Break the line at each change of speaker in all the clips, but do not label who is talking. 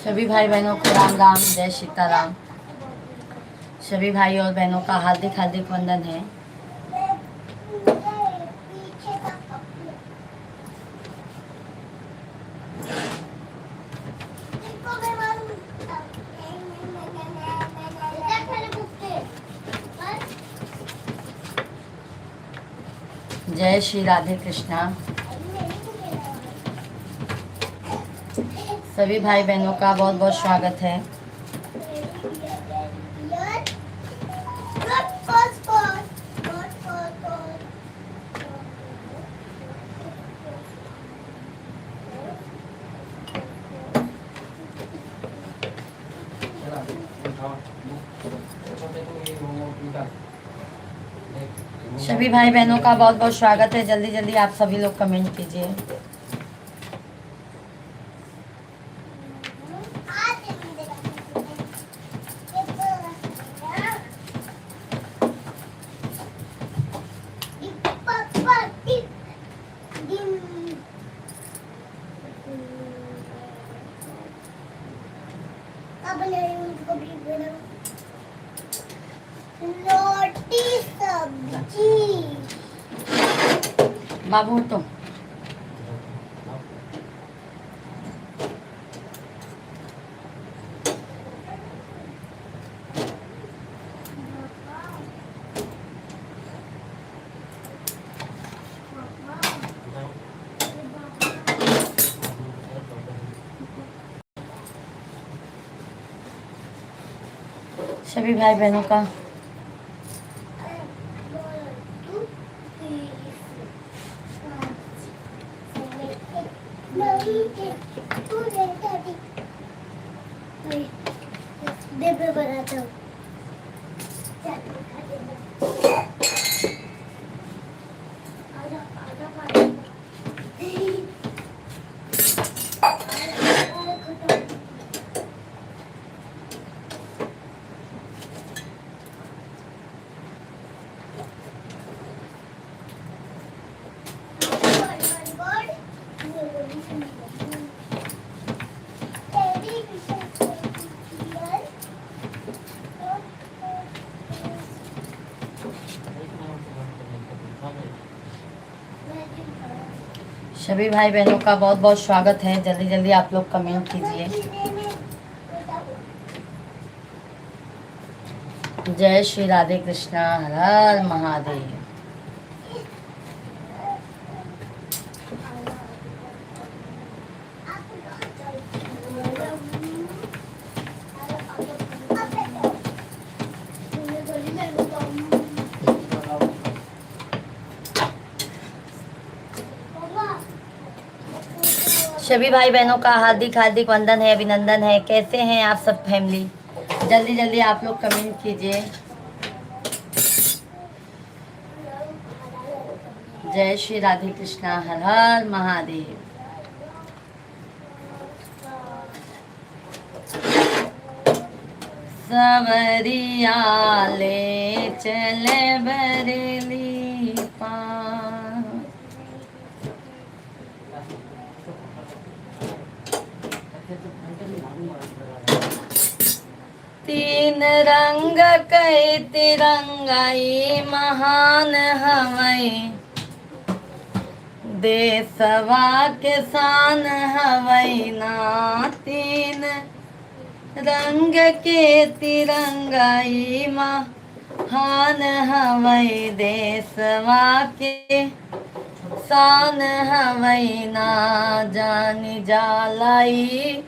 सभी भाई बहनों को राम राम, जय सीताराम। सभी भाई और बहनों का हार्दिक हार्दिक वंदन है। जय श्री राधे कृष्णा। सभी भाई बहनों का बहुत बहुत स्वागत है। सभी भाई बहनों का बहुत बहुत स्वागत है। जल्दी जल्दी आप सभी लोग कमेंट कीजिए। बाबू तो सभी भाई बहनों का सभी भाई बहनों का बहुत बहुत स्वागत है। जल्दी जल्दी आप लोग कमेंट कीजिए। जय श्री राधे कृष्णा, हर हर महादेव। सभी भाई बहनों का हार्दिक हार्दिक वंदन है, अभिनंदन है। कैसे हैं आप सब फैमिली? जल्दी जल्दी आप लोग कमेंट कीजिए। जय श्री राधे कृष्णा, हर हर महादेव। सवरिया ले चले बरेली पार, तीन रंग कई तिरंगाई महान हवई, देशवा के शान हवई ना। तीन रंग के तिरंगाई महान हवई, देशवा के शान हवई ना। जानी जालाई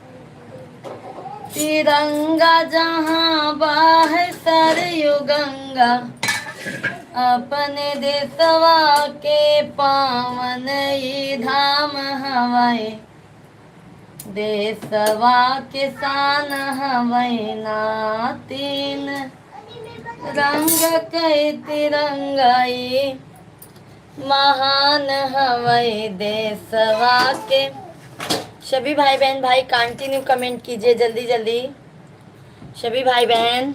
तिरंगा जहाँ बाह सरयू गंगा, अपने देशवा के पावन ई धाम हवई, देशवा के शान हवई ना। तीन रंग के तिरंगाई महान हवई, देशवा के। सभी भाई बहन भाई कंटिन्यू कमेंट कीजिए जल्दी जल्दी। सभी भाई बहन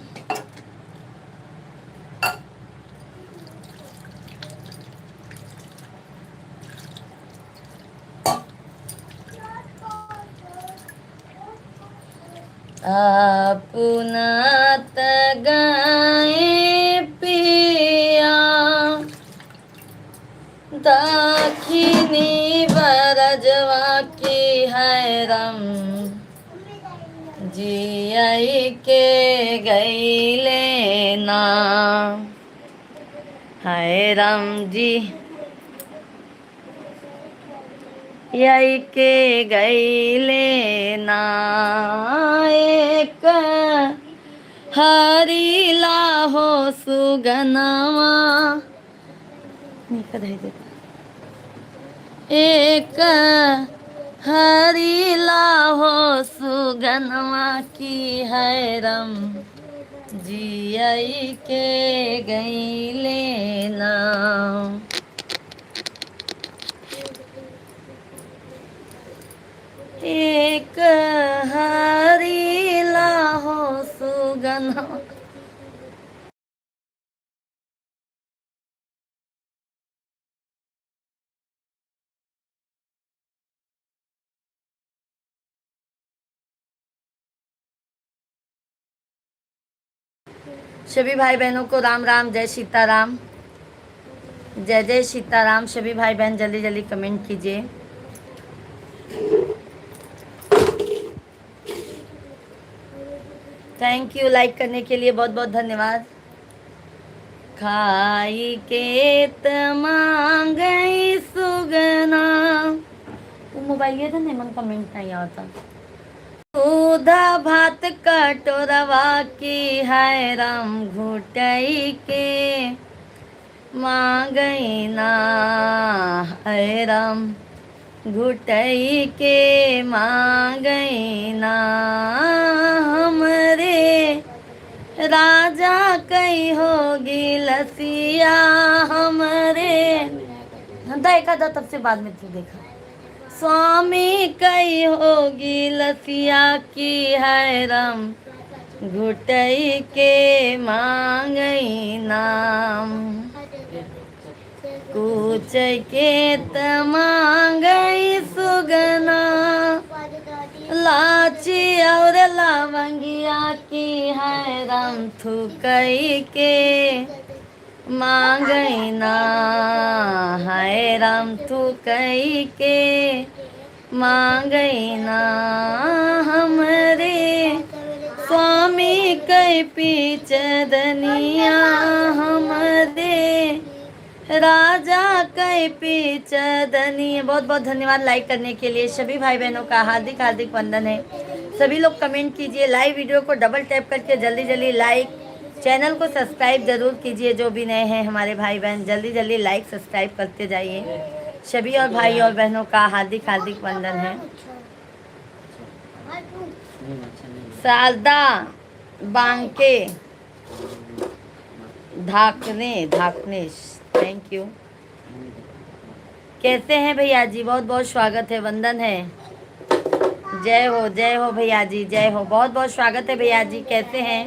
अपना तगाए पिया दाखिनी बरजवा की है रम जियाई के गईले ना है राम जी यही के गईले ना एक हरी लाहो सुगनवा एक हरी लाहो सुगनवा की है रम जियाई के गईले ना एक हरी लाहो सुगनवा। सभी भाई बहनों को राम राम, जय सीताराम, जय जय सीताराम। सभी भाई बहन जल्दी जल्दी कमेंट कीजिए। थैंक यू लाइक करने के लिए, बहुत बहुत धन्यवाद। खाई के तमांगई सुगना, वो मोबाइल ये था नहीं, मन कमेंट नहीं आता। दूधा भात कटोरवा की है राम घुटई के मांगई ना है राम घुटई के मांगई ना हमरे राजा कई होगी लसिया हमरे देखा था तब से बाद में तू देखा स्वामी कई होगी लसिया की है रम घुटई के मांगई नाम कुछ के तमांगई सुगना लाची और लवंगिया की है रम थुकई के मांगई ना है राम थुकई के मांगई ना हमरे स्वामी कई पीछ दनिया हमरे राजा कई पीछ दनिया। बहुत बहुत धन्यवाद लाइक करने के लिए। सभी भाई बहनों का हार्दिक हार्दिक वंदन है। सभी लोग कमेंट कीजिए, लाइव वीडियो को डबल टैप करके जल्दी जल्दी लाइक, चैनल को सब्सक्राइब जरूर कीजिए। जो भी नए हैं हमारे भाई बहन जल्दी जल्दी लाइक सब्सक्राइब करते जाइए। सभी और भाई और बहनों का हार्दिक हार्दिक वंदन है। शारदा बांके धाकने थैंक यू। कैसे हैं भैया जी? बहुत बहुत स्वागत है, वंदन है। जय हो भैया जी, जय हो। बहुत बहुत स्वागत है भैया जी, कैसे हैं?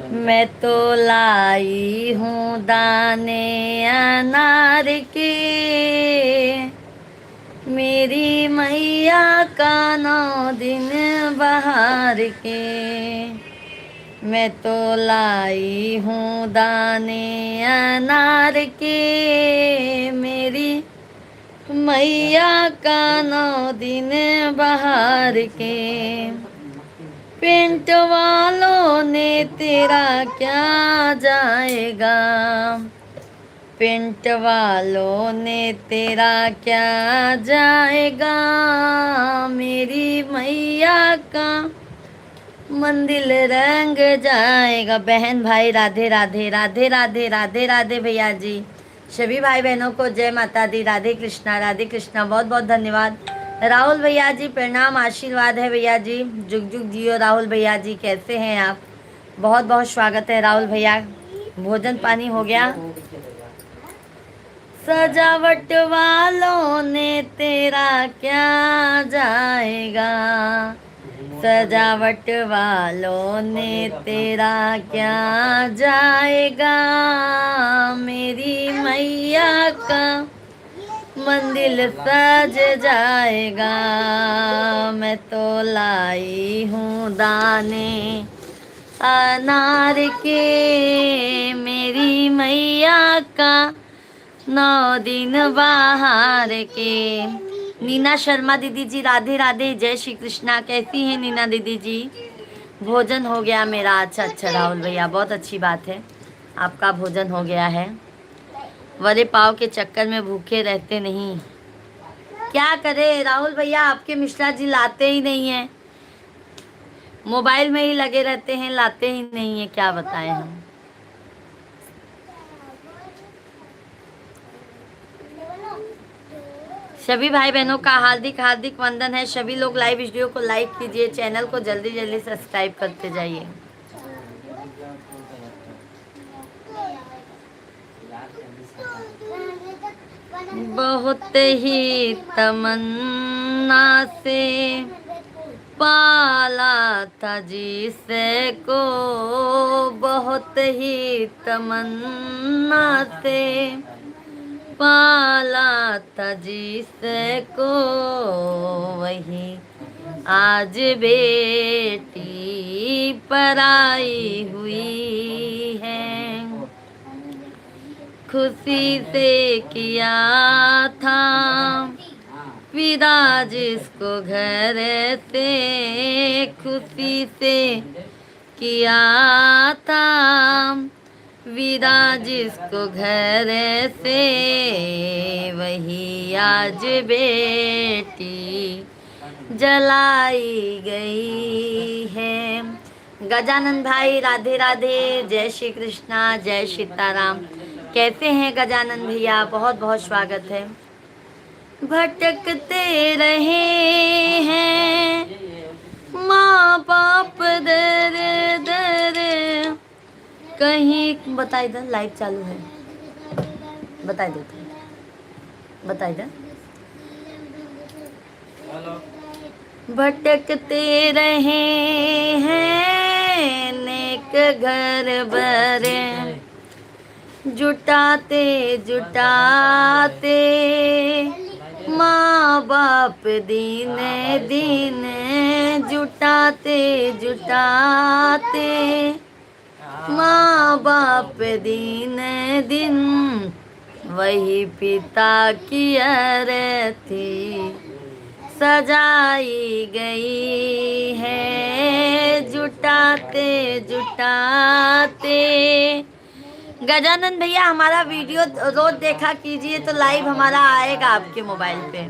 मैं तो लाई हूँ दाने अनार के, मेरी मैया का 9 दिन बहार के। मैं तो लाई हूँ दाने अनार के, मेरी मैया का 9 दिन बहार के। पेंट वालों ने तेरा क्या जाएगा, पेंट वालों ने तेरा क्या जाएगा, मेरी मैया का मंदिर रंग जाएगा। बहन भाई राधे राधे राधे राधे राधे राधे भैया जी। सभी भाई बहनों को जय माता दी, राधे कृष्णा राधे कृष्णा। बहुत बहुत धन्यवाद। राहुल भैया जी प्रणाम, आशीर्वाद है भैया जी। जुग जुग जियो राहुल भैया जी, कैसे हैं आप? बहुत बहुत स्वागत है राहुल भैया। भोजन पानी हो गया? सजावट वालों ने तेरा क्या जाएगा, सजावट वालों ने तेरा क्या जाएगा, मेरी मैया का मंदिर सज जाएगा। मैं तो लाई हूँ दाने अनार के, मेरी मैया का 9 दिन बाहर के। नीना शर्मा दीदी जी राधे राधे, जय श्री कृष्णा। कैसी हैं नीना दीदी जी? भोजन हो गया मेरा। अच्छा अच्छा राहुल भैया, बहुत अच्छी बात है, आपका भोजन हो गया है। वड़े पाव के चक्कर में भूखे रहते नहीं, क्या करे राहुल भैया, आपके मिश्रा जी लाते ही नहीं हैं, मोबाइल में ही लगे रहते हैं, लाते ही नहीं है, क्या बताएं हम। सभी भाई बहनों का हार्दिक हार्दिक वंदन है। सभी लोग लाइव वीडियो को लाइक कीजिए, चैनल को जल्दी जल्दी सब्सक्राइब करते जाइए। बहुत ही तमन्ना से पाला था जिसे को, बहुत ही तमन्ना से पाला था जिसे को, वही आज बेटी पराई हुई है। खुशी से किया था विदा जिसको घर से, खुशी से किया था विदा जिसको घर से, वही आज बेटी जलाई गई है। गजानन भाई राधे राधे, जय श्री कृष्णा, जय सीताराम। कैसे हैं गजानन भैया? बहुत बहुत स्वागत है। भटकते रहे हैं माँ बाप दर दर, कहीं बता, इधर लाइव चालू है, बता देते, बता इधर। भटकते रहे हैं नेक घर बरे, जुटाते जुटाते माँ बाप दिन दिन, जुटाते जुटाते माँ बाप दिन दिन, वही पिता की अरथी सजाई गई है, जुटाते जुटाते। गजानन भैया हमारा वीडियो रोज देखा कीजिए तो लाइव हमारा आएगा आपके मोबाइल पे,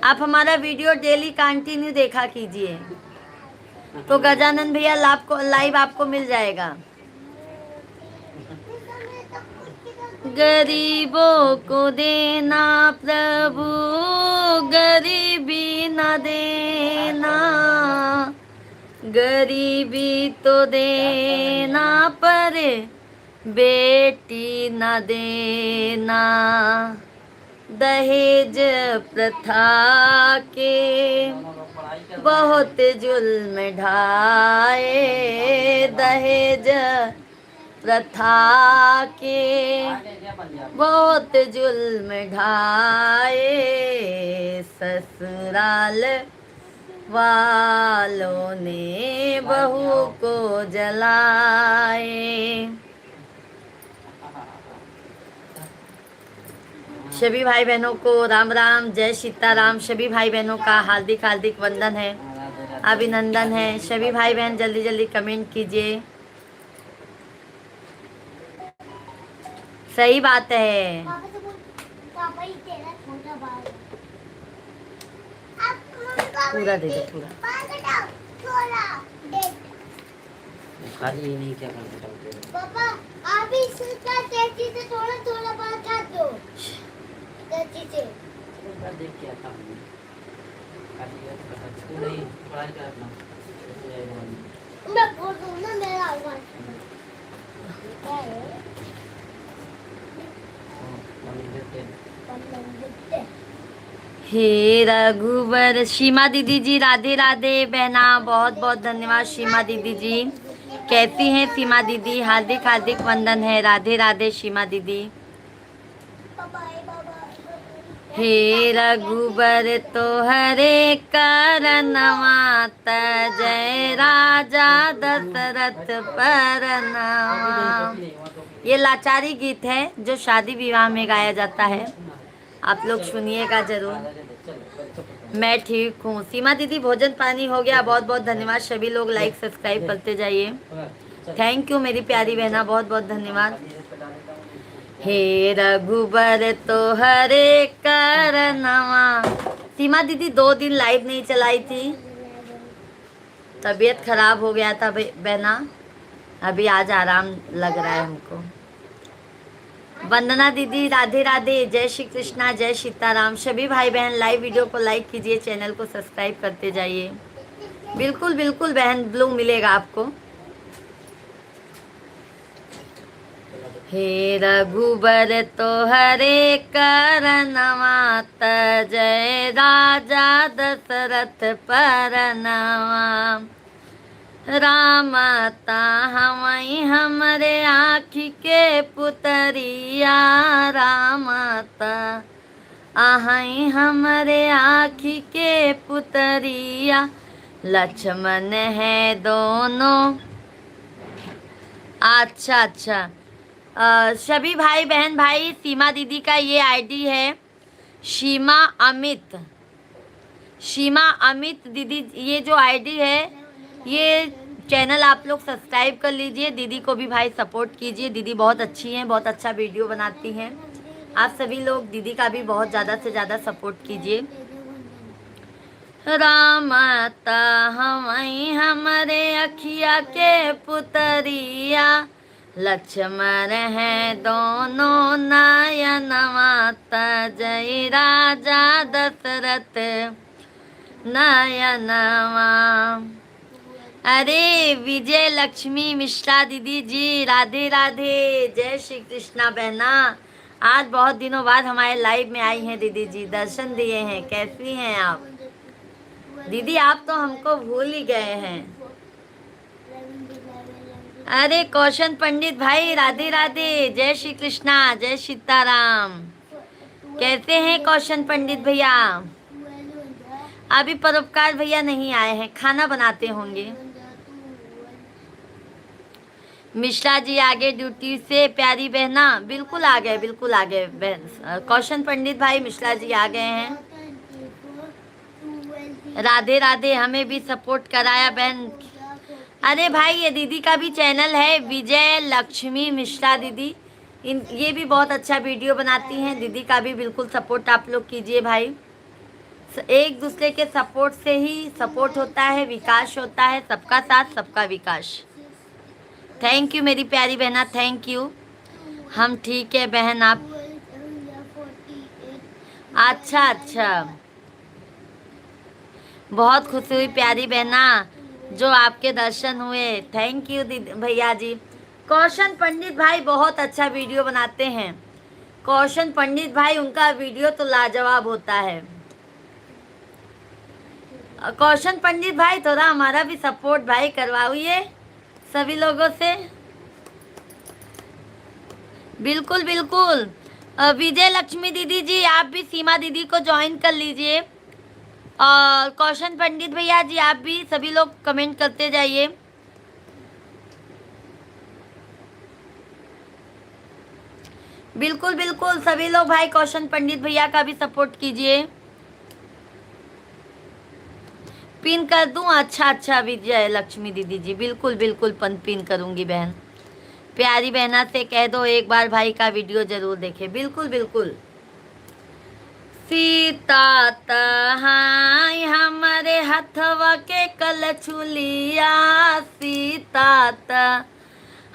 आप हमारा वीडियो डेली कंटिन्यू देखा कीजिए तो गजानन भैया लाइव आपको मिल जाएगा। गरीबों को देना प्रभु, गरीबी न देना, गरीबी तो देना पर बेटी न देना। दहेज प्रथा के बहुत जुल्म ढाए, दहेज प्रथा के बहुत जुल्म ढाए, ससुराल वालों ने बहू को जलाए। सभी भाई बहनों को राम राम, जय सीताराम। सभी भाई बहनों का हार्दिक हार्दिक वंदन है, अभिनंदन है। सभी भाई बहन जल्दी जल्दी कमेंट कीजिए। सही बात है। पूरा दे दो, पूरा
खाली नहीं, क्या करना
पापा आप इसका कैंची से थोड़ा थोड़ा बाल काट दो, कैंची से
देख के आता हूँ। तू नहीं थोड़ा ही करना,
मैं बोल दूँ ना मेरा आवाज क्या है।
हे रघुवर। सीमा दीदी जी राधे राधे बहना, बहुत बहुत धन्यवाद सीमा दीदी जी। कैसी हैं सीमा दीदी? हार्दिक हार्दिक वंदन है। राधे राधे सीमा दीदी। हे रघुबर तोहरे करनवा जय राजा दशरथ परनवा। ये लाचारी गीत है जो शादी विवाह में गाया जाता है, आप लोग सुनिएगा जरूर। मैं ठीक हूँ। सीमा दीदी भोजन पानी हो गया? बहुत बहुत धन्यवाद। सभी लोग लाइक सब्सक्राइब करते जाइए। थैंक यू मेरी प्यारी बहना, बहुत बहुत धन्यवाद। हे रघुबर तोहरे करनवा। सीमा दीदी 2 दिन लाइव नहीं चलाई थी, तबीयत खराब हो गया था बहना। अभी आज आराम लग रहा है हमको। वंदना दीदी राधे राधे, जय श्री कृष्णा, जय सीताराम। सभी भाई बहन लाइव वीडियो को लाइक कीजिए, चैनल को सब्सक्राइब करते जाइए। बिल्कुल बिल्कुल बहन, ब्लू मिलेगा आपको। हे रघुबर तोहरे करनवा जय राजा दशरथ परनवा। रामता हवई हमरे आँखी के पुतरिया, रामता आहई हमरे आँखी के पुतरिया। लक्ष्मण है दोनों। अच्छा अच्छा, सभी भाई बहन भाई, सीमा दीदी का ये आईडी है सीमा अमित। सीमा अमित दीदी, ये जो आईडी है, ये चैनल आप लोग सब्सक्राइब कर लीजिए। दीदी को भी भाई सपोर्ट कीजिए। दीदी बहुत अच्छी हैं, बहुत अच्छा वीडियो बनाती हैं। आप सभी लोग दीदी का भी बहुत ज़्यादा से ज़्यादा सपोर्ट कीजिए। रामता हवई हमरे अखिया के पुतरिया, लक्ष्मण है दोनों नयनवा जय राजा दशरथ नयनवा। अरे विजय लक्ष्मी मिश्रा दीदी जी राधे राधे, जय श्री कृष्णा बहना। आज बहुत दिनों बाद हमारे लाइव में आई हैं दीदी जी, दर्शन दिए हैं। कैसी हैं आप दीदी? आप तो हमको भूल ही गए हैं। अरे कौशन पंडित भाई राधे राधे, जय श्री कृष्णा, जय सीताराम। कैसे हैं कौशन पंडित भैया? अभी परोपकार भैया नहीं आए हैं, खाना बनाते होंगे। मिश्रा जी आगे ड्यूटी से, प्यारी बहना बिल्कुल आ गए, बिल्कुल आ गए बहन। कौशन पंडित भाई मिश्रा जी आ गए हैं। राधे राधे, हमें भी सपोर्ट कराया बहन। अरे भाई ये दीदी का भी चैनल है विजय लक्ष्मी मिश्रा दीदी, ये भी बहुत अच्छा वीडियो बनाती हैं। दीदी का भी बिल्कुल सपोर्ट आप लोग कीजिए भाई। एक दूसरे के सपोर्ट से ही सपोर्ट होता है, विकास होता है। सबका साथ सबका विकास। थैंक यू मेरी प्यारी बहना, थैंक यू। हम ठीक है बहन, आप? अच्छा अच्छा, बहुत खुशी हुई प्यारी बहना जो आपके दर्शन हुए। थैंक यू दीदी भैया जी। कौशन पंडित भाई बहुत अच्छा वीडियो बनाते हैं। कौशन पंडित भाई, उनका वीडियो तो लाजवाब होता है। कौशन पंडित भाई थोड़ा हमारा भी सपोर्ट भाई करवाइए सभी लोगों से। बिल्कुल बिल्कुल। विजय लक्ष्मी दीदी जी, आप भी सीमा दीदी को ज्वाइन कर लीजिए। और कौशन पंडित भैया जी, आप भी सभी लोग कमेंट करते जाइए। बिल्कुल बिल्कुल सभी लोग भाई कौशन पंडित भैया का भी सपोर्ट कीजिए। पिन कर दूं? अच्छा अच्छा विजय लक्ष्मी दीदी जी, बिल्कुल बिल्कुल पिन करूंगी बहन। प्यारी बहना से कह दो एक बार भाई का वीडियो जरूर देखे। बिल्कुल बिल्कुल। सीता तहाई हमारे हथवा के कल छुलिया, सीता त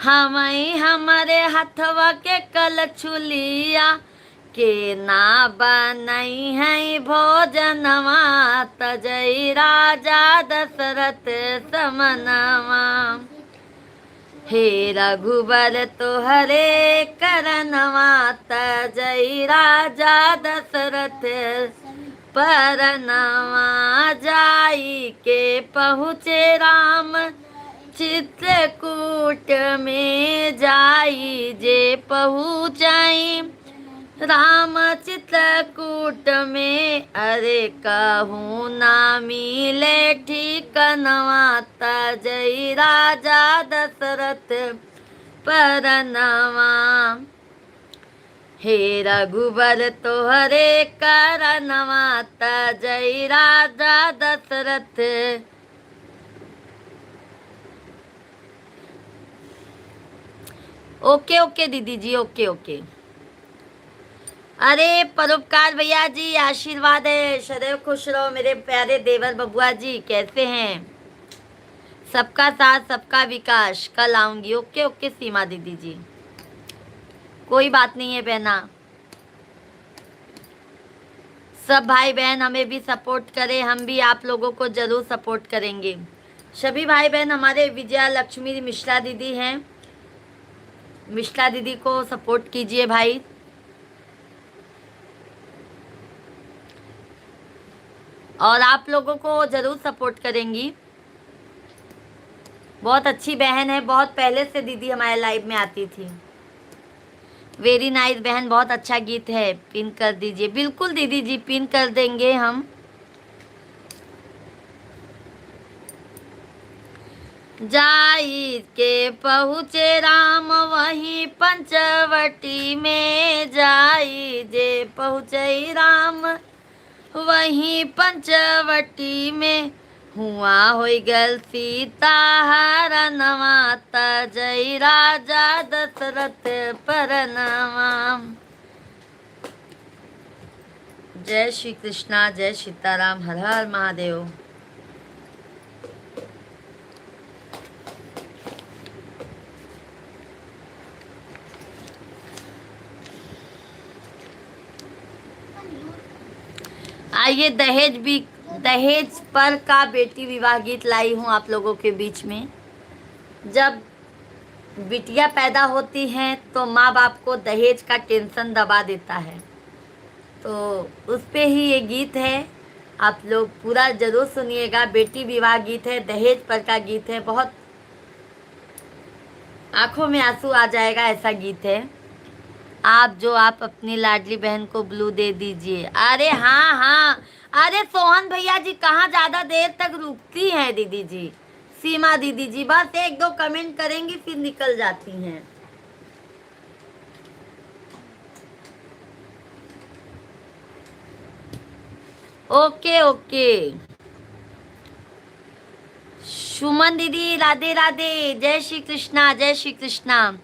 हमाई हमारे हथवा के कल छुलिया, के ना बनई है भोजनवा तजई राजा दशरथ समनवा। हे रघुबर तोहरे करनवा तजई राजा दशरथ परनवा जाई के पहुँचे राम चित्रकूट में जाई जे पहुँचाई राम चित्रकूट में अरे कहूँ ना मिले ठिकनवा तजई राजा दशरथ परनवा हे रघुबर तोहरे करनवा तजई राजा दशरथ। ओके ओके दीदी जी, ओके ओके। अरे परोपकार भैया जी आशीर्वाद है, सदैव खुश रहो मेरे प्यारे देवर बबुआ जी, कैसे हैं? सबका साथ सबका विकास, कल आऊंगी। ओके ओके सीमा दीदी जी, कोई बात नहीं है बहना। सब भाई बहन हमें भी सपोर्ट करें, हम भी आप लोगों को जरूर सपोर्ट करेंगे। सभी भाई बहन हमारे विजया लक्ष्मी मिश्रा दीदी हैं, मिश्रा दीदी को सपोर्ट कीजिए भाई। और आप लोगों को जरूर सपोर्ट करेंगी। बहुत अच्छी बहन है, बहुत पहले से दीदी हमारे लाइव में आती थी। वेरी नाइस बहन, बहुत अच्छा गीत है, पिन कर दीजिए। बिल्कुल दीदी जी पिन कर देंगे हम। जाई के पहुँचे राम वहीं पंचवटी में जाई जे पहुँचे राम वहीं पंचवटी में हुआ होई गल सीता हरनवा तजई राजा दशरथ परनवा। जय श्री कृष्णा, जय सीताराम, हर हर महादेव। आइए दहेज पर का बेटी विवाह गीत लाई हूँ आप लोगों के बीच में। जब बिटिया पैदा होती हैं तो माँ बाप को दहेज का टेंशन दबा देता है, तो उस पे ही ये गीत है। आप लोग पूरा जरूर सुनिएगा। बेटी विवाह गीत है, दहेज पर का गीत है, बहुत आंखों में आंसू आ जाएगा ऐसा गीत है। आप अपनी लाडली बहन को ब्लू दे दीजिए। अरे हाँ हाँ, अरे सोहन भैया जी कहाँ ज्यादा देर तक रुकती हैं दीदी जी। सीमा दीदी जी बस एक दो कमेंट करेंगी फिर निकल जाती हैं। Okay okay. सुमन दीदी राधे राधे, जय श्री कृष्णा, जय श्री कृष्णा।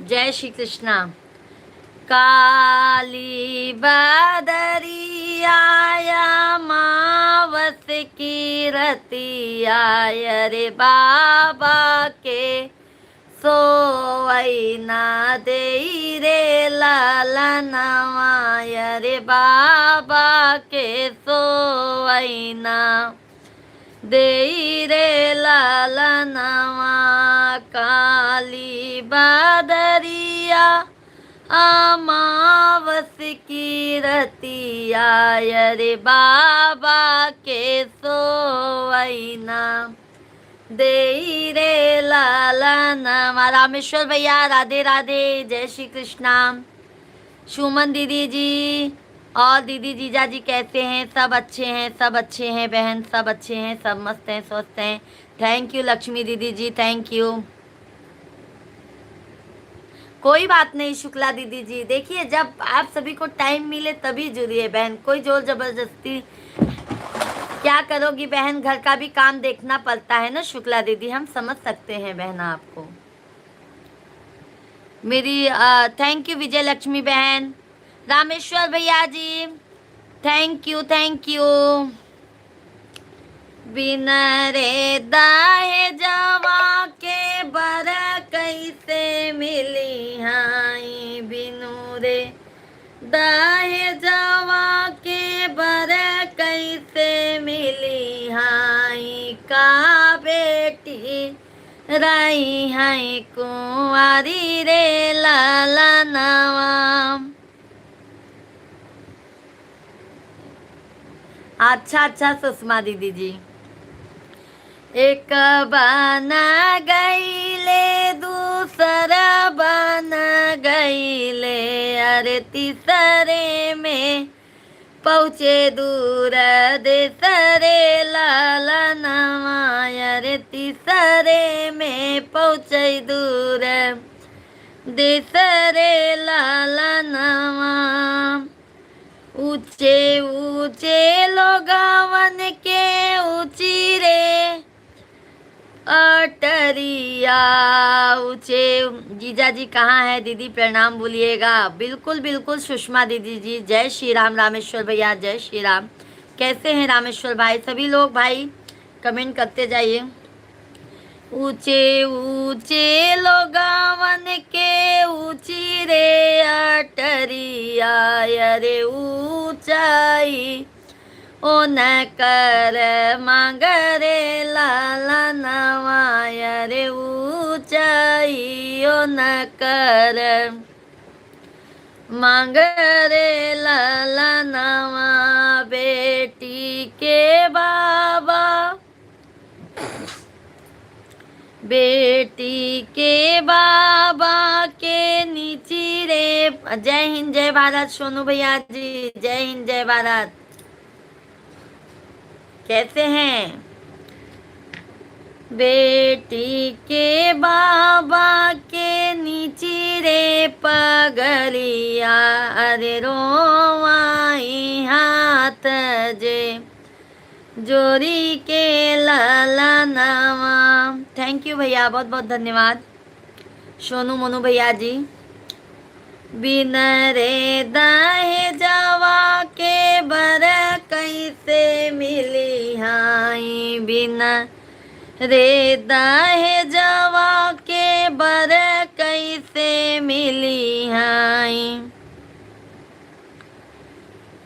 जय श्री कृष्णा। काली बदरिया मावस की रतिया रे बाबा के सोई ना दे रे लालनवा रे बाबा के सोई ना दे रे लालनवा। काली बदरिया अमावस की रतिया रे बाबा के सोवैना दे रे लालनवा। रामेश्वर भैया राधे राधे, जय श्री कृष्णा। सुमन दीदी जी और दीदी जीजा जी कैसे हैं? सब अच्छे हैं, सब अच्छे हैं बहन, सब अच्छे हैं, सब मस्त हैं, स्वस्थ हैं। थैंक यू लक्ष्मी दीदी जी, थैंक यू। कोई बात नहीं शुक्ला दीदी जी, देखिए जब आप सभी को टाइम मिले तभी जुड़िए बहन, कोई जोर जबरदस्ती क्या करोगी बहन, घर का भी काम देखना पड़ता है ना शुक्ला दीदी, हम समझ सकते हैं बहन आपको। मेरी थैंक यू विजय लक्ष्मी बहन। रामेश्वर भैया जी थैंक यू, थैंक यू। बिन रे दाहे जवा के बर कैसे मिली हाई, बिनु रे दाहे जवा के बर कैसे मिली हाई। का बेटी रही है कुंवारी रे ललनवा। अच्छा अच्छा सुषमा दीदी जी। एक बन गईले दूसरा बन गईले, अरे तीसरे में पहुँचे दूर देसरे ललनवा, अरे तीसरे में पहुँचे दूर देसरे ललनवा। ऊंचे ऊंचे लोगावन के ऊंची रे अटरिया, ऊंचे। जीजा जी कहाँ है दीदी, प्रणाम बोलिएगा। बिल्कुल बिल्कुल सुषमा दीदी जी, जय श्री राम। रामेश्वर भैया जय श्री राम। कैसे हैं रामेश्वर भाई? सभी लोग भाई कमेंट करते जाइए। ऊंचे ऊंचे लोगावन के ऊंची रे अटरिया, अरे ऊंचाई ओ न कर मांग रे ललनवा, अरे ऊंचाई ओ न कर मांग रे ललनवा। बेटी के बाबा बेटी के बाबा के नीची रे। जय हिंद जय भारत सोनू भैया जी, जय हिंद जय भारत। कैसे हैं? बेटी के बाबा के नीची रे पगलिया, अरे रोवाई हाथ जे जोरी के ललनवा। थैंक यू भैया, बहुत बहुत धन्यवाद सोनू मोनू भैया जी। बिन रे दहे जवा के बर कैसे मिली हाई, बिन रे दहे जवा के बर कैसे मिली हाई।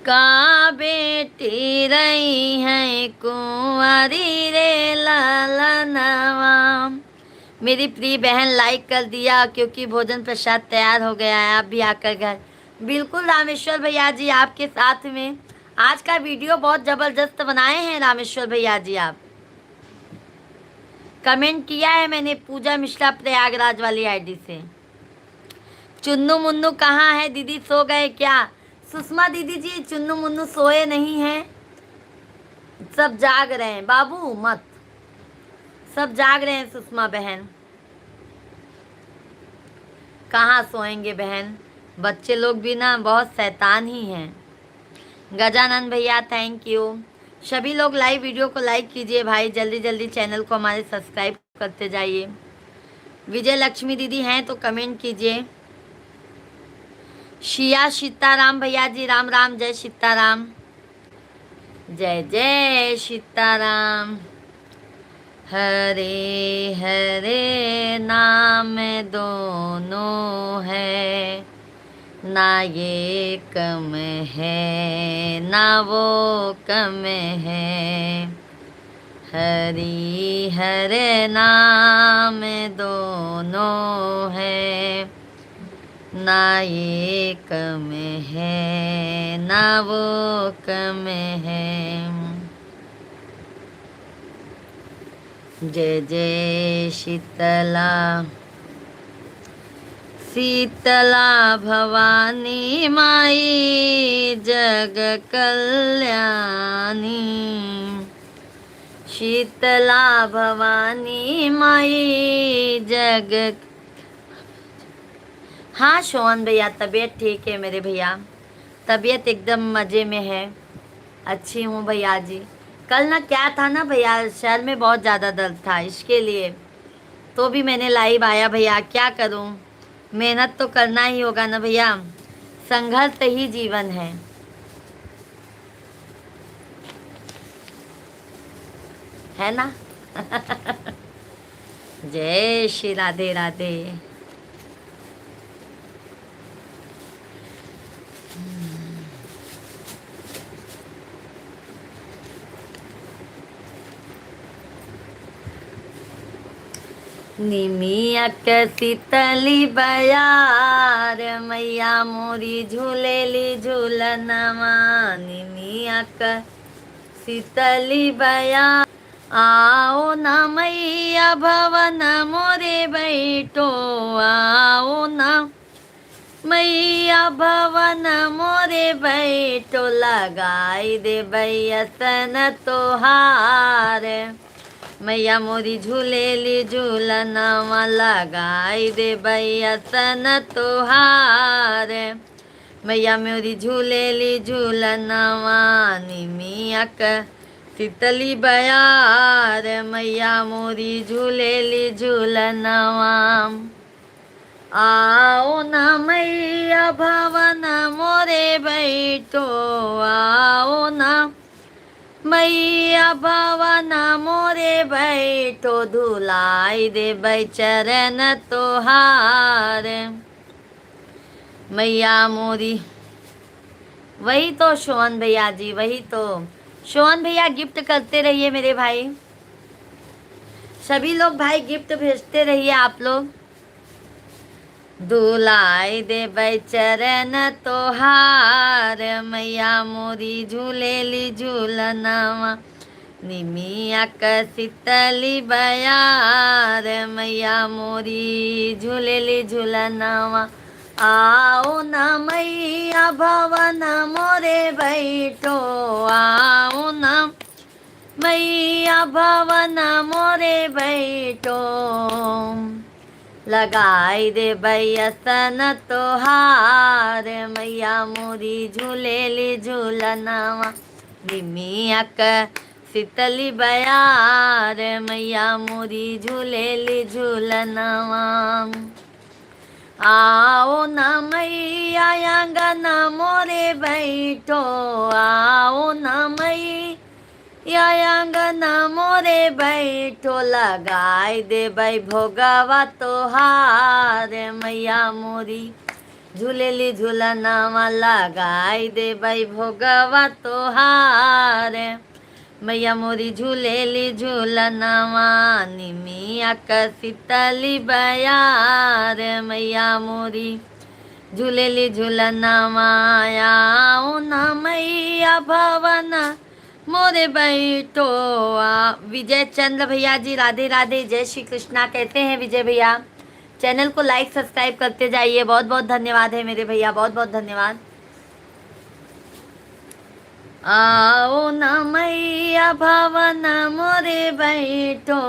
का बेटी रही है कुंवारी रे ललनवा। मेरी प्रिय बहन लाइक कर दिया क्योंकि भोजन प्रसाद तैयार हो गया है, आप भी आकर घर। बिल्कुल रामेश्वर भैया जी आपके साथ में। आज का वीडियो बहुत ज़बरदस्त बनाए हैं रामेश्वर भैया जी। आप कमेंट किया है मैंने पूजा मिश्रा प्रयागराज वाली आईडी से। चुन्नू मुन्नू कहाँ है दीदी, सो गए क्या? सुषमा दीदी जी चुन्नू मुन्नू सोए नहीं हैं, सब जाग रहे हैं। बाबू मत, सब जाग रहे हैं सुषमा बहन। कहाँ सोएंगे बहन, बच्चे लोग भी ना बहुत शैतान ही हैं। गजानंद भैया थैंक यू। सभी लोग लाइव वीडियो को लाइक कीजिए भाई, जल्दी जल्दी चैनल को हमारे सब्सक्राइब करते जाइए। विजय लक्ष्मी दीदी हैं तो कमेंट कीजिए। शिया सीताराम भैया जी राम राम, जय सीताराम, जय जय सीताराम। हरे हरे नाम दोनों है, ना ये कम है ना वो कम है। हरि हरे नाम दोनों है, ना ये कम है ना वो कम है। जय जय शीतला शीतला भवानी माई जग कल्याणी। शीतला भवानी माई जग। हाँ शोहन भैया तबीयत ठीक है मेरे भैया, तबीयत एकदम मज़े में है, अच्छी हूँ भैया जी। कल ना क्या था ना भैया, शहर में बहुत ज़्यादा दर्द था, इसके लिए तो भी मैंने लाइव आया भैया। क्या करूँ, मेहनत तो करना ही होगा ना भैया, संघर्ष ही जीवन है ना। जय श्री राधे राधे। निमिया के शीतली बयार मैया मोरी झूलेली झूलनवा निमिया के शीतली बयार आओ ना मैया भवन मोरे बैठो आओ ना मैया भवन मोरे बैठो लगाई दे बैसन तोहार मैया मोरी झूलेली झूलनवा लगाई दे बैसन तोहार मैया मोरी झूलेली झूलनवा निमिया के शीतली बयार मैया मोरी झूलेली झूलनवा आओ ना मैया भवन मोरे बैठो आओ ना मैया भवन मोरे बैठो धुलाई दे चरण तोहार मैया मोरी। वही तो शोन भैया जी, वही तो शोन भैया गिफ्ट करते रहिए मेरे भाई, सभी लोग भाई गिफ्ट भेजते रहिए आप लोग। दुलाई दे चरण तोहार मैया मोरी झूलेली झूलनवा निमिया के शीतली बयार मैया मोरी झूलेली झूलनवा आओ ना मैया भवन मोरे बैठो आओ ना मैया भवन मोरे बैठो लगाई दे बैसन तोहार मैया मोरी झूलेली झूलनवा निमिया के शीतली बयार मैया मोरी झूलेली झूलनवा आओ ना मैया आंगन मोरे बैठो आओ ना मैया आंगन मोरे बैठो लगाई दे भोगवा तोहार मैया मोरी झूलेली झूलनवा लगाई दे भोगवा तोहार मैया मोरी झूलेली झूलनवा निमिया के शीतली बयार मैया मोरी झूलेली झूलनवा आओ ना मैया भवन मोरे बैठो विजय चंद्र भैया जी राधे राधे जय श्री कृष्णा कहते हैं विजय भैया। चैनल को लाइक सब्सक्राइब करते जाइए, बहुत बहुत धन्यवाद है मेरे भैया, बहुत बहुत धन्यवाद। आओ ना मैया भवन मोरे बैठो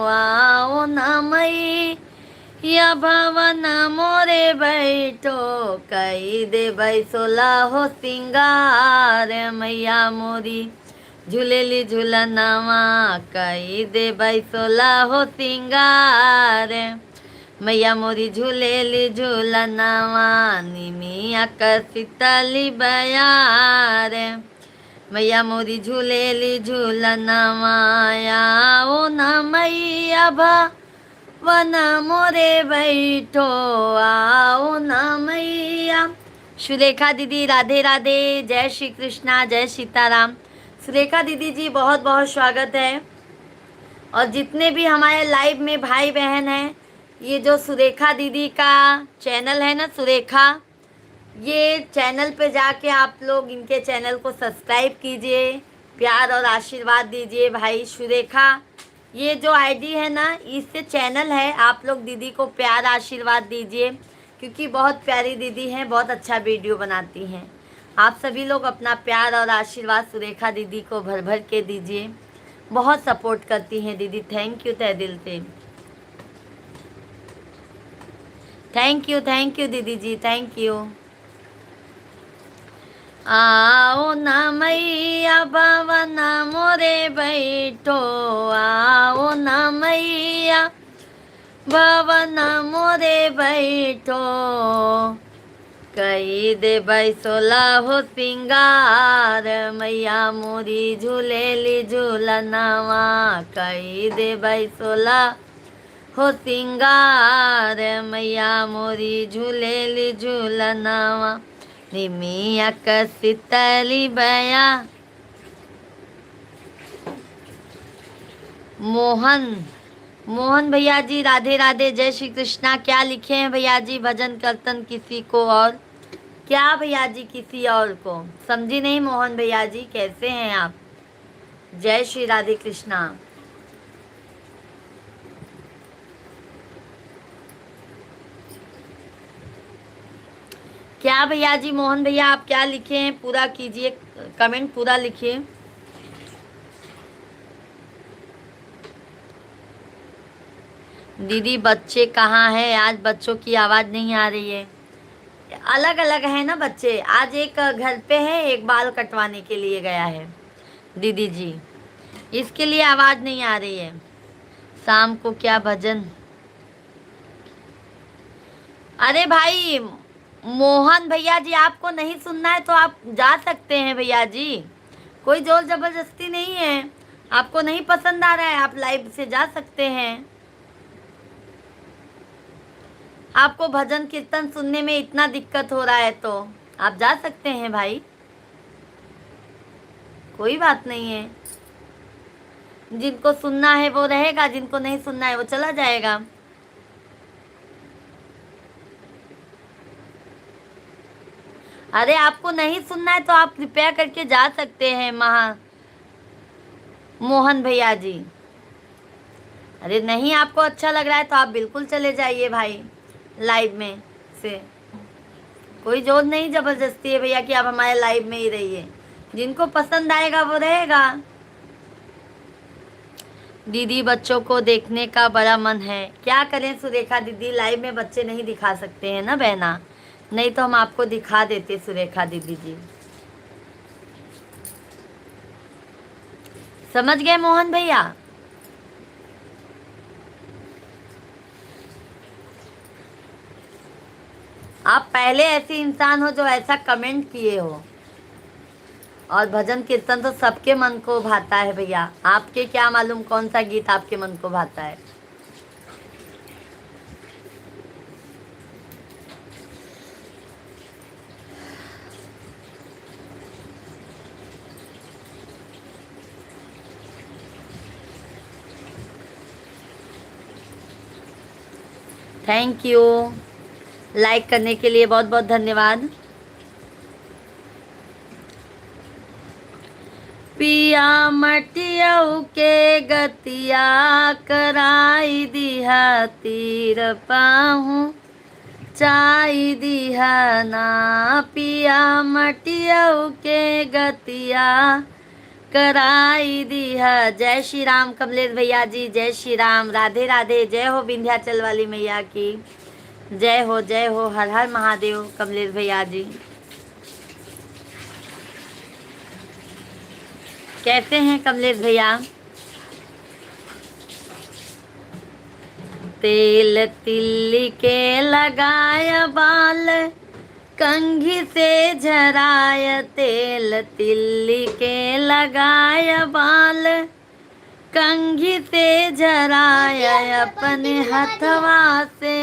आओ ना मैया भवन मोरे बैठो कई दे बैसोला हो सिंगार मैया मोरी झूलेली झूलनवा कई दे बैसोला हो सिंगार मैया मोरी झूलेली झूलनवा निमिया के शीतली बयार मैया मोरी झूलेली झूलनवा आओ ना मैया भवन मोरे बैठो आओ ना मैया। सुरेखा दीदी राधे राधे जय श्री कृष्णा जय सीताराम। सुरेखा दीदी जी बहुत बहुत स्वागत है। और जितने भी हमारे लाइव में भाई बहन हैं, ये जो सुरेखा दीदी का चैनल है ना सुरेखा, ये चैनल पे जाके आप लोग इनके चैनल को सब्सक्राइब कीजिए, प्यार और आशीर्वाद दीजिए भाई। सुरेखा ये जो आईडी है ना, इससे चैनल है, आप लोग दीदी को प्यार आशीर्वाद दीजिए क्योंकि बहुत प्यारी दीदी हैं, बहुत अच्छा वीडियो बनाती हैं। आप सभी लोग अपना प्यार और आशीर्वाद सुरेखा दीदी को भर भर के दीजिए, बहुत सपोर्ट करती हैं दीदी। थैंक यू तहे दिल से, थैंक यू दीदी जी, थैंक यू। आओ ना मैया भवन मोरे बैठो आओ ना मैया भवन मोरे बैठो कई दे बैसोला हो सिंगार मैया मोरी झूलेली झूलनवा कई दे बैसोला हो सिंगार मैया मोरी झूलेली झूलनवा निमिया के शीतली बया। मोहन भैया जी राधे राधे, जय श्री कृष्णा। क्या लिखे हैं भैया जी? भजन कीर्तन किसी को और क्या भैया जी? किसी और को समझी नहीं मोहन भैया जी, कैसे हैं आप? जय श्री राधे कृष्णा। क्या भैया जी? मोहन भैया आप क्या लिखे हैं? पूरा कीजिए, कमेंट पूरा लिखिए। दीदी बच्चे कहाँ हैं? आज बच्चों की आवाज नहीं आ रही है। अलग अलग है ना बच्चे। आज एक घर पे है, एक बाल कटवाने के लिए गया है दीदी जी, इसके लिए आवाज नहीं आ रही है। शाम को क्या भजन? अरे भाई मोहन भैया जी, आपको नहीं सुनना है तो आप जा सकते हैं भैया जी, कोई जोर जबरदस्ती नहीं है। आपको नहीं पसंद आ रहा है, आप लाइव से जा सकते हैं। आपको भजन कीर्तन सुनने में इतना दिक्कत हो रहा है तो आप जा सकते हैं भाई, कोई बात नहीं है। जिनको सुनना है वो रहेगा, जिनको नहीं सुनना है वो चला जाएगा। अरे आपको नहीं सुनना है तो आप कृपया करके जा सकते हैं मोहन भैया जी। अरे नहीं आपको अच्छा लग रहा है तो आप बिल्कुल चले जाइए भाई, लाइव में से कोई जोर नहीं जबरदस्ती है भैया कि आप हमारे लाइव में ही रहिए। जिनको पसंद आएगा वो रहेगा। दीदी बच्चों को देखने का बड़ा मन है, क्या करें सुरेखा दीदी, लाइव में बच्चे नहीं दिखा सकते हैं ना बहना, नहीं तो हम आपको दिखा देते सुरेखा दीदी जी। समझ गए मोहन भैया? आप पहले ऐसे इंसान हो जो ऐसा कमेंट किए हो। और भजन कीर्तन तो सबके मन को भाता है भैया, आपके क्या मालूम कौन सा गीत आपके मन को भाता है। थैंक यू, लाइक करने के लिए बहुत बहुत धन्यवाद। पिया मटियऊ के गतिया कराई दिहा, तीर पाहू चाई दिहा ना। पिया मटियऊ के गतिया कराई दिहा। जय श्री राम कमलेश भैया जी, जय श्री राम, राधे राधे, जय हो विंध्याचल वाली मैया की, जय हो जय हो, हर हर महादेव कमलेश भैया जी। कैसे हैं कमलेश भैया? तेल तिल्ली के लगाया बाल, कंघी से झराय। तेल तिल्ली के लगाया बाल, कंघी से झराय। अपने हथवा से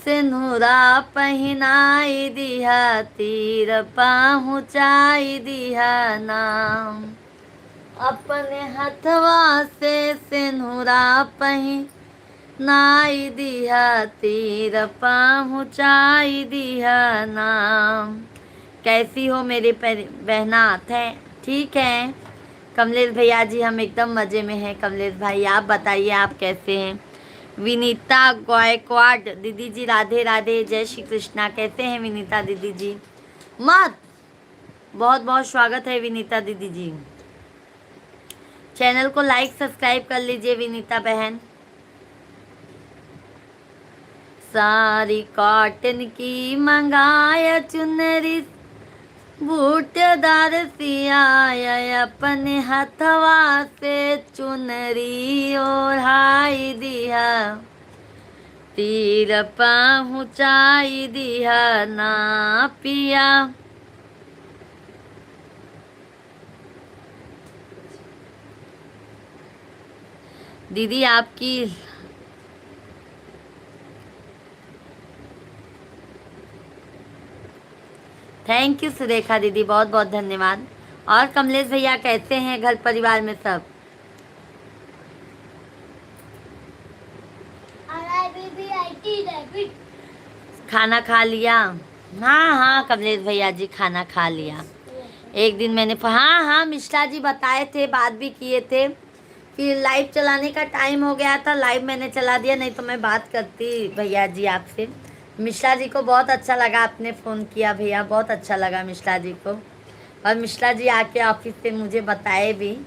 सिंदूरा पहनाई दिहा, तीर पहुँचाई दिहा नाम। अपने हथवा से सिंदूरा पहनाई दिहा, तीर पहुँचाई दिहा नाम। कैसी हो मेरी बहना? ठीक है कमलेश भैया जी, हम एकदम मज़े में हैं। कमलेश भाई आप बताइए आप कैसे हैं? विनीता गायकवाड दीदी जी राधे राधे, जय श्री कृष्णा। कैसे हैं विनीता दीदी जी? बहुत बहुत स्वागत है विनीता दीदी जी। चैनल को लाइक सब्सक्राइब कर लीजिए विनीता बहन। सारी कॉटन की मंगाया चुनरी, बूटेदार सियाया। अपने हथवा से चुनरी ओढ़ाई दिया, तीर पहुँचाई दिया ना पिया। दीदी आपकी थैंक यू सुरेखा दीदी, बहुत बहुत धन्यवाद। और कमलेश भैया कैसे हैं? घर परिवार में सब खाना खा लिया? हाँ हाँ कमलेश भैया जी, खाना खा लिया। एक दिन मैंने हाँ हाँ मिश्रा जी बताए थे, बात भी किए थे। फिर लाइव चलाने का टाइम हो गया था, लाइव मैंने चला दिया, नहीं तो मैं बात करती भैया जी आपसे। मिश्रा जी को बहुत अच्छा लगा आपने फ़ोन किया भैया, बहुत अच्छा लगा मिश्रा जी को। और मिश्रा जी आके ऑफिस से मुझे बताए भी।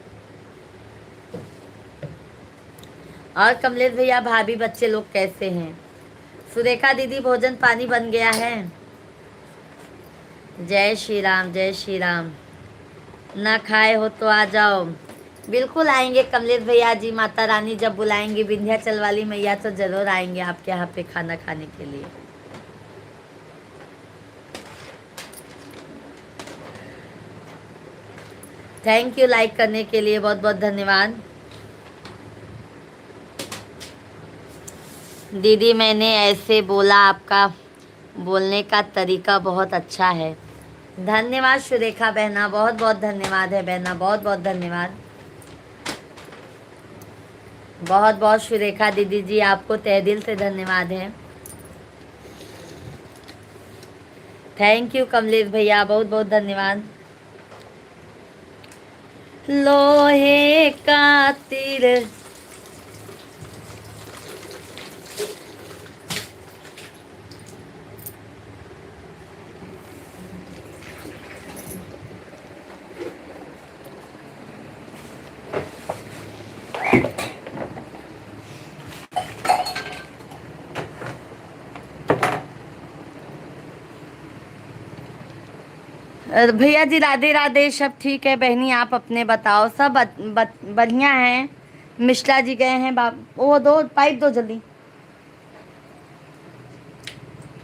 और कमलेश भैया भाभी बच्चे लोग कैसे हैं? सुरेखा दीदी भोजन पानी बन गया है? जय श्री राम, जय श्री राम। ना खाए हो तो आ जाओ। बिल्कुल आएंगे कमलेश भैया जी, माता रानी जब बुलाएंगी, विंध्याचल वाली मैया, तो जरूर आएंगे आपके यहाँ पे खाना खाने के लिए। थैंक यू लाइक करने के लिए, बहुत बहुत धन्यवाद। दीदी मैंने ऐसे बोला, आपका बोलने का तरीका बहुत अच्छा है। धन्यवाद सुरेखा बहना, बहुत बहुत धन्यवाद है बहना, बहुत बहुत धन्यवाद। बहुत बहुत सुरेखा दीदी जी, आपको तहे दिल से धन्यवाद है। थैंक यू कमलेश भैया, बहुत बहुत धन्यवाद। लोहे का तीर भैया जी राधे राधे, सब ठीक है बहनी, आप अपने बताओ, सब बढ़िया हैं। मिश्रा जी गए हैं वो दो पाइप दो, जल्दी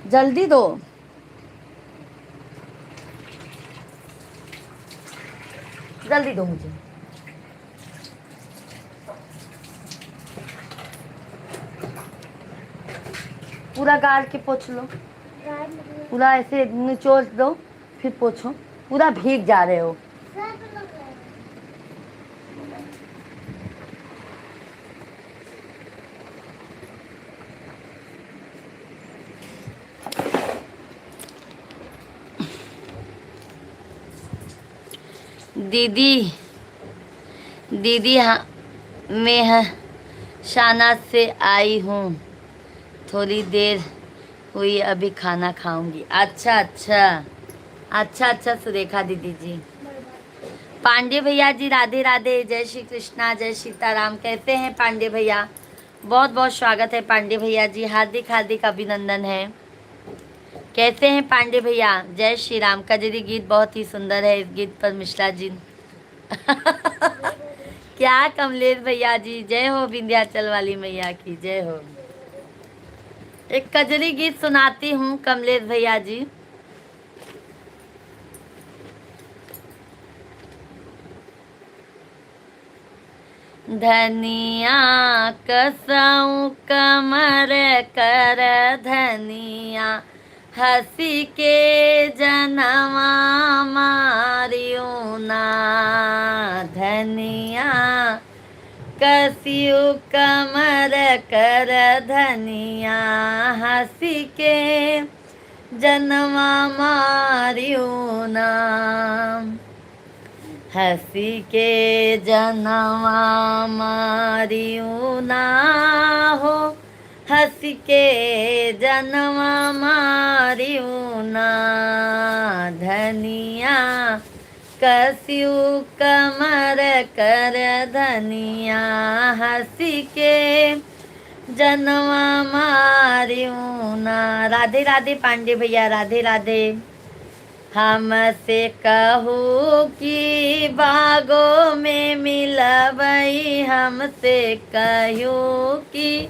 जल्दी दो। जल्दी दो मुझे। पूरा गाल के पोछ लो, पूरा ऐसे निचोड़ दो, फिर पोछो। पूरा भीग जा रहे हो। दीदी दीदी हाँ, मैं शानात से आई हूँ, थोड़ी देर हुई, अभी खाना खाऊंगी। अच्छा अच्छा अच्छा अच्छा सुरेखा दीदी जी। पांडे भैया जी राधे राधे, जय श्री कृष्णा, जय सीताराम। कैसे हैं पांडे भैया? बहुत बहुत स्वागत है पांडे भैया जी, हार्दिक हार्दिक अभिनंदन है। कैसे हैं पांडे भैया? जय श्री राम। कजरी गीत बहुत ही सुंदर है, इस गीत पर मिश्रा जी क्या कमलेश भैया जी, जय हो विंध्याचल वाली मैया की, जय हो। एक कजरी गीत सुनाती हूँ कमलेश भैया जी। धनिया कसऊं कमर कर धनिया, हंसी के जनवा मारियो ना। धनिया कसियो कमर कर धनिया, हंसी के जनवा मारियो ना। हंसी के जनवा मारियो ना हो, हंसी के जनवा मारियो ना। धनिया कसियो कमर कर धनिया, हंसी के जनवा मारियो ना। राधे राधे पांडे भैया, राधे राधे। हमसे कहो कि बागों में मिलबई, हमसे कहो कि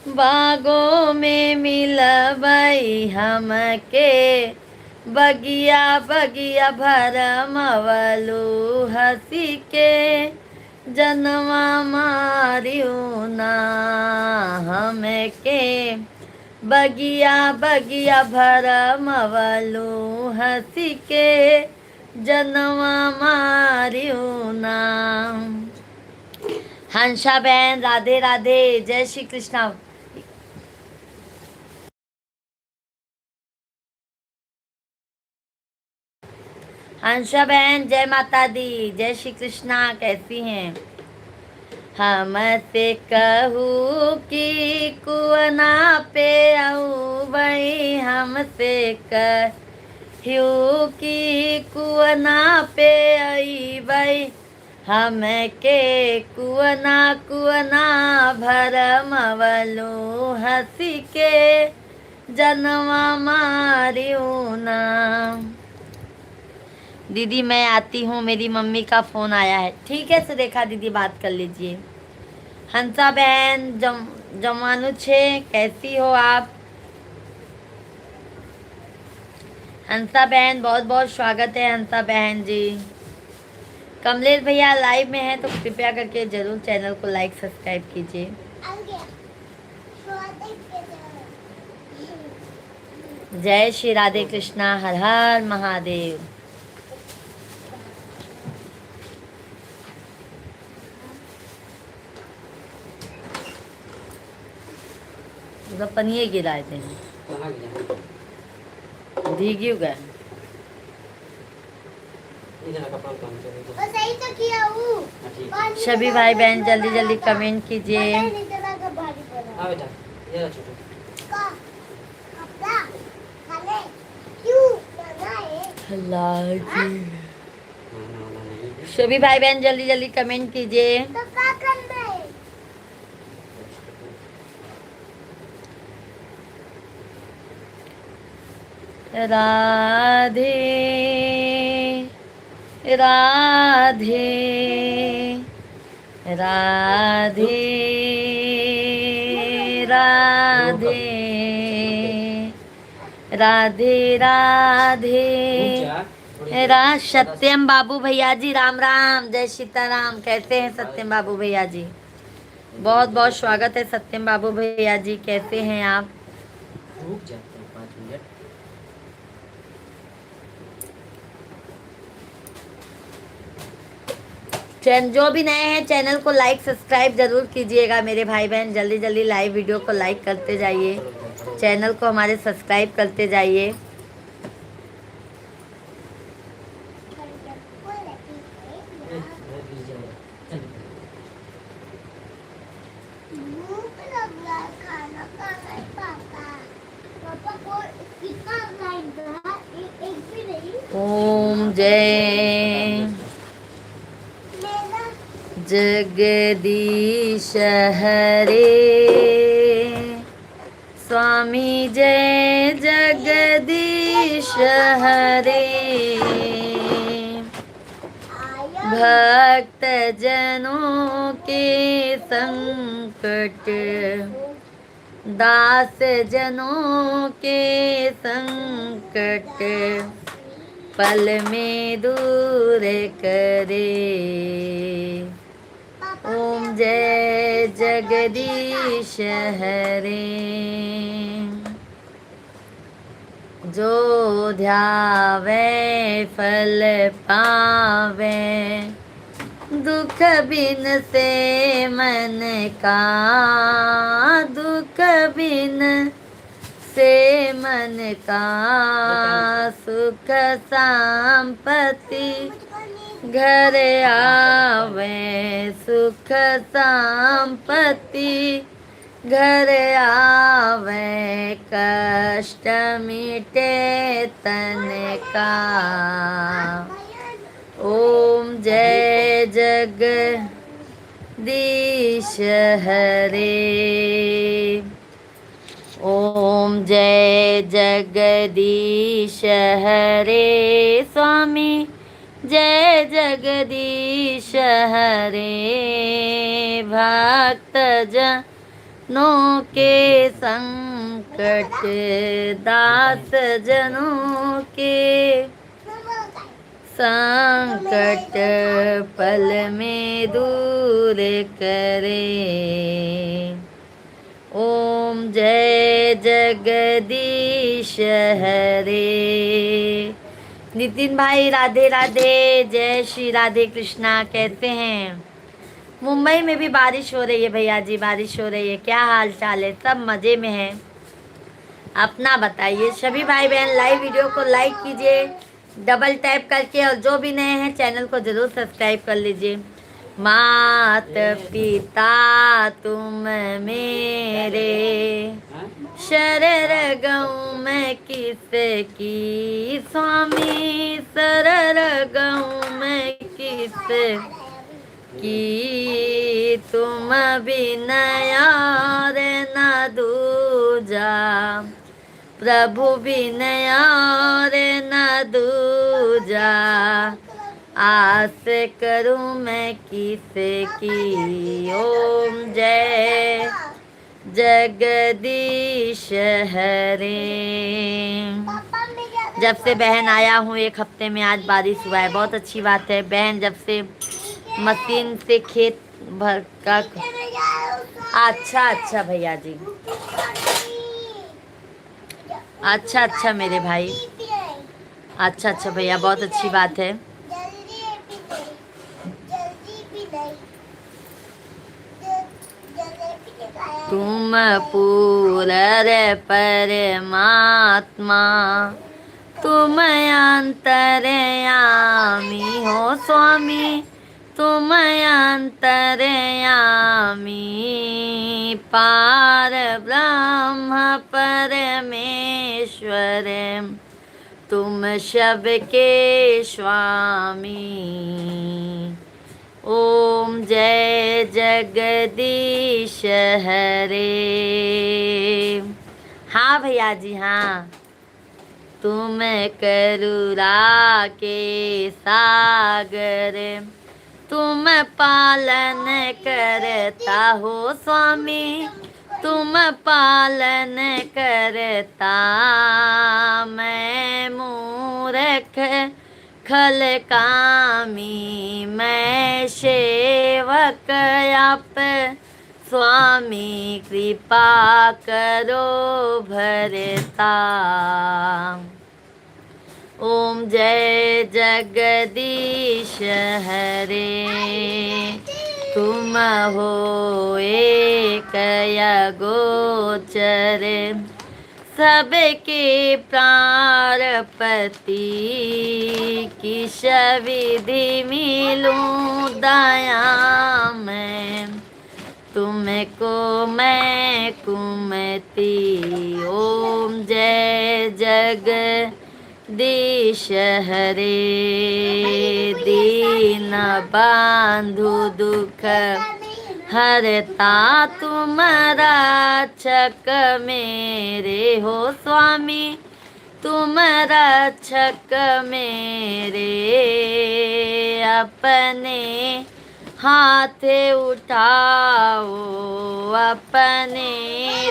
बागों में मिलबई, हमके बगिया बगिया भरमवलू, हंसी के जनवा मारियो ना। हमके बगिया बगिया भरमवलू, हंसी के जनवा मारियो ना। हंसा बहन राधे राधे, जय श्री कृष्णा। हंसा बहन जय माता दी, जय श्री कृष्णा, कैसी हैं? हमसे कहू कि कुआना पे आऊ भाई, हमसे कहू कि कुआना पे आई भाई, हम के कुआना कुआना भरमवलू, हंसी के जनवा मारियो ना। दीदी मैं आती हूँ, मेरी मम्मी का फोन आया है। ठीक है सुरेखा दीदी, बात कर लीजिए। हंसा बहन जमानु छे, कैसी हो आप? हंसा बहन बहुत बहुत स्वागत है हंसा बहन जी। कमलेश भैया लाइव में हैं तो कृपया करके जरूर चैनल को लाइक सब्सक्राइब कीजिए।
आ गया स्वागत के
जय श्री राधे कृष्णा, हर हर महादेव। उधर पनिये गिराए थे,
कहाँ गया?
भीगी गए।
इधर कपड़ा काम चलेगा।
और सही तो किया हूँ।
हाँ, ठीक है।
पानी
सभी
में
भाई
डाला
बहन
था,
जल्दी जल्दी
डाला था।
कमेंट कीजिए।
पता ही नहीं चला कब भारी पड़ा।
हाँ बेटा, ये रहा छोटू।
का कपड़ा खाने क्यों बनाए?
अल्लाह की।
ना नहीं।
सभी भाई बहन जल्दी जल्दी कमेंट कीजिए।
तो क्या करना है?
राधे राधे राधे राधे राधे राधे सत्यम बाबू भैया जी राम राम, जय सीताराम, कैसे हैं सत्यम बाबू भैया जी? बहुत बहुत स्वागत है सत्यम बाबू भैया जी, कैसे हैं आप?
रुक जाते हैं 5 मिनट।
जो भी नए हैं चैनल को लाइक सब्सक्राइब जरूर कीजिएगा मेरे भाई बहन, जल्दी जल्दी लाइव वीडियो को लाइक करते जाइए, चैनल को हमारे सब्सक्राइब करते जाइए।
भूख लग रहा है, खाना खाना है पापा। पापा को कितना लाइन था? एक भी नहीं।
ओम जय
मेरा
जगदीश हरे, स्वामी जय जगदीश हरे,
आया
भक्त जनों के संकट, दास जनों के संकट, पल में दूर करे। ओम जय जगदीश हरे, जो ध्यावे फल पावे, दुख बिन से मन का, दुख बिन से मन का, सुख संपत्ति घर आवे, सुख संपत्ति घर आवे, कष्ट मिटे तन का। ओम जय जगदीश हरे, ओम जय जगदीश हरे, स्वामी जय जगदीश हरे, भक्त जनों के संकट, दास जनों के संकट, पल में दूर करे। ओम जय जगदीश हरे। नितिन भाई राधे राधे, जय श्री राधे कृष्णा, कैसे हैं? मुंबई में भी बारिश हो रही है भैया जी, बारिश हो रही है, क्या हाल चाल है? सब मज़े में हैं, अपना बताइए। सभी भाई बहन लाइव वीडियो को लाइक कीजिए, डबल टैप करके, और जो भी नए हैं चैनल को जरूर सब्सक्राइब कर लीजिए। मात पिता तुम मेरे,
हाँ?
शरर गऊँ मैं किसकी स्वामी, शरर गऊँ मैं किसकी, तुम बिनय और न दूजा, प्रभु बिनय और न दूजा, आस करूं मैं किसकी। ओम जय जगदीश हरे।
पापा मैं क्या
जब से बहन आया हूँ 1 हफ्ते में आज बारिश हुआ है, बहुत अच्छी बात है। बहन जब से मशीन से खेत भर का।
मैं जा रहा हूँ
अच्छा अच्छा भैया जी, अच्छा अच्छा मेरे भाई, अच्छा अच्छा भैया, बहुत अच्छी बात है।
जल्दी भी नहीं, जल्दी भी नहीं, जलेबी के खाया
तुम पूरर परमात्मा, तुम अंतर्यामी हो स्वामी, तुम अंतर्यामी, पार ब्रह्म परमेश्वर, तुम सबके स्वामी। ओम जय जगदीश हरे। हाँ भैया जी हाँ, तुम करुणा के सागर, तुम पालन करता हो स्वामी, तुम पालन करता, मैं मूर्ख खल कामी, मैं सेवक आप स्वामी, कृपा करो भरता। ओम जय जगदीश हरे, तुम हो एक गोचर, सबके प्राणपति, किस विधि मिलूं दया मैं, तुमको मैं कुमति। ओम जय जगदीश हरे, दीन बंधु दुख हरता, तुम रक्षक मेरे हो स्वामी, तुम रक्षक मेरे, अपने हाथ उठाओ, अपने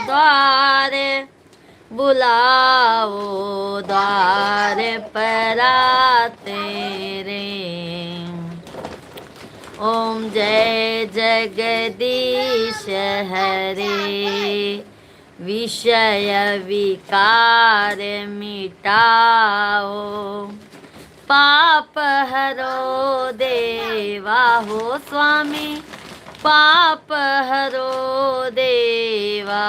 द्वार बुलाओ, द्वार पर तेरे। ओम जय जगदीश हरे, विषय विकार मिटाओ, पाप हरो देवा हो स्वामी, पाप हरो देवा,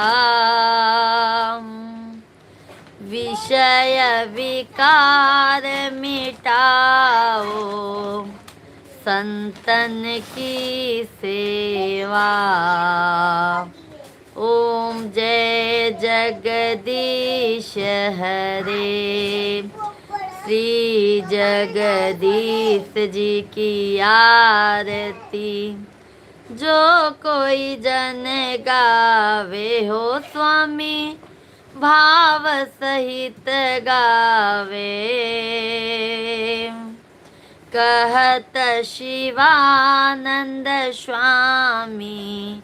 विषय विकार मिटाओ, संतन की सेवा। ओम जय जगदीश हरे, श्री जगदीश जी की आरती, जो कोई जन गावे हो स्वामी, भाव सहित गावे, कहत शिवानंद स्वामी,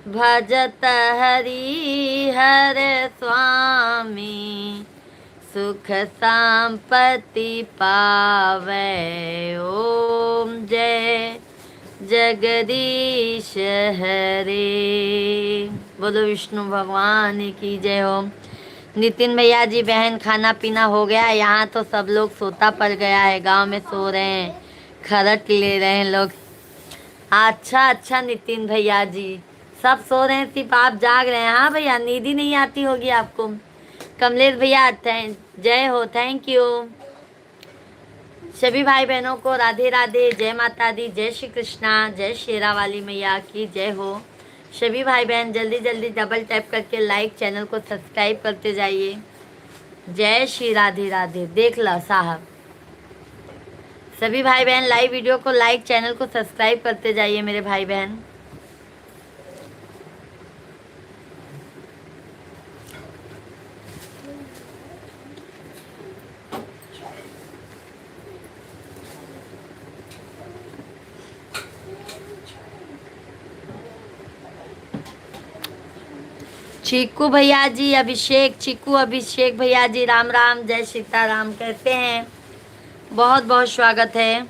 भजत हरि हर स्वामी, सुख संपत्ति पावे। ओम जय जगदीश हरे। बोलो विष्णु भगवान की जय हो। नितिन भैया जी, बहन खाना पीना हो गया, यहाँ तो सब लोग सोता पड़ गया है, गांव में सो रहे हैं, खरट ले रहे हैं लोग। अच्छा अच्छा नितिन भैया जी, सब सो रहे हैं, सिर्फ आप जाग रहे हैं। हाँ भैया, नींद ही नहीं आती होगी आपको। कमलेश भैया जय हो, थैंक यू। सभी भाई बहनों को राधे राधे, जय माता दी, जय श्री कृष्णा, जय शेरा वाली मैया की जय हो। सभी भाई बहन जल्दी जल्दी डबल टैप करके लाइक, चैनल को सब्सक्राइब करते जाइए। जय श्री राधे राधे। देख लो साहब, सभी भाई बहन लाइव वीडियो को लाइक, चैनल को सब्सक्राइब करते जाइए मेरे भाई बहन। चीकू भैया जी, अभिषेक, चीकू अभिषेक भैया जी, राम राम, जय सीताराम कहते हैं। बहुत बहुत स्वागत है।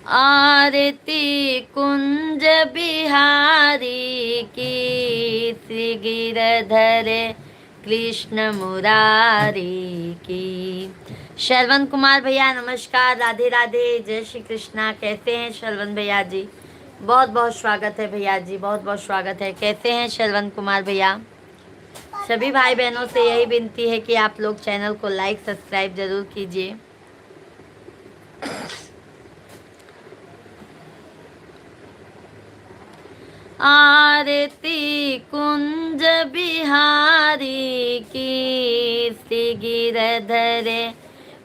आरती कुंज बिहारी की, श्री गिरधर कृष्ण मुरारी की। श्रवण कुमार भैया नमस्कार, राधे राधे, जय श्री कृष्णा कहते हैं श्रवण भैया जी। बहुत बहुत स्वागत है भैया जी, बहुत बहुत स्वागत है कहते हैं श्रवण कुमार भैया। सभी भाई बहनों से यही विनती है कि आप लोग चैनल को लाइक सब्सक्राइब जरूर कीजिए। आरती कुंज बिहारी की, श्री गिरधर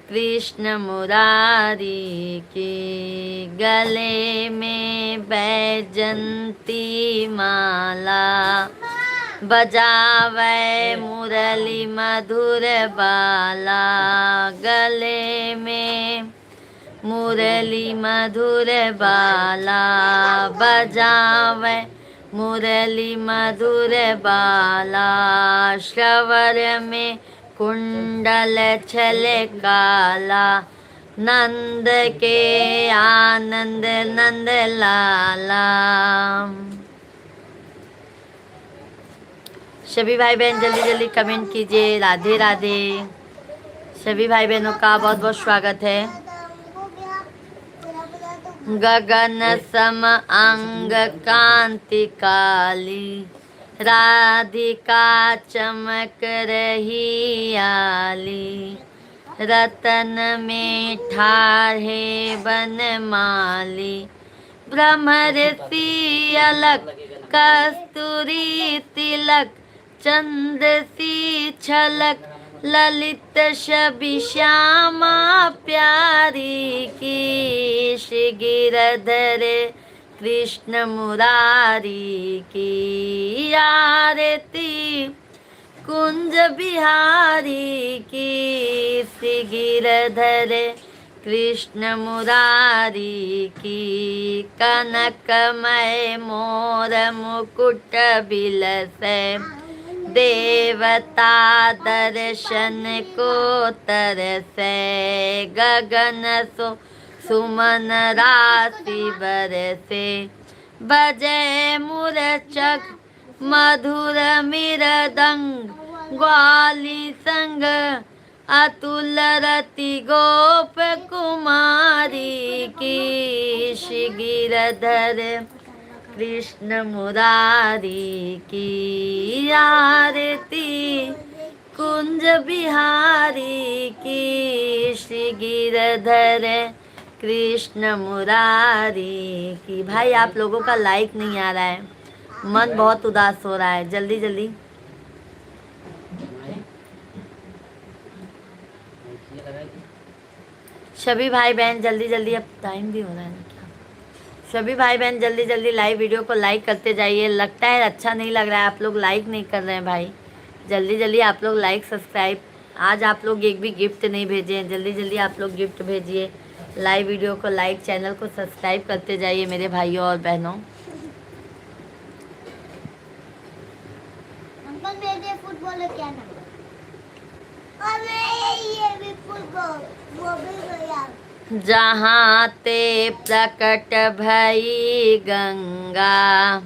कृष्ण मुरारी की। गले में बैजंती माला, बजावे मुरली मधुर बाला। गले में मुरली मधुर बाला, बजावे मुरली मधुर बाला। श्रवर में कुंडल छल काला, नंद के आनंद नंद लाला। सभी भाई बहन जल्दी जल्दी कमेंट कीजिए, राधे राधे। सभी भाई बहनों का बहुत बहुत स्वागत है। गगन सम अंग कांति काली, राधिका चमक रही आली। रतन में ठाढ़े बनमाली, ब्रह्मऋषि अलक कस्तूरी तिलक। चंद सी छलक ललित छवि श्यामा प्यारी की। श्री गिरधर कृष्ण मुरारी की। आरती कुंज बिहारी की, श्री गिरधर कृष्ण मुरारी की। कनकमय मोर मुकुट बिलसे, देवता दर्शन को तरसे। गगन सो सुमन राशि बरसे, बजे मुरचक मधुर मृदंग। ग्वाली संग अतुल रति गोप कुमारी की। श्री गिरधर कृष्ण मुरारी की। आरती कुंज बिहारी की, श्री गिरधर कृष्ण मुरारी की। भाई आप लोगों का लाइक नहीं आ रहा है, मन बहुत उदास हो रहा है। जल्दी जल्दी सभी भाई बहन जल्दी जल्दी, अब टाइम भी हो रहा है ना क्या। सभी भाई बहन जल्दी जल्दी लाइव वीडियो को लाइक करते जाइए। लगता है अच्छा नहीं लग रहा है, आप लोग लाइक नहीं कर रहे हैं भाई। जल्दी जल्दी आप लोग लाइक सब्सक्राइब। आज आप लोग एक भी गिफ्ट नहीं भेजे हैं, जल्दी जल्दी आप लोग गिफ्ट भेजिए। लाइव वीडियो को लाइक, चैनल को सब्सक्राइब करते जाइए मेरे भाइयों और बहनों।
अंकल मेरे फुटबॉल क्या नाम? अरे ये भी फुटबॉल, वो भी गया।
जहाँ ते प्रकट भई गंगा।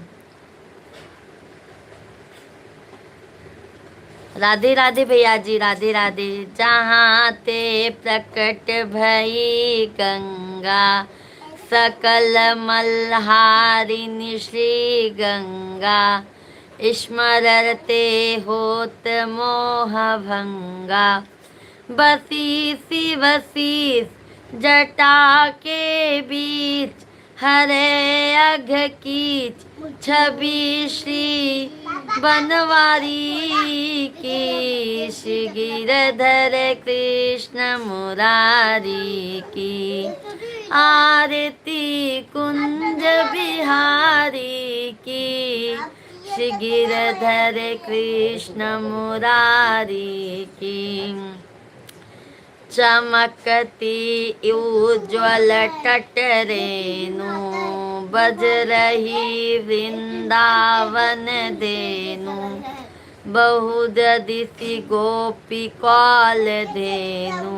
राधे राधे भैया जी, राधे राधे। जहाँ ते प्रकट भई गंगा, सकल मल्हारिणी श्री गंगा। स्मरते होत मोह भंगा, बसीसी वसीस जटा के बीच, हरे अघ कीच छवि श्री बनवारी की, श्री गिरधर कृष्ण मुरारी की, आरती कुंज बिहारी की, श्री गिरधर कृष्ण मुरारी की। चमकती उज्ज्वल तट रेणु, बज रही वृंदावन देनु, बहुददिति गोपी कौल धेनु।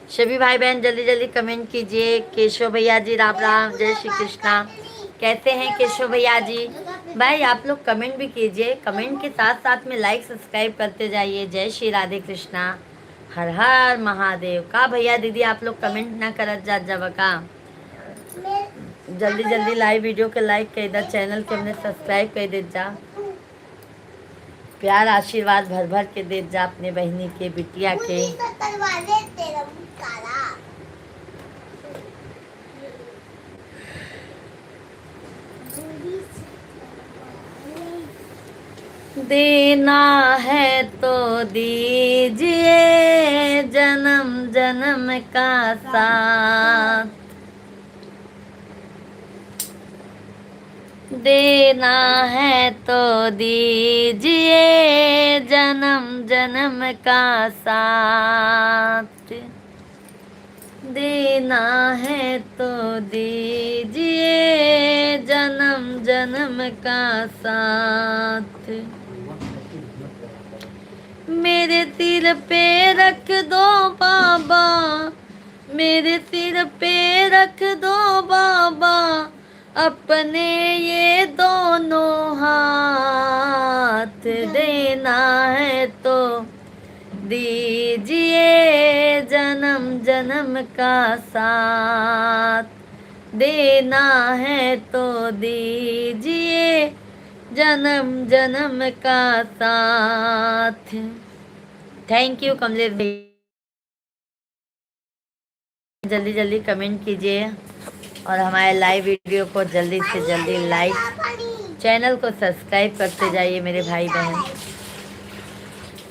सभी भाई बहन जल्दी जल्दी कमेंट कीजिए। केशव भैया जी राम राम, जय श्री कृष्णा। कैसे हैं केशव भैया जी? भाई आप लोग कमेंट भी कीजिए, कमेंट के साथ साथ में लाइक सब्सक्राइब करते जाइए। जय श्री राधे कृष्णा, हर हर महादेव। का भैया दीदी आप लोग कमेंट ना करत जा जब का जल्दी जल्दी लाइव वीडियो के लाइक कर दे, चैनल के हमने सब्सक्राइब कर दे जा, प्यार आशीर्वाद भर भर के दे जा अपने बहनी के बिटिया के। देना है तो दीजिए जन्म जन्म का साथ, देना है तो दीजिए जन्म जन्म का साथ, देना है तो दीजिए जन्म जन्म का साथ। मेरे सिर पे रख दो बाबा, मेरे सिर पे रख दो बाबा, अपने ये दोनों हाथ, देना है तो दीजिए जन्म जन्म का साथ, देना है तो दीजिए जन्म जन्म का साथ। थैंक यू कमलेश भाई, जल्दी जल्दी कमेंट कीजिए और हमारे लाइव वीडियो को जल्दी से जल्दी लाइक, चैनल को सब्सक्राइब करते जाइए मेरे भाई बहन।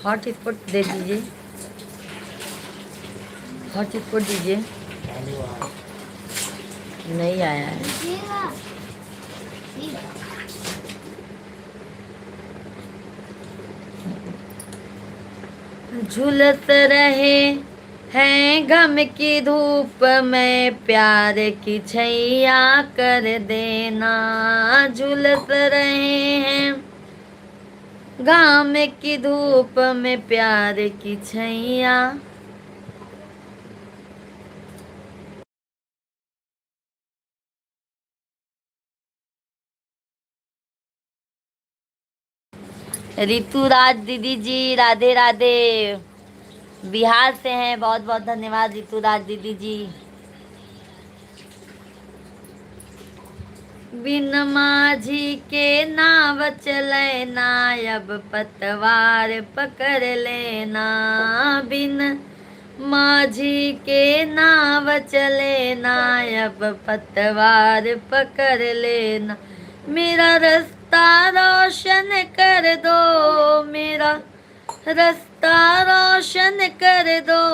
हॉट स्पॉट दे दीजिए, हॉट स्पॉट दीजिए। नहीं आया है। झुलस रहे हैं घम की धूप में, प्यार की छैया कर देना, झुलस रहे हैं घाम की धूप में, प्यार की छैया। ऋतुराज दीदी जी राधे राधे, बिहार से हैं, बहुत बहुत धन्यवाद ऋतुराज दीदी जी। बिन माझी के नाव चले ना, अब पतवार पकड़ लेना, बिन माझी के नाव चले ना, अब पतवार पकड़ लेना, मेरा रास्ता रोशन कर दो, मेरा रास्ता रोशन कर दो,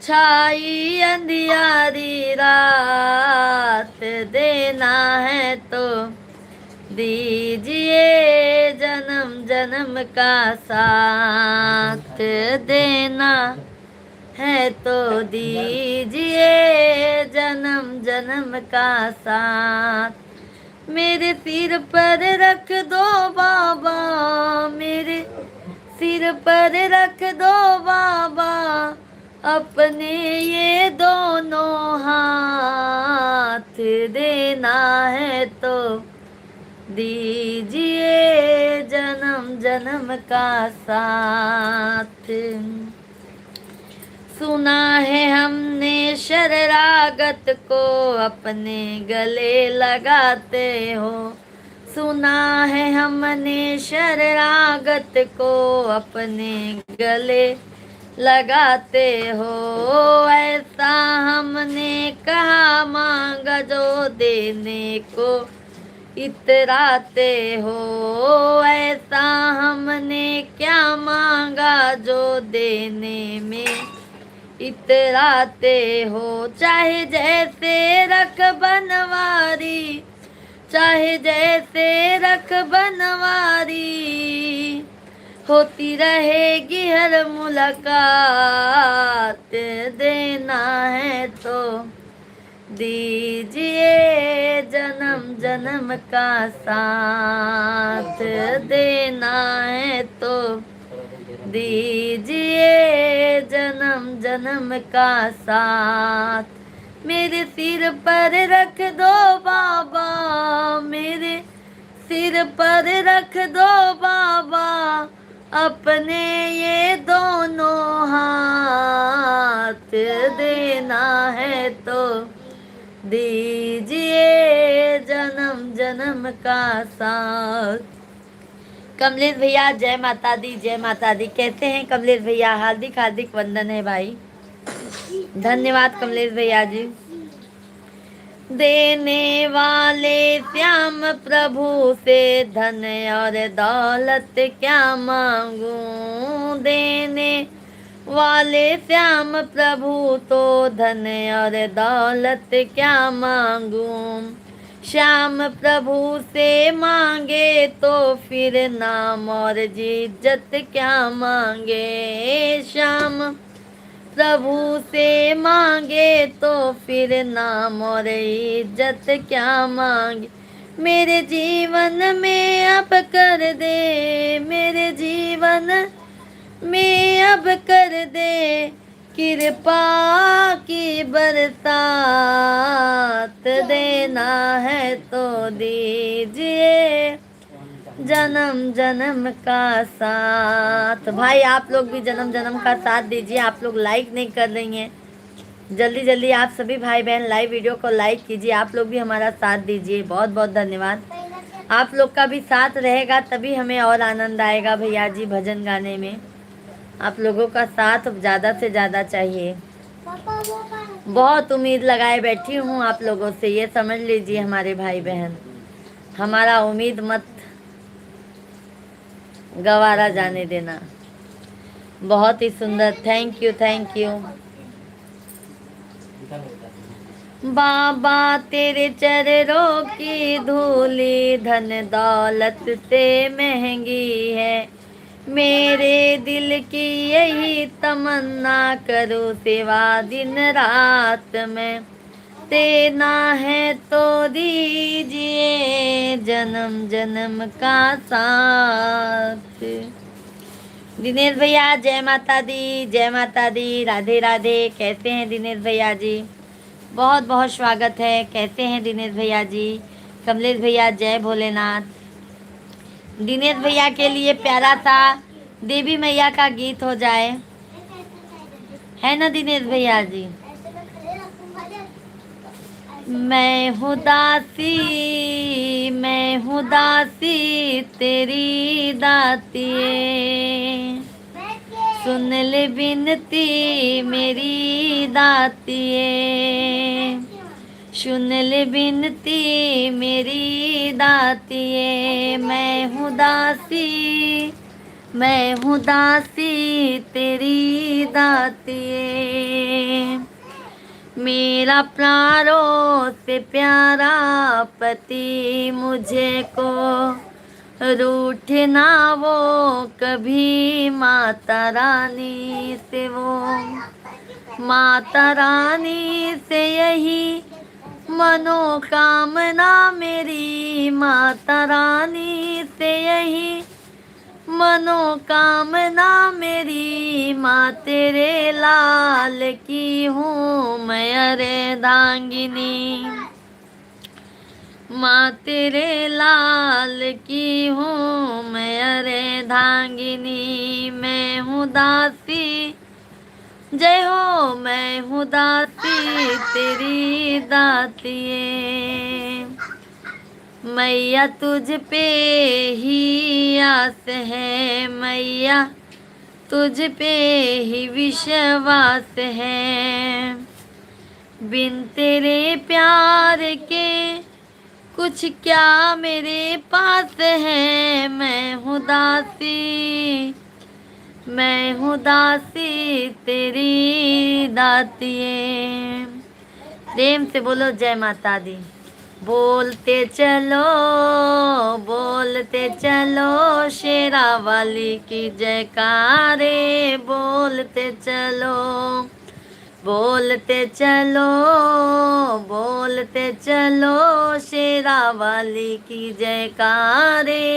छाई अंधियारी रात, देना है तो दीजिए जन्म जन्म का साथ, देना है तो दीजिए जन्म जन्म का साथ। मेरे सिर पर रख दो बाबा, मेरे सिर पर रख दो बाबा, अपने ये दोनों हाथ, देना है तो दीजिए जन्म जन्म का साथ। सुना है हमने शरणागत को अपने गले लगाते हो, सुना है हमने शरणागत को अपने गले लगाते हो, ऐसा हमने कहा मांगा जो देने को इतराते हो, ऐसा हमने क्या मांगा जो देने में इतराते हो। चाहे जैसे रख बनवारी, चाहे जैसे रख बनवारी, होती रहेगी हर मुलाकात, देना है तो दीजिए जन्म जन्म का साथ, देना है तो दीजिए जन्म जन्म का साथ। मेरे सिर पर रख दो बाबा, मेरे सिर पर रख दो बाबा अपने ये दोनों हाथ, देना है तो दीजिए जन्म जन्म का साथ। कमलेश भैया जय माता दी, जय माता दी। कैसे हैं कमलेश भैया? हार्दिक हार्दिक वंदन है भाई, धन्यवाद कमलेश भैया जी। देने वाले श्याम प्रभु से धन और दौलत क्या मांगूं, देने वाले श्याम प्रभु तो धन और दौलत क्या मांगूं। श्याम प्रभु से मांगे तो फिर नाम और इज्जत क्या मांगे, श्याम प्रभु से मांगे तो फिर नाम और इज्जत क्या मांगे। मेरे जीवन में अब कर दे, मेरे जीवन में अब कर दे कृपा की बरसात, देना है तो दीजिए जन्म जन्म का साथ। भाई आप लोग भी जन्म जन्म का साथ दीजिए। आप लोग लाइक नहीं कर रही हैं, जल्दी जल्दी आप सभी भाई बहन लाइव वीडियो को लाइक कीजिए। आप लोग भी हमारा साथ दीजिए, बहुत बहुत धन्यवाद। आप लोग का भी साथ रहेगा तभी हमें और आनंद आएगा भैया जी भजन गाने में। आप लोगों का साथ ज़्यादा से ज़्यादा चाहिए। बहुत उम्मीद लगाए बैठी हूँ आप लोगों से, ये समझ लीजिए हमारे भाई बहन, हमारा उम्मीद मत गवारा जाने देना। बहुत ही सुंदर, थैंक यू थैंक यू। बाबा तेरे चरणों की धूली धन दौलत से महंगी है, मेरे दिल की यही तमन्ना करूँ सेवा दिन रात में, देना है तो दीजिए जन्म जन्म का साथ। दिनेश भैया जय माता दी, जय माता दी, राधे राधे। कैसे हैं दिनेश भैया जी? बहुत बहुत स्वागत है। कैसे हैं दिनेश भैया जी? कमलेश भैया जय भोलेनाथ। दिनेश भैया के लिए प्यारा सा देवी मैया का गीत हो जाए, है ना दिनेश भैया जी? मैं हूँ दासी, मैं हूँ दासी तेरी दातिए, सुन ले बिनती मेरी दातिए, सुन ले बिनती मेरी दातिए। मैं हूँ दासी, मैं हूँ दासी तेरी दातिए, मेरा प्राणों से प्यारा पति मुझे को रूठ ना वो कभी, माता रानी से वो, माता रानी से यही मनोकामना मेरी, माता रानी से यही मनोकामना मेरी। माँ तेरे लाल की हूँ मैं अर्धांगिनी, माँ तेरे लाल की हूँ मैं अर्धांगिनी। मैं हूँ दासी, जय हो, मैं हूँ दासी तेरी दातिए। मैया तुझ पे ही आस है, मैया तुझ पे ही विश्वास है। बिन तेरे प्यार के कुछ क्या मेरे पास है। मैं हूँ दासी तेरी दातिए। प्रेम से बोलो जय माता दी। बोलते चलो शेरा वाली की जयकारे। बोलते चलो, बोलते चलो, बोलते चलो शेरा वाली की जयकारे।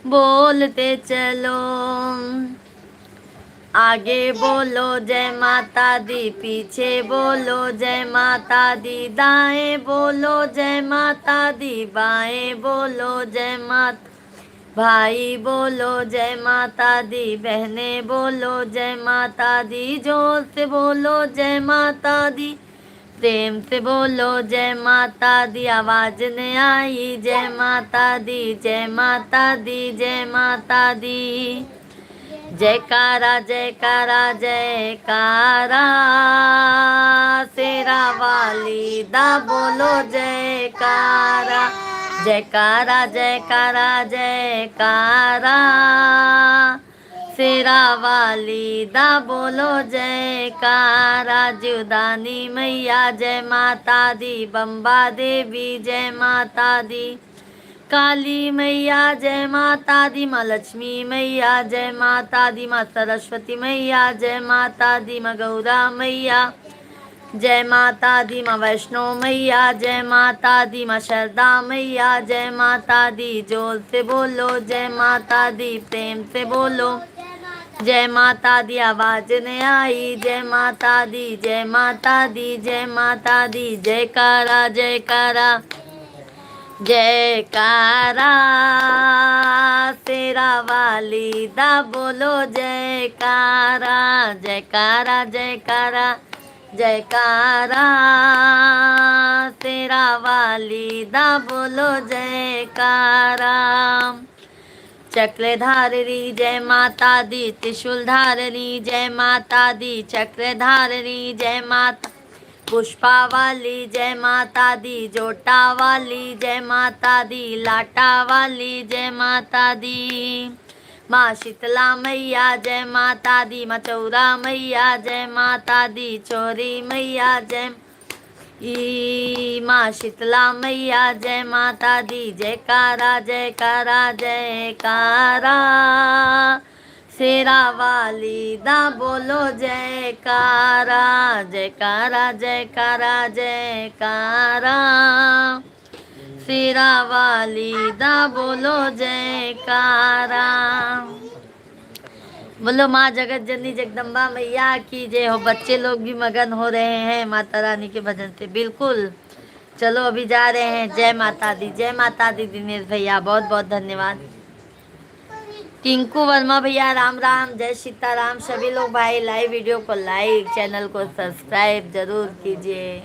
बोलते चलो, आगे बोलो जय माता दी, पीछे बोलो जय माता दी, दाएं बोलो जय माता दी, बाएं बोलो जय माता, भाई बोलो जय माता दी, बहने बोलो जय माता दी, जोर से बोलो जय माता दी, प्रेम से बोलो जय माता दी, आवाज ने आई जय माता दी, जय माता दी, जय माता दी। जयकारा जयकारा जयकारा, शेरा वाली दा बोलो जयकारा। जयकारा जयकारा जयकारा, शेरा वाली दा बोलो जयकारा। जीवदानी मैया जय माता दी, बम्बा देवी जय माता दी, काली मैया जय माता दी, माँ लक्ष्मी मैया जय माता दी, माँ सरस्वती मैया जय माता दी, माँ गौरा मैया जय माता दी, माँ वैष्णो मैया जय माता दी, माँ शारदा मैया जय माता दी। जोर से बोलो जय माता दी, प्रेम से बोलो जय माता दी, आवाज ने आई जय माता दी, जय माता दी, जय माता दी। जयकारा जयकारा जयकारा, शेरा वाली दा बोलो जयकारा। जयकारा जयकारा जयकारा, शेरा वाली दा बोलो जयकारा। चक्रधारिणी जय माता दी, त्रिशूल धारिणी जय माता दी, चक्रधारिणी जय माता, पुष्पा वाली जय माता दी, जोटा वाली जय माता दी, लाटा वाली जय माता दी, माँ शीतला मैया जय माता दी, माँ चौरा मैया जय माता दी, चोरी मैया जय माँ शीतला मैया जय माता दी। जयकारा जयकारा जयकारा, शेरा वाली दा बोलो जयकारा। जयकारा जयकारा जयकारा, शेरा वाली दा बोलो जयकारा। बोलो माँ जगत जननी जगदम्बा मैया की जय हो। बच्चे लोग भी मगन हो रहे हैं माता रानी के भजन से। बिल्कुल, चलो अभी जा रहे हैं। जय माता दी, जय माता दी। दिनेश भैया बहुत बहुत धन्यवाद। टिंकू वर्मा भैया राम राम, जय सीताराम। सभी लोग भाई लाइव वीडियो को लाइक, चैनल को सब्सक्राइब जरूर कीजिए,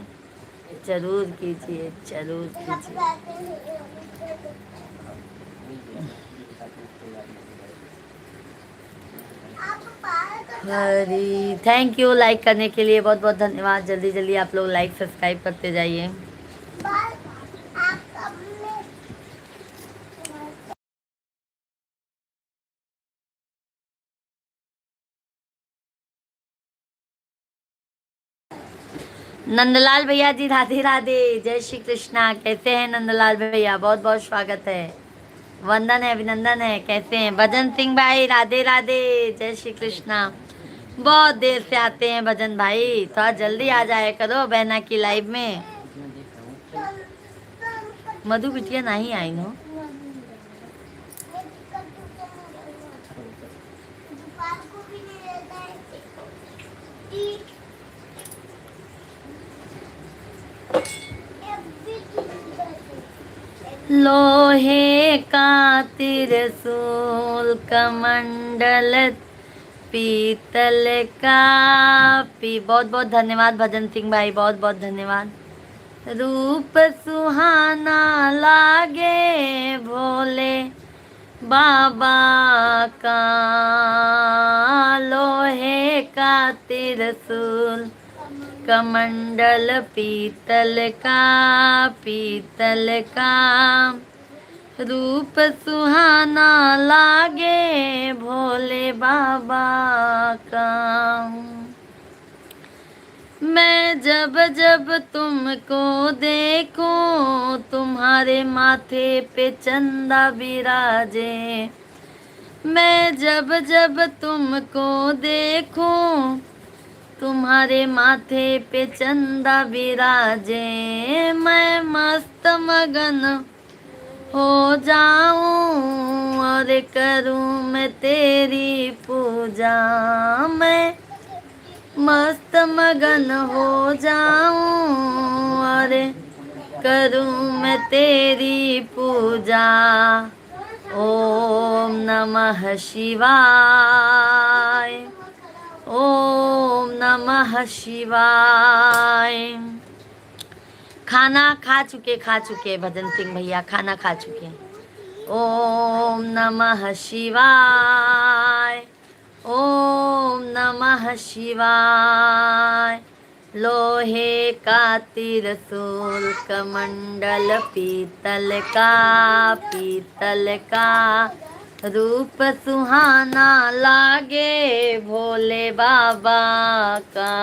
जरूर कीजिए, जरूर कीजिए। हरी थैंक यू लाइक करने के लिए, बहुत बहुत धन्यवाद। जल्दी जल्दी आप लोग लाइक सब्सक्राइब करते जाइए। नंदलाल भैया जी राधे राधे, जय श्री कृष्णा। कैसे हैं नंदलाल भैया? बहुत बहुत स्वागत है, वंदन है, अभिनंदन है। कैसे हैं भजन सिंह भाई? राधे राधे, जय श्री कृष्णा। बहुत देर से आते हैं भजन भाई, थोड़ा जल्दी आ जाए करो बहना की लाइव में। मधु बिटिया नहीं आई नो। लोहे का त्रिशूल कमंडल पीतल का बहुत बहुत धन्यवाद भजन सिंह भाई, बहुत बहुत धन्यवाद। रूप सुहाना लागे भोले बाबा का, लोहे का त्रिशूल कमंडल पीतल का, रूप सुहाना लागे भोले बाबा का। मैं जब जब तुमको देखूं तुम्हारे माथे पे चंदा विराजे, मैं जब जब तुमको देखूं तुम्हारे माथे पे चंदा विराजे, मैं मस्त मगन हो जाऊं और करूं मैं तेरी पूजा, मैं मस्त मगन हो जाऊं और करूं मैं तेरी पूजा। ओम नमः शिवाय, ओम नमः शिवाय। खाना खा चुके भजन सिंह भैया, खाना खा चुके। ओम नमः शिवाय, ओम नमः शिवाय। लोहे का त्रिशूल कमंडल पीतल का, रूप सुहाना लागे भोले बाबा का,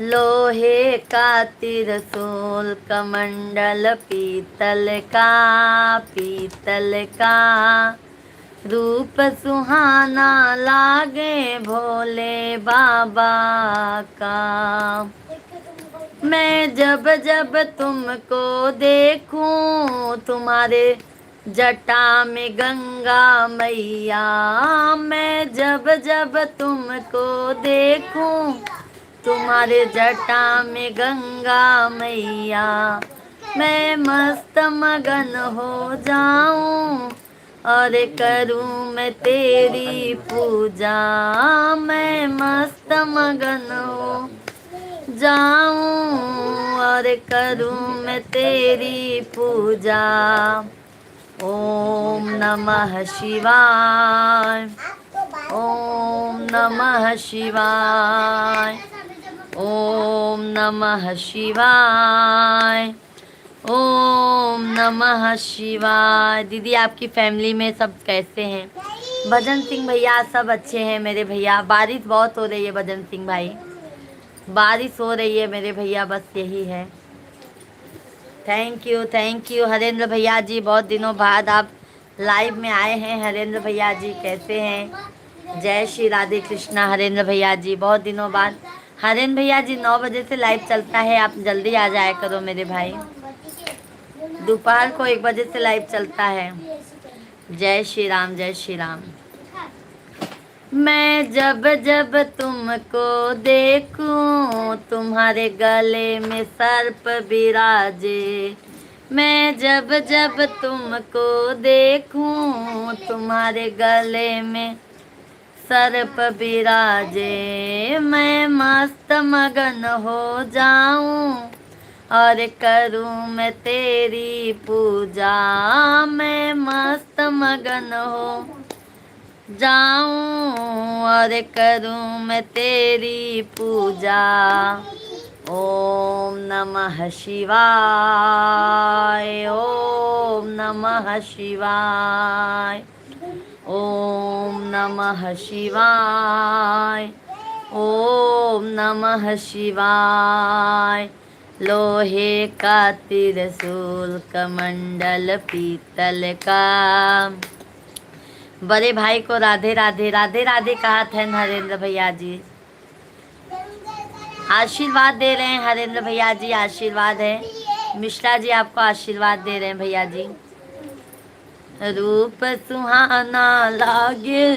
लोहे का त्रिशूल कमंडल पीतल का, रूप सुहाना लागे भोले बाबा का। मैं जब जब तुमको देखूं तुम्हारे जटा में गंगा मैया, मैं जब जब तुमको देखूं तुम्हारे जटा में गंगा मैया, मैं मस्त मगन हो जाऊं और करूं मैं तेरी पूजा, मैं मस्त मगन हो जाऊं और करूं मैं तेरी पूजा। ओम नमः शिवाय, ओम नमः शिवाय, ओम नमः शिवाय, ओम नमः शिवाय। दीदी आपकी फैमिली में सब कैसे हैं? भजन सिंह भैया सब अच्छे हैं मेरे भैया। बारिश बहुत हो रही है भजन सिंह भाई, बारिश हो रही है मेरे भैया, बस यही है। थैंक यू हरेंद्र भैया जी, बहुत दिनों बाद आप लाइव में आए हैं। हरेंद्र भैया जी कैसे हैं? जय श्री राधे कृष्णा। हरेंद्र भैया जी बहुत दिनों बाद। हरेंद्र भैया जी 9 बजे से लाइव चलता है, आप जल्दी आ जाया करो मेरे भाई। दोपहर को 1 बजे से लाइव चलता है। जय श्री राम, जय श्री राम। मैं जब जब तुमको देखूं तुम्हारे गले में सर्प विराजे, मैं जब जब तुमको देखूं तुम्हारे गले में सर्प विराजे, मैं मस्त मगन हो जाऊं और करूं मैं तेरी पूजा, मैं मस्त मगन हो जाऊं और करूं मैं तेरी पूजा। ओम नमः शिवाय, ओम नमः शिवाय, ओम नमः शिवाय, ओम नमः शिवाय। लोहे का त्रिशूल कमंडल पीतल का। बड़े भाई को राधे राधे, राधे राधे कहा था हरेंद्र भैया जी। आशीर्वाद दे रहे हैं हरेंद्र भैया जी, आशीर्वाद है। मिश्रा जी आपको आशीर्वाद दे रहे हैं भैया जी। रूप सुहाना लागे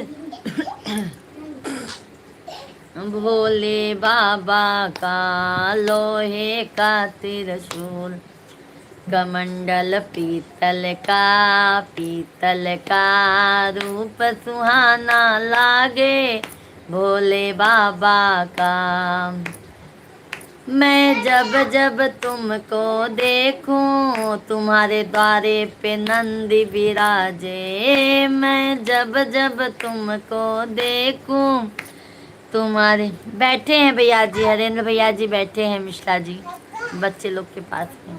भोले बाबा का, लोहे का त्रिशूल कमंडल पीतल का, रूप सुहाना लागे भोले बाबा का। मैं जब जब तुमको देखूं तुम्हारे द्वारे पे नंदी विराजे। मैं जब जब तुमको देखूं तुम्हारे, बैठे हैं भैया जी, हरेंद्र भैया जी बैठे हैं, मिश्रा जी बच्चे लोग के पास में।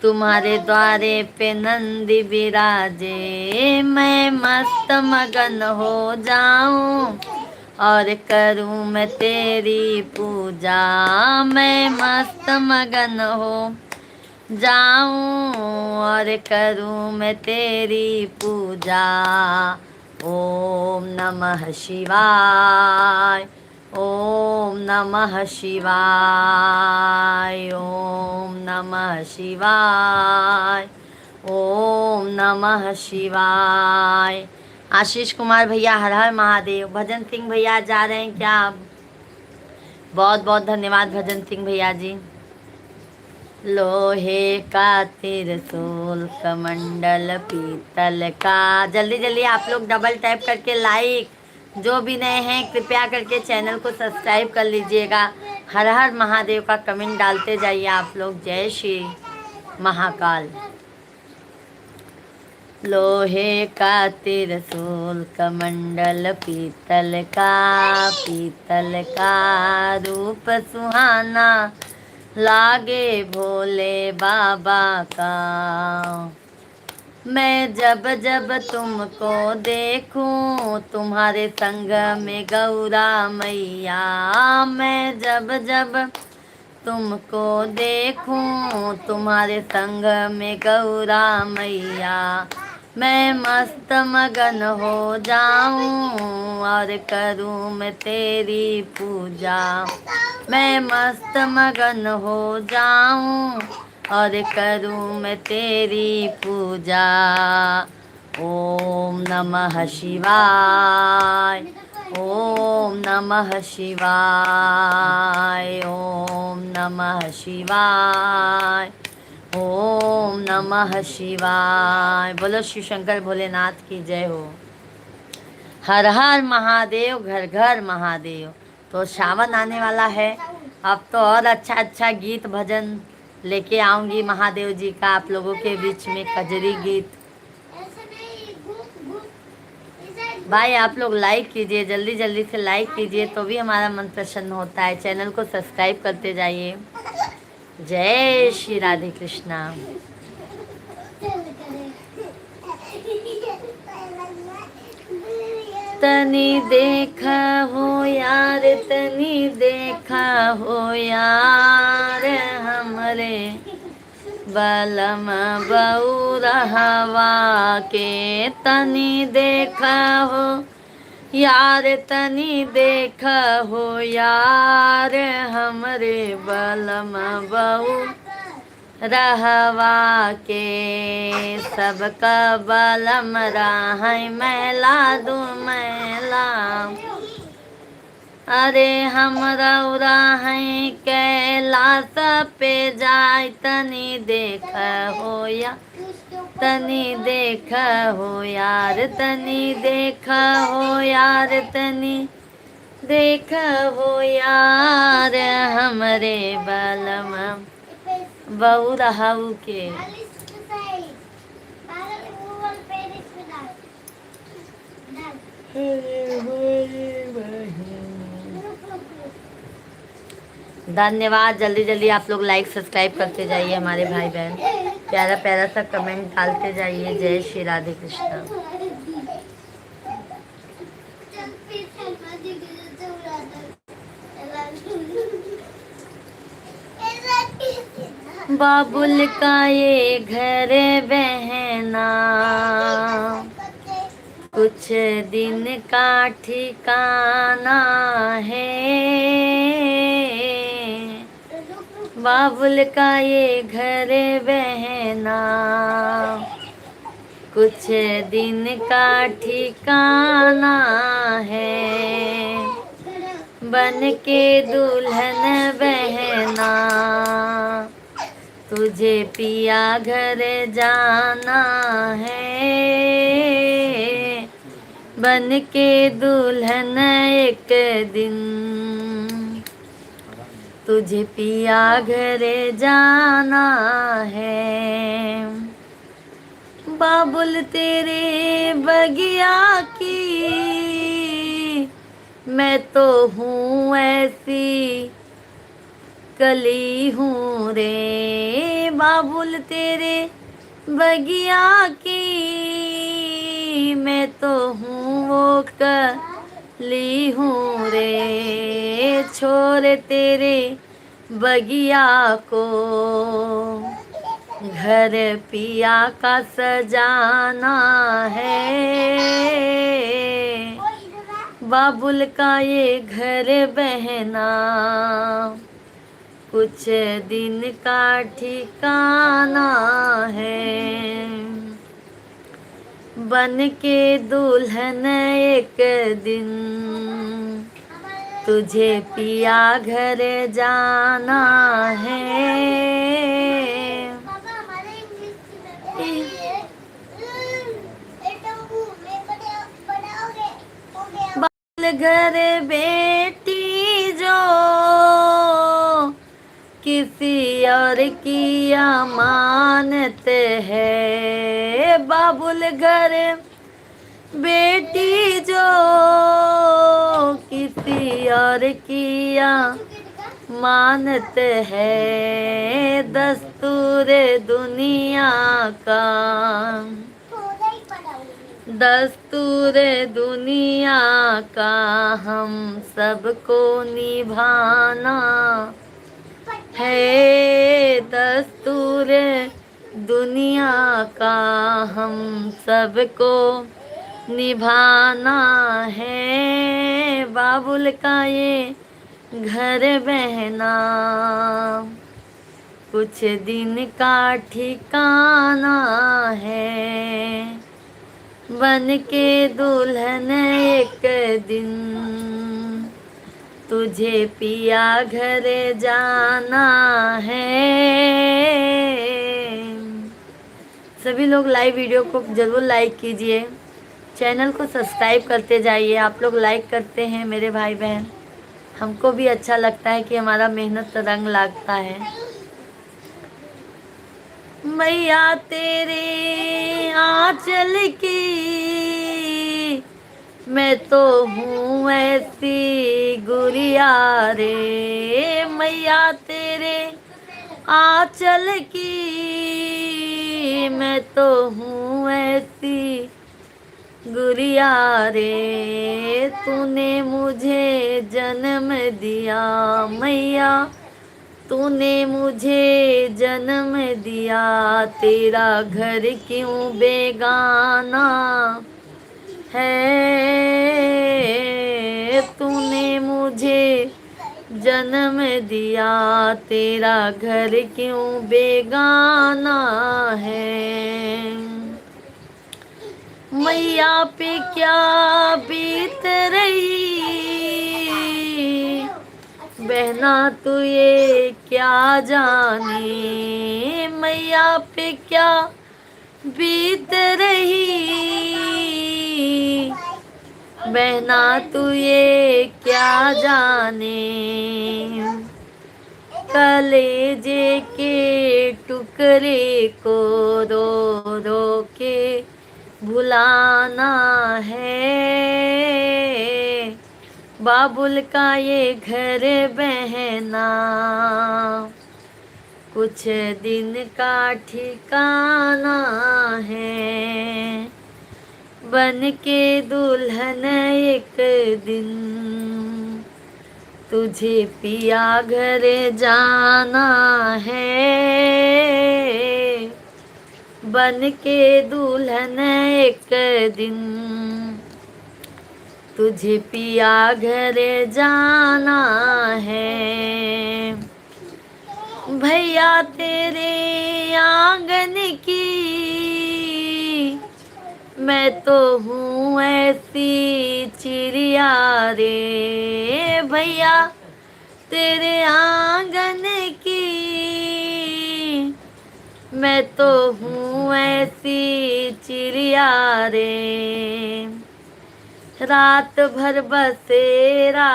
तुम्हारे द्वारे पे नंदी विराजे, मैं मस्त मगन हो जाऊं और करूं मैं तेरी पूजा। मैं मस्त मगन हो जाऊं और करूं मैं तेरी पूजा। ओम नमः शिवाय, ओम नमः शिवाय, ओम नमः शिवाय, ओम नमः शिवाय। आशीष कुमार भैया हर हर महादेव। भजन सिंह भैया जा रहे हैं क्या आप? बहुत बहुत धन्यवाद भजन सिंह भैया जी। लोहे का त्रिशूल कमंडल पीतल का, जल्दी जल्दी आप लोग डबल टैप करके लाइक, जो भी नए हैं कृपया करके चैनल को सब्सक्राइब कर लीजिएगा। हर हर महादेव का कमेंट डालते जाइए आप लोग। जय श्री महाकाल। लोहे का त्रिशूल कमंडल पीतल का रूप सुहाना लागे भोले बाबा का। मैं जब जब तुमको देखूं तुम्हारे संग में गौरा मैया। मैं जब जब तुमको देखूं तुम्हारे संग में गौरा मैया। मैं मस्त मगन हो जाऊं और करूं मैं तेरी पूजा। मैं मस्त मगन हो जाऊं और करूं मैं तेरी पूजा। ओम नमः शिवाय, ओम नमः शिवाय, ओम नमः शिवाय, ओम नमः शिवाय। बोलो शिव शंकर भोलेनाथ की जय हो। हर हर महादेव, घर घर महादेव। तो सावन आने वाला है, अब तो और अच्छा अच्छा गीत भजन लेके आऊंगी महादेव जी का आप लोगों के बीच में, कजरी गीत। भाई आप लोग लाइक कीजिए, जल्दी जल्दी से लाइक कीजिए तो भी हमारा मन प्रसन्न होता है। चैनल को सब्सक्राइब करते जाइए। जय श्री राधे कृष्णा। तनी देखा हो यार, तनी देखा हो यार, हमरे बलम बउरहवा के। तनी देखा हो यार, तनी देखा हो यार, हमरे बलम बऊ रहवा के। सबका बलम राहै मैला दू मैला, अरे हमरा उराहै कैलाश पे जाय। तनी देख हो या, तनी देख हो यार, तनी देख हो यार, तनी देख हो यार, हमरे बलम बउरहु के। धन्यवाद। जल्दी जल्दी आप लोग लाइक सब्सक्राइब करते जाइए हमारे भाई बहन, प्यारा प्यारा सा कमेंट डालते जाइए। जय श्री राधे कृष्णा। बाबुल का ये घर बहना कुछ दिन का ठिकाना है। बाबुल का ये घर बहना कुछ दिन का ठिकाना है। बन के दुल्हन बहना तुझे पिया घर जाना है। बन के दुल्हन एक दिन तुझे पिया घर जाना है। बाबुल तेरे बगिया की मैं तो हूँ ऐसी कली हूँ रे। बाबुल तेरे बगिया की मैं तो हूँ वो कली हूँ रे। छोड़ तेरे बगिया को घर पिया का सजाना है। बाबुल का ये घर बहना कुछ दिन का ठिकाना है। बन के दुल्हन एक दिन तुझे पिया घर जाना है।
पापा हमारे इंग्लिश में बनाओगे हो गया।
बाल घर बेटी जो किसी और की अमानत है। बाबुल घर बेटी जो किसी और की अमानत है। दस्तूर दुनिया का
थोड़ा ही पढ़ाऊंगी।
दस्तूर दुनिया का हम सबको निभाना है। दस्तूर दुनिया का हम सबको निभाना है। बाबुल का ये घर बहना कुछ दिन का ठिकाना है। बन के दुल्हन एक दिन तुझे पिया घर जाना है। सभी लोग लाइव वीडियो को जरूर लाइक कीजिए, चैनल को सब्सक्राइब करते जाइए। आप लोग लाइक करते हैं मेरे भाई बहन, हमको भी अच्छा लगता है कि हमारा मेहनत रंग लगता है। मैया तेरे आंचल की मैं तो हूँ ऐसी गुड़िया रे। मैया तेरे आंचल की मैं तो हूँ ऐसी गुड़िया रे। तूने मुझे जन्म दिया मैया, तूने मुझे जन्म दिया। तेरा घर क्यों बेगाना है। तूने मुझे जन्म दिया, तेरा घर क्यों बेगाना है। मैया पे क्या बीत रही बहना तू ये क्या जाने। मैया पे क्या बीत रही बहना तू ये क्या जाने। कलेजे के टुकड़े को रो रो के भुलाना है। बाबुल का ये घर बहना कुछ दिन का ठिकाना है। बन के दुल्हन एक दिन तुझे पिया घर जाना है। बन के दुल्हन एक दिन तुझे पिया घर जाना है। भैया तेरे आंगन की मैं तो हूँ ऐसी चिड़िया रे। भैया तेरे आंगन की मैं तो हूँ ऐसी चिड़िया रे। रात भर बसेरा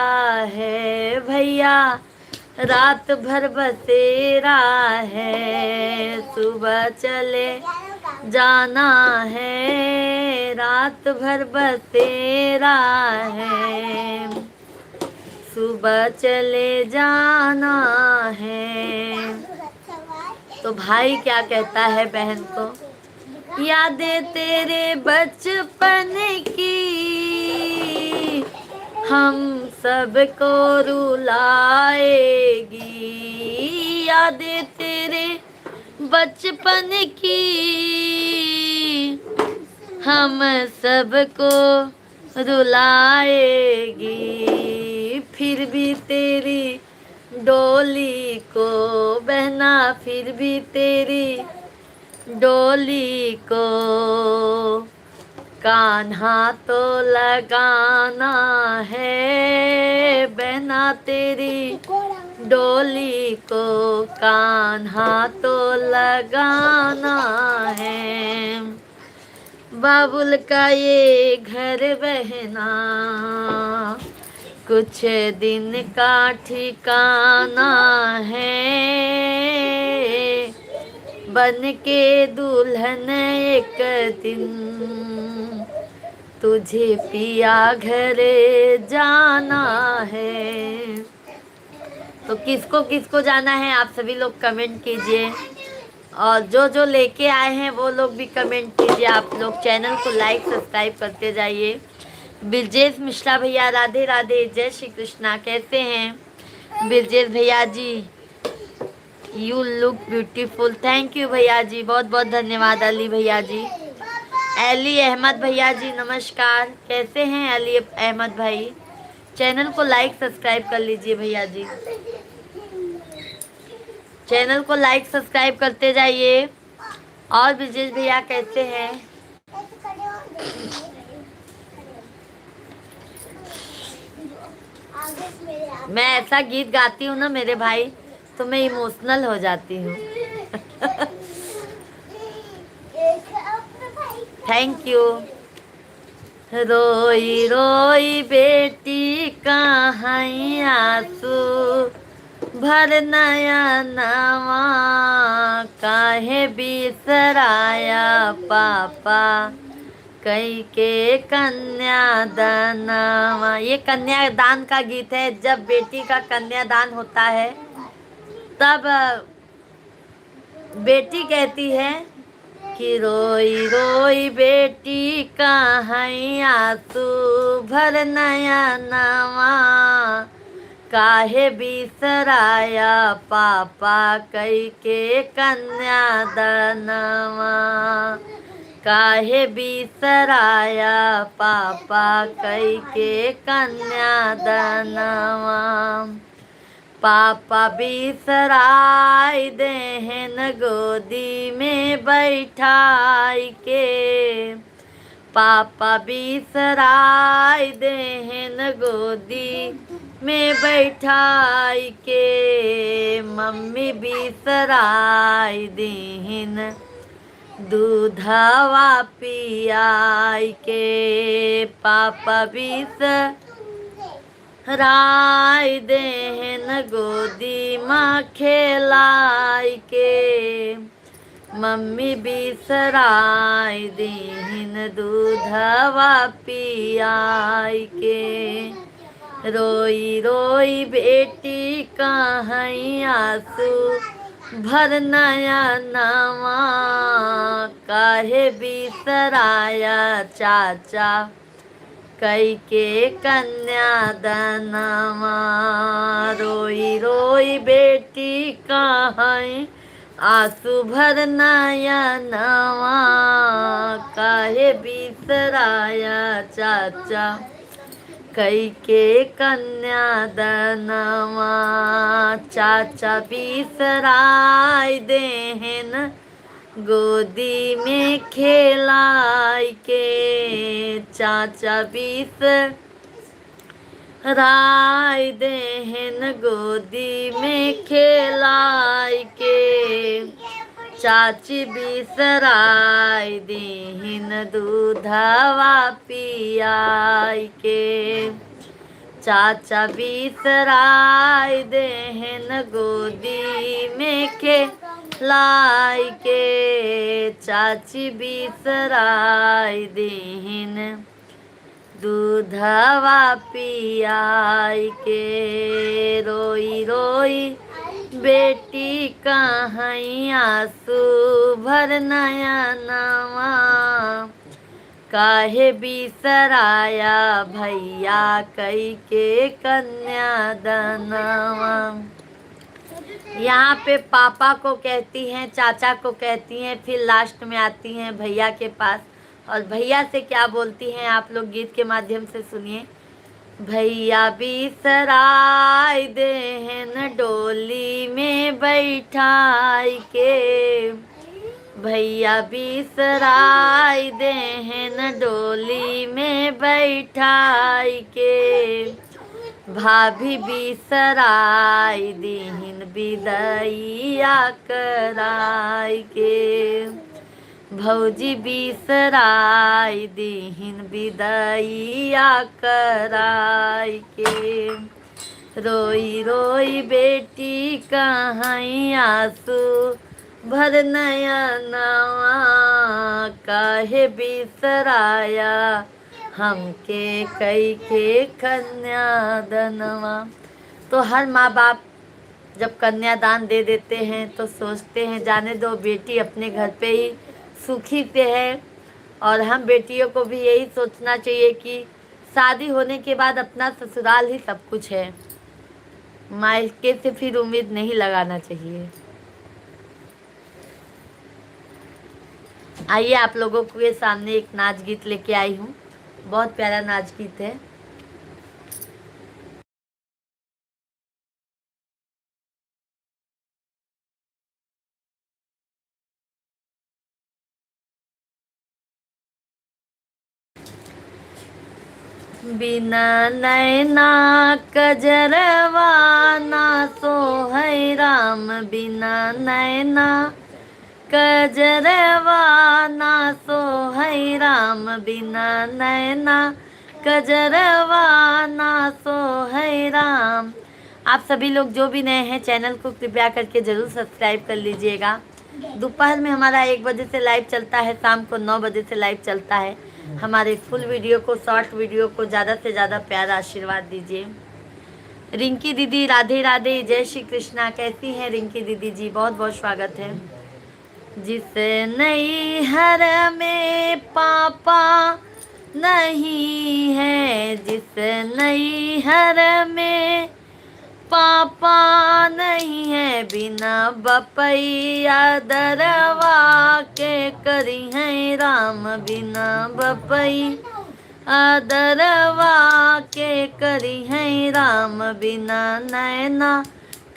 है भैया, रात भर बसेरा है, सुबह चले जाना है, रात भर बसेरा है, सुबह चले जाना है। तो भाई क्या कहता है बहन को, यादें तेरे बचपन की हम सबको रुलाएगी, यादें तेरे बचपन की हम सबको रुलाएगी, फिर भी तेरी डोली को बहना, फिर भी तेरी डोली को कान्हा तो लगाना है, बहना तेरी डोली को कान्हा तो लगाना है। बाबुल का ये घर बहना कुछ दिन का ठिकाना है, बन के दुल्हन एक दिन तुझे पिया घर जाना है। तो किसको किसको जाना है आप सभी लोग कमेंट कीजिए, और जो जो लेके आए हैं वो लोग भी कमेंट कीजिए। आप लोग चैनल को लाइक सब्सक्राइब करते जाइए। ब्रजेश मिश्रा भैया राधे राधे, जय श्री कृष्णा, कैसे हैं ब्रजेश भैया ji? You look beautiful, thank you भैया जी, बहुत बहुत धन्यवाद अली भैया जी। अली अहमद भैया जी नमस्कार, कैसे हैं अली अहमद भाई? चैनल को लाइक सब्सक्राइब कर लीजिए भैया जी, चैनल को लाइक सब्सक्राइब करते जाइए। और ब्रजेश भैया कैसे हैं? मैं ऐसा गीत गाती हूँ ना मेरे भाई, तो मैं इमोशनल हो जाती हूँ। Thank you. रोई रोई बेटी कहाँ आंसू भर नया नवा, काहे बिसराया पापा कई के कन्यादानवा। ये कन्यादान का गीत है। जब बेटी का कन्यादान होता है तब बेटी कहती है कि रोई रोई बेटी कहाँ आंसू भर नया नवा, काहे बिसराया पापा कई के कन्यादानवा, काहे बिसराया पापा कई के कन्यादानवा। पापा बिसराय देहन गोदी में बैठाई के, पापा बिसराय देहन गोदी में बैठाई के, मम्मी बिसराय देहन दूधवा पियाई के, पापा बिसराय देहन गोदी माँ खेलाई के, मम्मी बिसराय देहन दूधवा पियाई के। रोई रोई बेटी कहाँ आंसू भर नया नवा, काहे बिसराया चाचा कई के कन्यादानवा। रोई रोई बेटी कहाँ आंसू भर नया नवा, काहे बिसराया चाचा कई के कन्यादानवा। चाचा बिसराय देहन गोदी में खेलाई के, चाचा बिसराय देहन गोदी में खेलाई के, चाची बिसराय देहन दूधवा पियाई के, चाचा बिसराय देहन गोदी में खेलाई के, चाची बिसराय देहन दूधवा पियाई के। रोई रोई बेटी कहीं आंसू भर नयनवा, काहे बिसराया भैया कई के कन्यादानवा। यहाँ पे पापा को कहती हैं, चाचा को कहती हैं, फिर लास्ट में आती हैं भैया के पास, और भैया से क्या बोलती हैं आप लोग गीत के माध्यम से सुनिए। भैया बिसराय देहन डोली में बैठाई के, भैया बिसराय देहन डोली में बैठाई के, भाभी बिसराय दीहिन विदैया कराई के, भौजी बिसराय दीहिन विदैया कराई के। रोई रोई बेटी कहीं आंसू भर नयनवा, काहे बिसराया हमके कई के कन्यादानवा। तो हर माँ बाप जब कन्यादान दे देते हैं तो सोचते हैं जाने दो बेटी अपने घर पे ही सुखी से है, और हम बेटियों को भी यही सोचना चाहिए कि शादी होने के बाद अपना ससुराल ही सब कुछ है, मायके से फिर उम्मीद नहीं लगाना चाहिए। आइए आप लोगों के सामने एक नाच गीत लेके आई हूँ, बहुत प्यारा नाच गीत है। बिना नैना कजरवा ना सोहै राम, बिना नैना कजरवा ना सोहै राम, बिना नैना कजरवा ना सोहै राम। आप सभी लोग जो भी नए हैं चैनल को कृपया करके ज़रूर सब्सक्राइब कर लीजिएगा। दोपहर में हमारा 1 बजे से लाइव चलता है, शाम को 9 बजे से लाइव चलता है। हमारे फुल वीडियो को, शॉर्ट वीडियो को ज़्यादा से ज़्यादा प्यारा आशीर्वाद दीजिए। रिंकी दीदी राधे राधे, जय श्री कृष्णा। कैसी हैं रिंकी दीदी जी? बहुत बहुत स्वागत है। जिस नैहर में पापा नहीं है, जिस नैहर में पापा नहीं है, बिना बपैया दरवा के करी है राम, बिना बपैया दरवा के करी है राम, बिना नैना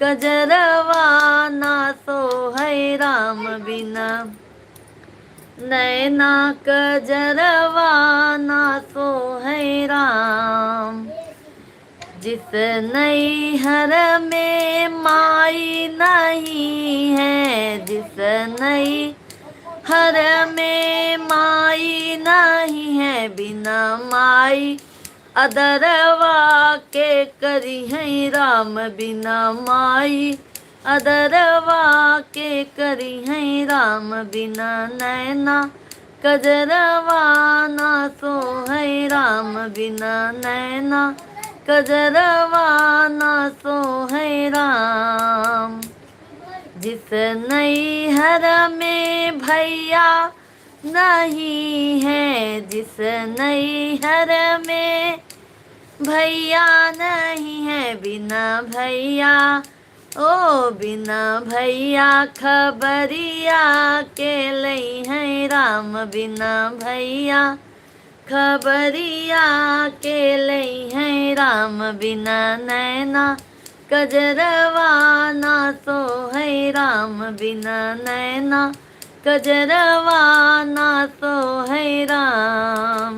कजरवा ना सोहै राम, बिना नैना कजरवा ना सोहै राम। जिस नैहर में माई नहीं है, जिस नैहर में माई नहीं है, बिना माई अदरवा के करी है राम, बिना माई अदरवा के करी है राम, बिना नैना कजरवा ना सोहै राम, बिना नैना कजरवा ना सोहै राम। जिस नैहर में भैया नहीं है, जिस नैहर में भैया नहीं है, बिना भैया ओ बिना भैया खबरिया के लई है राम, बिना भैया खबरिया के लई है राम, बिना नैना कजरवा ना सोहै राम, बिना नैना कजरवा ना सोहै राम।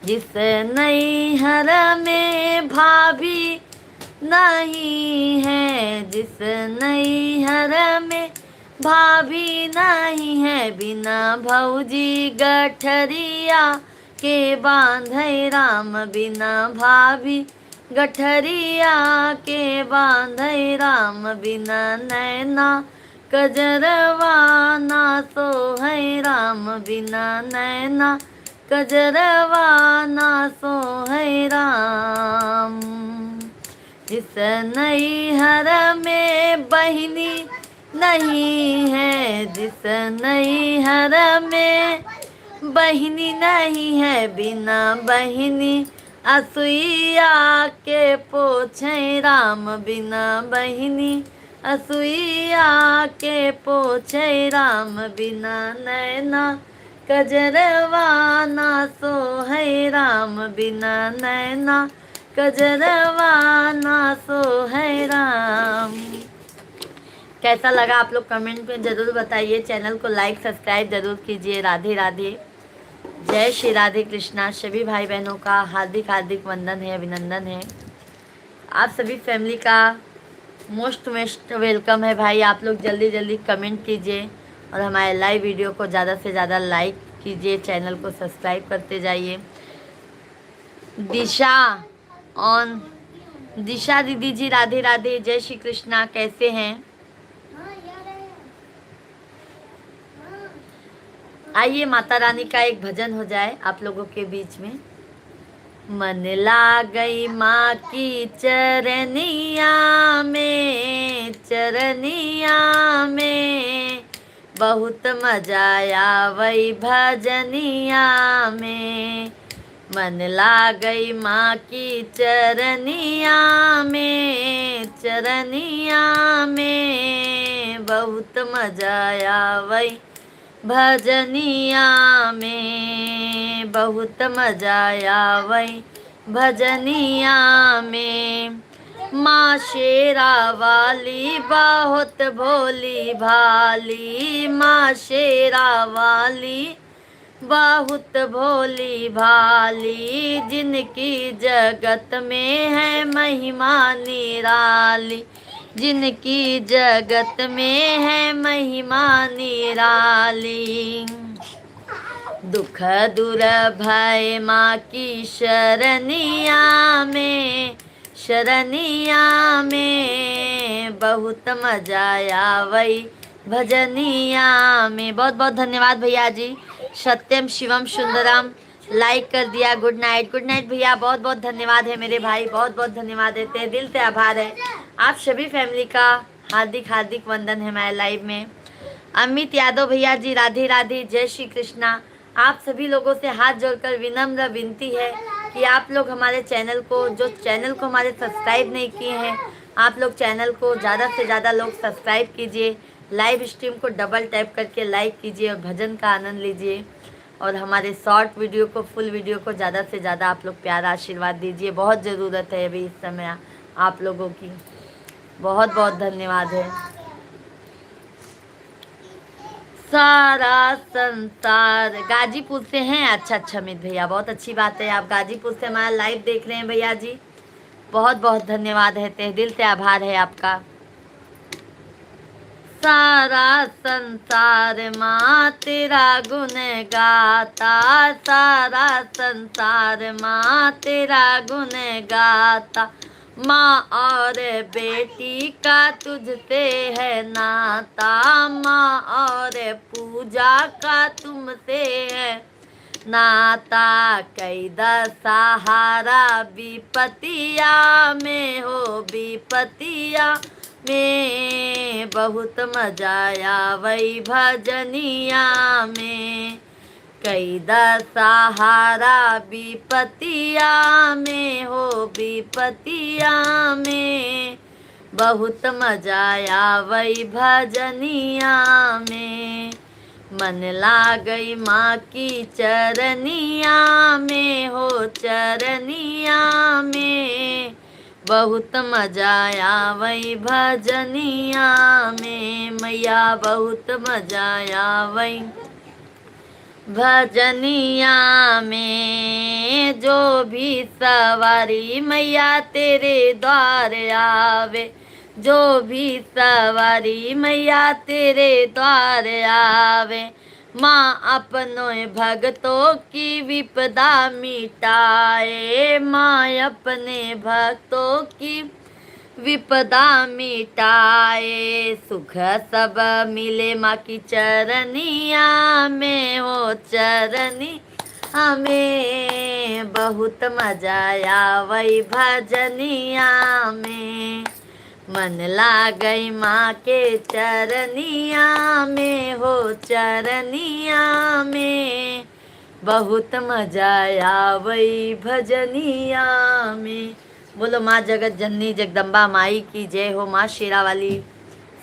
जिस नैहर में भाभी नहीं है, जिस नैहर में भाभी नहीं है, बिना भौजी गठरिया के बांधे राम बिना भाभी, गठरिया के बांधे राम बिना नैना, कजरवा ना सोहै राम बिना नैना, कजरवा ना सोहै राम। जिस नैहर में बहिनी नहीं है, जिस नैहर में बहिनी नहीं है, बिना बहिनी असुईया के पोछे राम बिना बहिनी, असुईया के पोछे राम बिना नैना, कजरवा ना सोहै राम बिना नैना, कजरवा ना सोहै राम। कैसा लगा आप लोग कमेंट में ज़रूर बताइए। चैनल को लाइक सब्सक्राइब जरूर कीजिए। राधे राधे, जय श्री राधे कृष्णा। सभी भाई बहनों का हार्दिक हार्दिक वंदन है, अभिनंदन है। आप सभी फैमिली का मोस्ट वेलकम है भाई। आप लोग जल्दी जल्दी कमेंट कीजिए और हमारे लाइव वीडियो को ज़्यादा से ज़्यादा लाइक कीजिए, चैनल को सब्सक्राइब करते जाइए। दिशा दीदी जी राधे राधे, जय श्री कृष्णा, कैसे हैं? आइए माता रानी का एक भजन हो जाए आप लोगों के बीच में। मन ला गई माँ की चरनिया में, चरनिया में, बहुत मजा आया वही भजनिया में। मन ला गई माँ की चरनिया में, चरनिया में, बहुत मजा आया वही भजनिया में, बहुत मजा आया वही भजनिया में। माँ शेरा वाली बहुत भोली भाली, माँ शेरा वाली बहुत भोली भाली, जिनकी जगत में है महिमा निराली, जिनकी जगत में है महिमा निराली। दुख दूर भय माँ की शरणिया में, शरणिया में, बहुत मजा आया वही भजनिया में। बहुत बहुत धन्यवाद भैया जी। सत्यम शिवम सुंदरम लाइक कर दिया। गुड नाइट भैया, बहुत बहुत धन्यवाद है मेरे भाई, बहुत बहुत धन्यवाद देते हैं, दिल से आभार है। आप सभी फैमिली का हार्दिक हार्दिक वंदन है हमारे लाइव में। अमित यादव भैया जी राधे राधे, जय श्री कृष्णा। आप सभी लोगों से हाथ जोड़कर विनम्र विनती है कि आप लोग हमारे चैनल को, जो चैनल को हमारे सब्सक्राइब नहीं किए हैं, आप लोग चैनल को ज़्यादा से ज़्यादा लोग सब्सक्राइब कीजिए। लाइव स्ट्रीम को डबल टैप करके लाइक कीजिए और भजन का आनंद लीजिए। और हमारे शॉर्ट वीडियो को, फुल वीडियो को ज़्यादा से ज़्यादा आप लोग प्यार आशीर्वाद दीजिए। बहुत ज़रूरत है अभी इस समय आप लोगों की। बहुत बहुत धन्यवाद है। सारा संसार गाजीपुर से हैं। अच्छा अमित भैया, बहुत अच्छी बात है, आप गाजीपुर से हमारा लाइव देख रहे हैं भैया जी। बहुत बहुत धन्यवाद है, तहे दिल से आभार है आपका। सारा संसार माँ तेरा गुण गाता, सारा संसार माँ तेरा गुण गाता, माँ और बेटी का तुझसे है नाता, माँ और पूजा का तुमसे है नाता। कई सहारा विपतिया में हो, विपतिया में, बहुत मजा आया वही भजनिया में। कई सहारा विपतिया में हो, विपतिया में, बहुत मजा आया वही भजनिया में। मन ला गई माँ की चरनिया में हो, चरनिया में, बहुत मजा आया वही भजनिया में। मैया बहुत मजा आया वही भजनिया में। जो भी सवारी मैया तेरे द्वार आवे, जो भी सवारी मैया तेरे द्वार आवे, माँ अपनों भक्तों की विपदा मिटाए, माँ अपने भक्तों की विपदा मिटाए। सुख सब मिले माँ की चरनिया में, हो चरनी हमें बहुत मजा आवई भजनिया में। मन लागई माँ के चरनिया में, हो चरनिया में बहुत मजा आवई भजनिया में। बोलो माँ जगत जननी जगदम्बा माई की जय हो, माँ शेरा वाली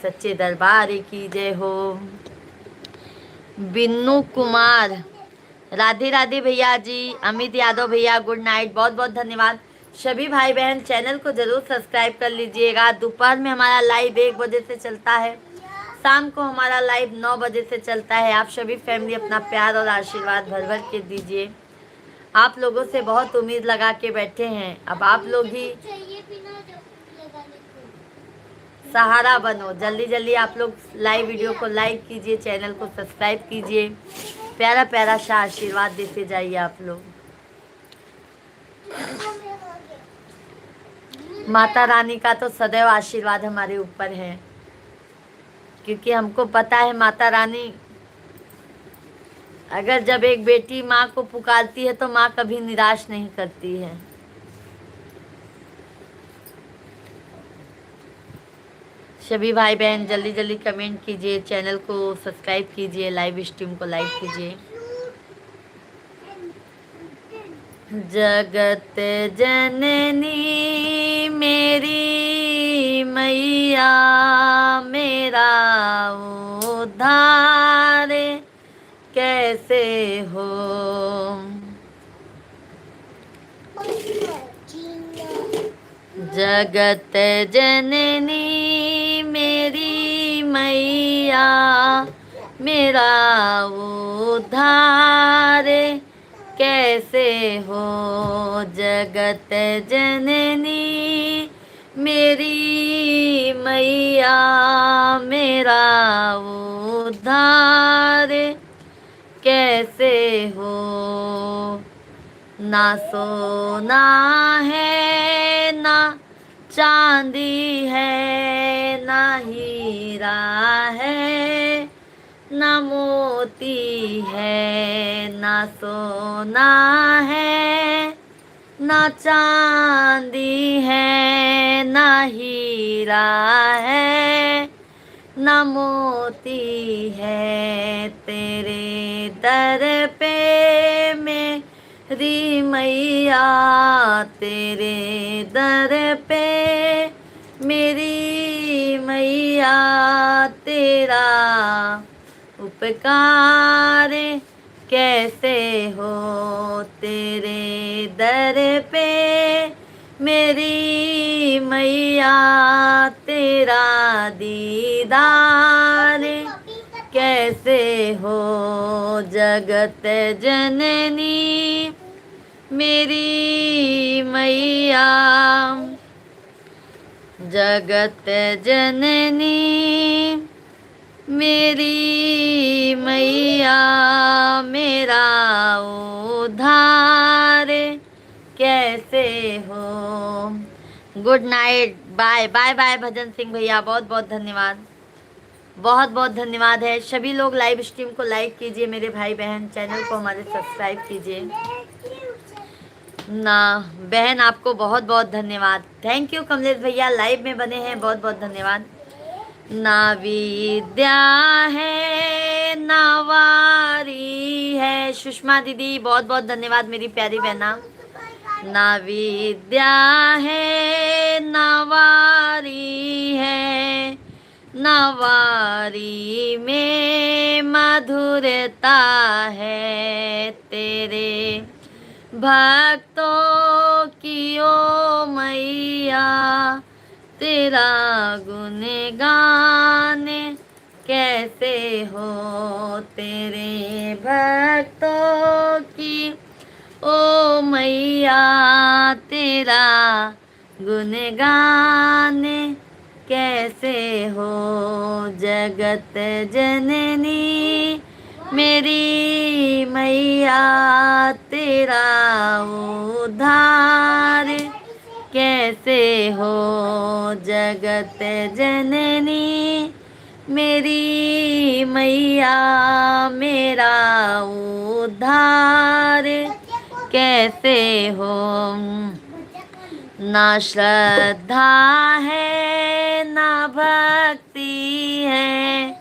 सच्चे दरबार की जय हो। बिन्नू कुमार, राधे राधे भैया जी। अमित यादव भैया गुड नाइट, बहुत बहुत धन्यवाद। सभी भाई बहन चैनल को जरूर सब्सक्राइब कर लीजिएगा। दोपहर में हमारा लाइव 1 बजे से चलता है, शाम को हमारा लाइव 9 बजे से चलता है। आप सभी फैमिली अपना प्यार और आशीर्वाद भर भर के दीजिए। आप लोगों से बहुत उम्मीद लगा के बैठे हैं, अब आप लोग ही सहारा बनो। जल्दी जल्दी आप लोग लाइव वीडियो को लाइक कीजिए, चैनल को सब्सक्राइब कीजिए, प्यारा प्यारा सा आशीर्वाद देते जाइए आप लोग। माता रानी का तो सदैव आशीर्वाद हमारे ऊपर है, क्योंकि हमको पता है माता रानी अगर जब एक बेटी माँ को पुकारती है तो माँ कभी निराश नहीं करती है। सभी भाई बहन जल्दी जल्दी कमेंट कीजिए, चैनल को सब्सक्राइब कीजिए, लाइव स्ट्रीम को लाइक कीजिए। जगत जननी मेरी मैया, मेरा उद्धार कैसे हो। जगत जननी मेरी मैया, मेरा उद्धार कैसे हो। जगत जननी मेरी मैया, मेरा उद्धार कैसे हो। ना सोना है ना चांदी है, ना हीरा है ना मोती है। ना सोना है ना चांदी है, ना हीरा है ना मोती है। तेरे दर पे मेरी मैया, तेरे दर पे मेरी मैया, तेरा उपकार कैसे हो। तेरे दर पे मेरी मैया, तेरा दीदार कैसे हो। जगत जननी मेरी मैया, जगत जननी मेरी मैया, मेरा उद्धार कैसे हो। Good night, bye bye bye Bhajan Singh भैया, बहुत बहुत धन्यवाद, बहुत बहुत धन्यवाद है। सभी लोग लाइव स्ट्रीम को लाइक कीजिए, मेरे भाई बहन चैनल को हमारे सब्सक्राइब कीजिए ना। बहन आपको बहुत बहुत धन्यवाद, थैंक यू। कमलेश भैया लाइव में बने हैं, बहुत बहुत धन्यवाद। ना विद्या है ना वारी है, सुषमा दीदी बहुत बहुत धन्यवाद मेरी प्यारी बहना। ना विद्या है ना वारी है, ना वारी में मधुरता है। तेरे भक्तों की ओ मैया, तेरा गुणगान कैसे हो। तेरे भक्तों की ओ मैया, तेरा गुणगान कैसे हो। जगत जननी मेरी मैया तेरा उद्धार कैसे हो जगत जननी, मेरी मैया मेरा उद्धार कैसे हो। ना श्रद्धा है ना भक्ति है,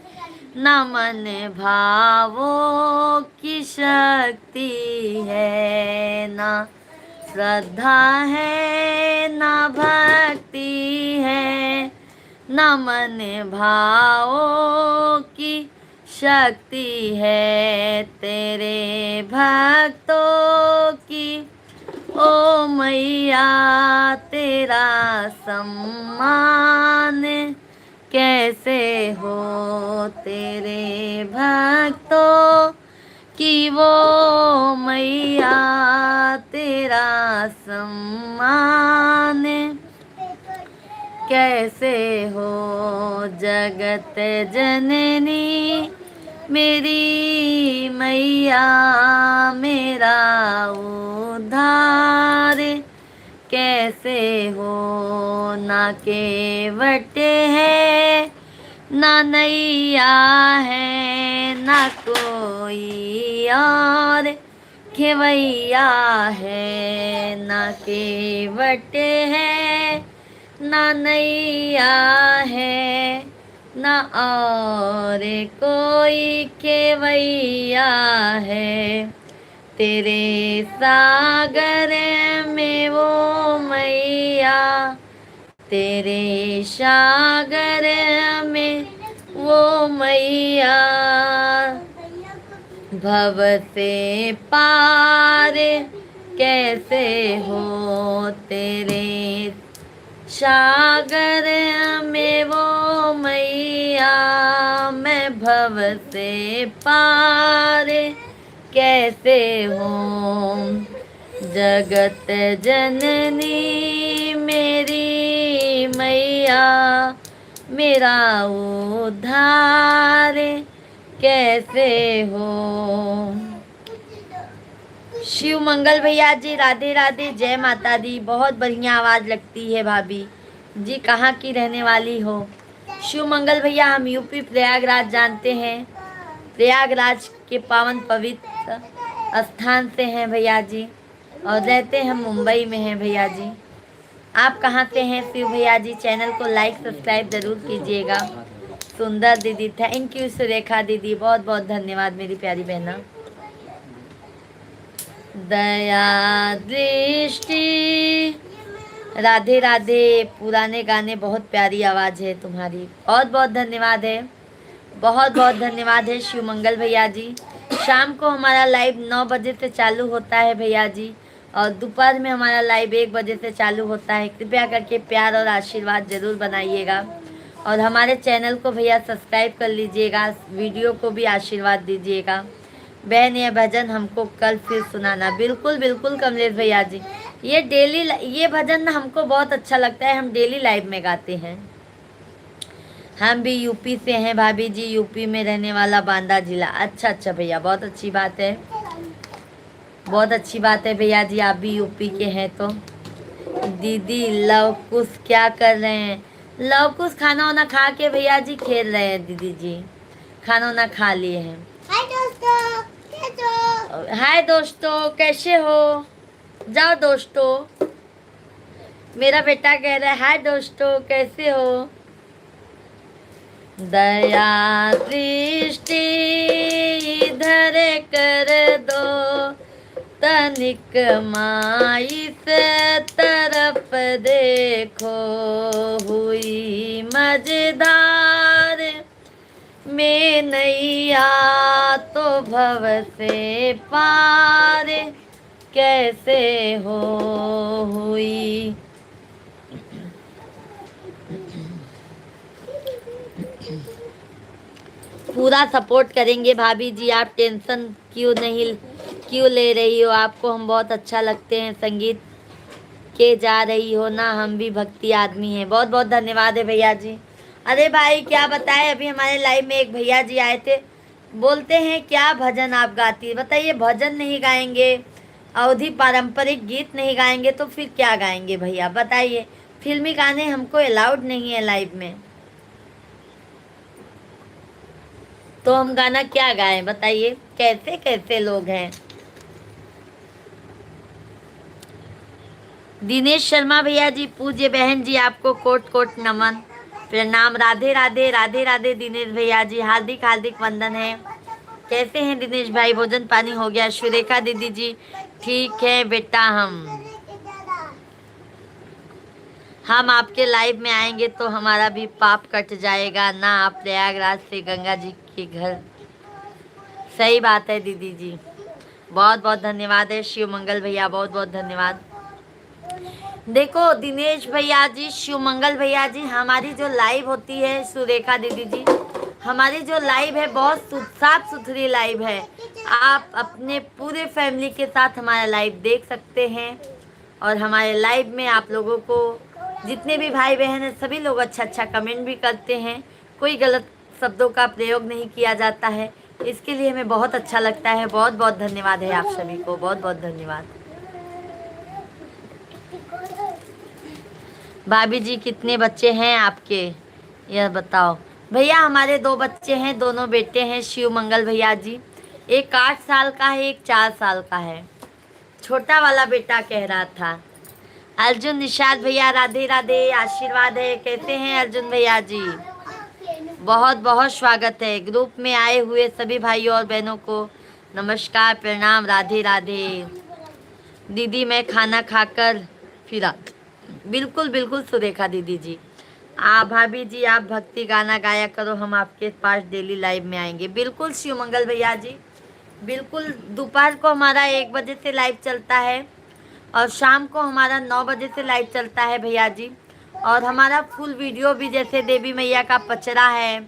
ना मन भावों की शक्ति है, ना श्रद्धा है ना भक्ति है, ना मन भावों की शक्ति है। तेरे भक्तों की ओ मैया तेरा सम्मान कैसे हो, तेरे भक्तों की वो मैया तेरा सम्मान कैसे हो। जगत जननी मेरी मैया मेरा उद्धार कैसे हो। ना केवट है ना नैया है, ना कोई और खेवैया है, ना केवट है ना नैया है, ना और कोई खेवैया है। तेरे सागर में वो मैया, तेरे सागर में वो मैया भव से पार कैसे हो। तेरे सागर में वो मैया मैं भव से पार कैसे हूँ। जगत जननी मेरी मैया मेरा उद्धार कैसे हो। शिव मंगल भैया जी राधे राधे, जय माता दी। बहुत बढ़िया आवाज़ लगती है भाभी जी, कहाँ की रहने वाली हो। शिव मंगल भैया हम यूपी प्रयागराज जानते हैं, प्रयागराज के पावन पवित्र स्थान से हैं भैया जी, और रहते हम मुंबई में हैं भैया जी। आप कहाँ से हैं शिव भैया जी? चैनल को लाइक सब्सक्राइब ज़रूर कीजिएगा। सुंदर दीदी, थैंक यू सुरेखा दीदी, बहुत बहुत धन्यवाद मेरी प्यारी बहना। दया दृष्टि राधे राधे, पुराने गाने, बहुत प्यारी आवाज़ है तुम्हारी, बहुत बहुत धन्यवाद है, बहुत बहुत धन्यवाद है शिव मंगल भैया जी। शाम को हमारा लाइव 9 बजे से चालू होता है भैया जी, और दोपहर में हमारा लाइव 1 बजे से चालू होता है। कृपया करके प्यार और आशीर्वाद ज़रूर बनाइएगा, और हमारे चैनल को भैया सब्सक्राइब कर लीजिएगा, वीडियो को भी आशीर्वाद दीजिएगा। बहन ये भजन हमको कल फिर सुनाना। बिल्कुल बिल्कुल कमलेश भैया जी, ये डेली ये भजन ना हमको बहुत अच्छा लगता है, हम डेली लाइव में गाते हैं। हम भी यूपी से हैं भाभी जी, यूपी में रहने वाला बांदा जिला। अच्छा अच्छा भैया, बहुत अच्छी बात है, बहुत अच्छी बात है भैया जी, आप भी यूपी के हैं तो। दीदी लव कुश क्या कर रहे हैं? लव कुश खाना वाना खा के भैया जी खेल रहे हैं। दीदी जी खाना वाना खा लिए हैं।
हाय दोस्तों, कैसे हो?
हाय दोस्तों, कैसे हो? जाओ दोस्तों, मेरा बेटा कह रहा है हाय दोस्तों कैसे हो। दया दृष्टि इधर कर दो, तनिक माई से तरफ देखो, हुई मजेदार में नैया तो भव से पार कैसे हो हुई। पूरा सपोर्ट करेंगे भाभी जी, आप टेंशन क्यों ले रही हो? आपको हम बहुत अच्छा लगते हैं, संगीत के जा रही हो ना, हम भी भक्ति आदमी हैं। बहुत बहुत धन्यवाद है भैया जी। अरे भाई क्या बताएं, अभी हमारे लाइव में एक भैया जी आए थे, बोलते हैं क्या भजन आप गाती है? बताइए, भजन नहीं गाएंगे, अवधी पारंपरिक गीत नहीं गाएंगे तो फिर क्या गाएंगे भैया बताइए? फिल्मी गाने हमको अलाउड नहीं है लाइव में, तो हम गाना क्या गाएं बताइए? कैसे कैसे लोग हैं। दिनेश शर्मा भैया जी, पूज्य बहन जी, आपको कोट कोट नमन, प्रणाम, राधे राधे, राधे राधे दिनेश भैया जी, हार्दिक हार्दिक वंदन है। कैसे हैं दिनेश भाई, भोजन पानी हो गया? सुरेखा दीदी जी, ठीक है बेटा, हम आपके लाइव में आएंगे तो हमारा भी पाप कट जाएगा ना, आप प्रयागराज से गंगा जी के घर। सही बात है दीदी जी, बहुत बहुत धन्यवाद है शिव मंगल भैया, बहुत बहुत धन्यवाद। देखो दिनेश भैया जी, शिव मंगल भैया जी, हमारी जो लाइव होती है, सुरेखा दीदी जी, हमारी जो लाइव है बहुत साफ सुथरी लाइव है। आप अपने पूरे फैमिली के साथ हमारा लाइव देख सकते हैं, और हमारे लाइव में आप लोगों को जितने भी भाई बहन हैं सभी लोग अच्छा अच्छा कमेंट भी करते हैं, कोई गलत शब्दों का प्रयोग नहीं किया जाता है, इसके लिए हमें बहुत अच्छा लगता है। बहुत बहुत धन्यवाद है आप सभी को, बहुत बहुत धन्यवाद। भाभी जी कितने बच्चे हैं आपके, यह बताओ? भैया हमारे 2 बच्चे हैं, दोनों बेटे हैं शिव मंगल भैया जी, एक 8 साल का है, एक 4 साल का है, छोटा वाला बेटा कह रहा था। अर्जुन निषाद भैया, राधे राधे, आशीर्वाद है, कैसे हैं अर्जुन भैया जी? बहुत बहुत स्वागत है। ग्रुप में आए हुए सभी भाइयों और बहनों को नमस्कार, प्रणाम, राधे राधे। दीदी मैं खाना खाकर फिरा, बिल्कुल बिल्कुल सुरेखा दीदी जी। भाभी जी आप भक्ति गाना गाया करो, हम आपके पास डेली लाइव में आएंगे। बिल्कुल शिव मंगल भैया जी, बिल्कुल। दोपहर को हमारा 1 बजे से लाइव चलता है, और शाम को हमारा 9 बजे से लाइव चलता है भैया जी। और हमारा फुल वीडियो भी, जैसे देवी मैया का पचरा है,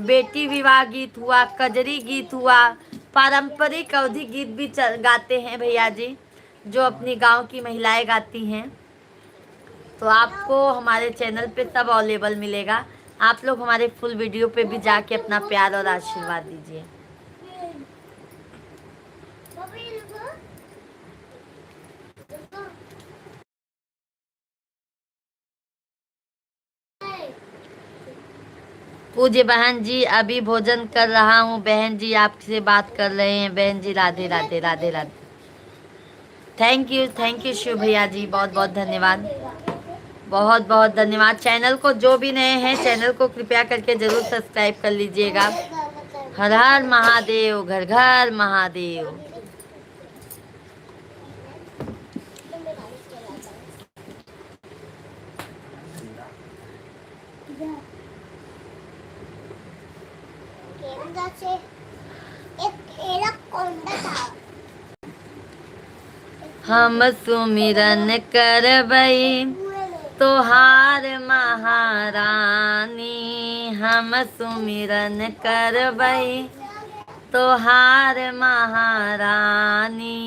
बेटी विवाह गीत हुआ, कजरी गीत हुआ, पारंपरिक अवधी गीत भी गाते हैं भैया जी, जो अपनी गांव की महिलाएं गाती हैं। तो आपको हमारे चैनल पे सब अवेलेबल मिलेगा, आप लोग हमारे फुल वीडियो पे भी जाके अपना प्यार और आशीर्वाद दीजिए। पूज्य बहन जी अभी भोजन कर रहा हूँ, बहन जी आपसे बात कर रहे हैं, बहन जी राधे राधे, राधे राधे। थैंक यू शिव भैया जी, बहुत बहुत धन्यवाद, बहुत बहुत धन्यवाद। चैनल को जो भी नए हैं, चैनल को कृपया करके जरूर सब्सक्राइब कर लीजिएगा। हर हर महादेव, घर घर महादेव। हम सुमिरन करबई तोहार महारानी, हम सुमिरन करबई तोहार महारानी।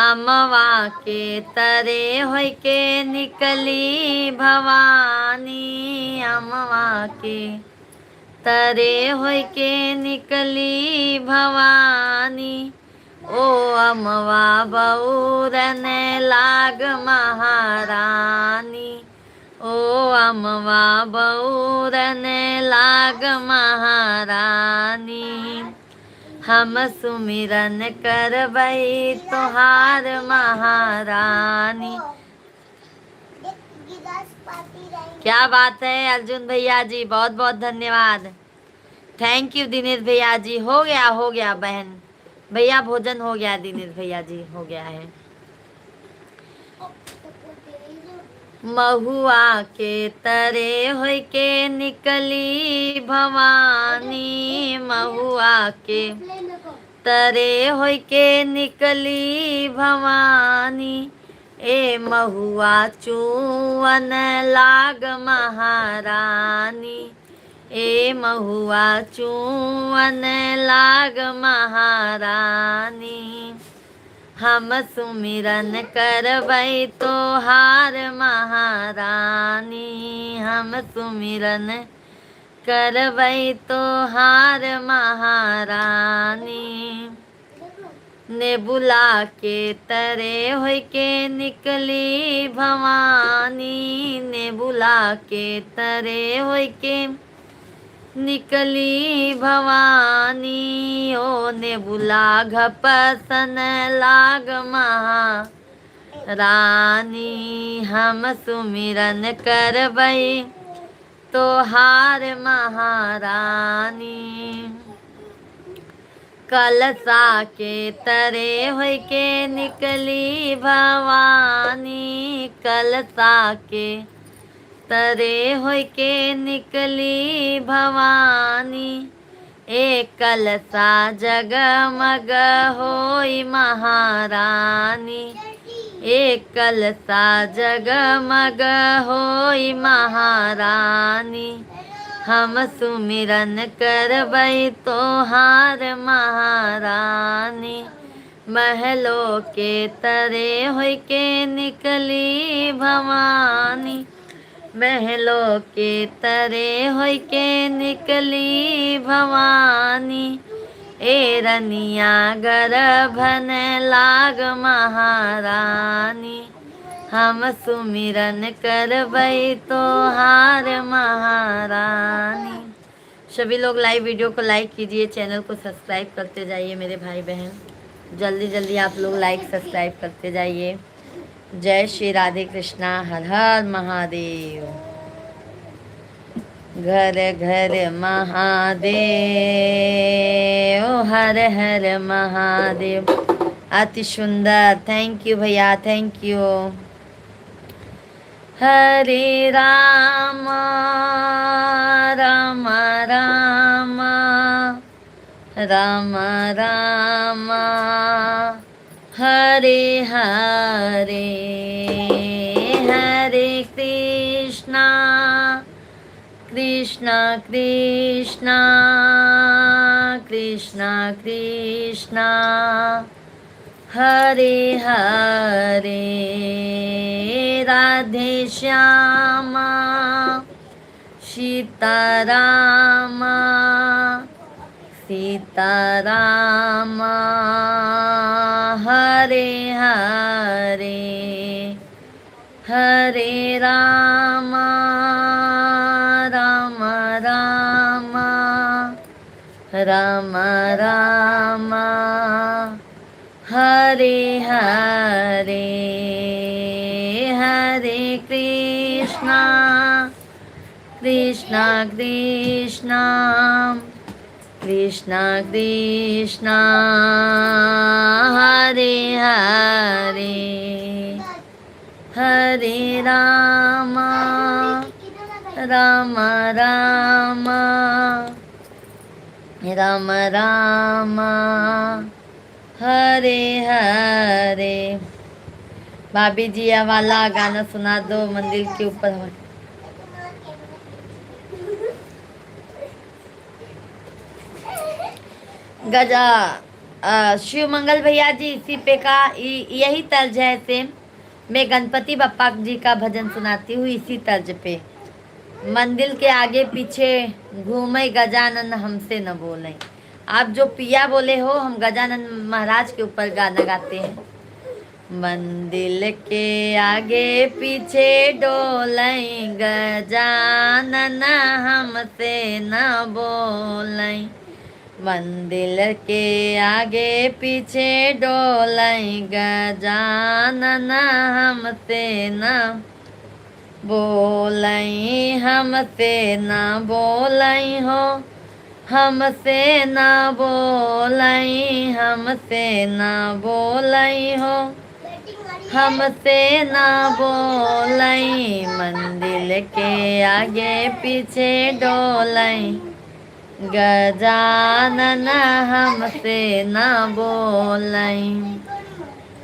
अमवा के तरे होय के निकली भवानी, अमवा के तरे होय के निकली भवानी। ओ अमवा बउरन लाग महारानी, ओ अमवा बउरन लाग महारानी। हम सुमिरन करबई तोहार महारानी। क्या बात है अर्जुन भैया जी, बहुत बहुत धन्यवाद। थैंक यू दिनेश भैया जी। हो गया बहन भैया, भोजन हो गया दिनेश भैया जी, हो गया है। महुआ के तरे होय के निकली भवानी, महुआ के तरे होय के निकली भवानी। ए महुआ चूवन लाग महारानी, ए महुआ चूवन लाग महारानी। हम सुमिरन करबई तोहार महारानी, हम सुमिरन करवई तो हार महारानी। ने बुला के तरे होय के निकली भवानी। ने बुला के तरे होय के निकली भवानी। ओ ने बुला घपसन लाग महारानी। हम सुमिरन करबई तो हार महारानी। कलसा के तरे होय के निकली भवानी। कलसा के तरे होय के निकली भवानी। एक कलसा जगमग होई महारानी। एक कलसा जगमग होई महारानी। हम सुमिरन करबई तो हार महारानी। महलों के तरे होय के निकली भवानी। महलों के तरे होय के निकली भवानी। ए रनिया गर्भन लाग महारानी। हम सुमिरन करबई तो हार महारानी। सभी लोग लाइव वीडियो को लाइक कीजिए, चैनल को सब्सक्राइब करते जाइए मेरे भाई बहन। जल्दी जल्दी आप लोग लाइक सब्सक्राइब करते जाइए। जय श्री राधे कृष्णा, हर हर महादेव। घर घर महादेव, हर हर महादेव। अति सुंदर, थैंक यू भैया, थैंक यू। हरे राम राम राम राम राम हरे हरे। हरे कृष्णा कृष्णा कृष्णा कृष्णा कृष्णा हरे हरे। राधे श्यामा सीताराम सीताराम हरे हरे। हरे राम राम राम राम राम हरे हरे। हरे कृष्णा कृष्णा कृष्णा कृष्णा कृष्णा हरे हरे। हरे राम राम राम राम राम हरे हरे। भाभी जी ये वाला गाना सुना दो, मंदिर के ऊपर। गजा शिव मंगल भैया जी, इसी पे का यही तर्ज है सेम। मैं गणपति बप्पा जी का भजन सुनाती हूँ इसी तर्ज पे। मंदिर के आगे पीछे घूमे गजानन हमसे न बोले। आप जो पिया बोले हो, हम गजानन महाराज के ऊपर गाना गाते हैं। मंदिर के आगे पीछे डोलें गजानन हमसे न बोलें। मंदिर के आगे पीछे डोलें गजानन हमसे न बोलें। हमसे न बोलें हो, हमसे न बोलें। हमसे न बोलें हो, हमसे न बोलें। मंदिर के आगे पीछे डोलें गजानन हमसे न बोलें।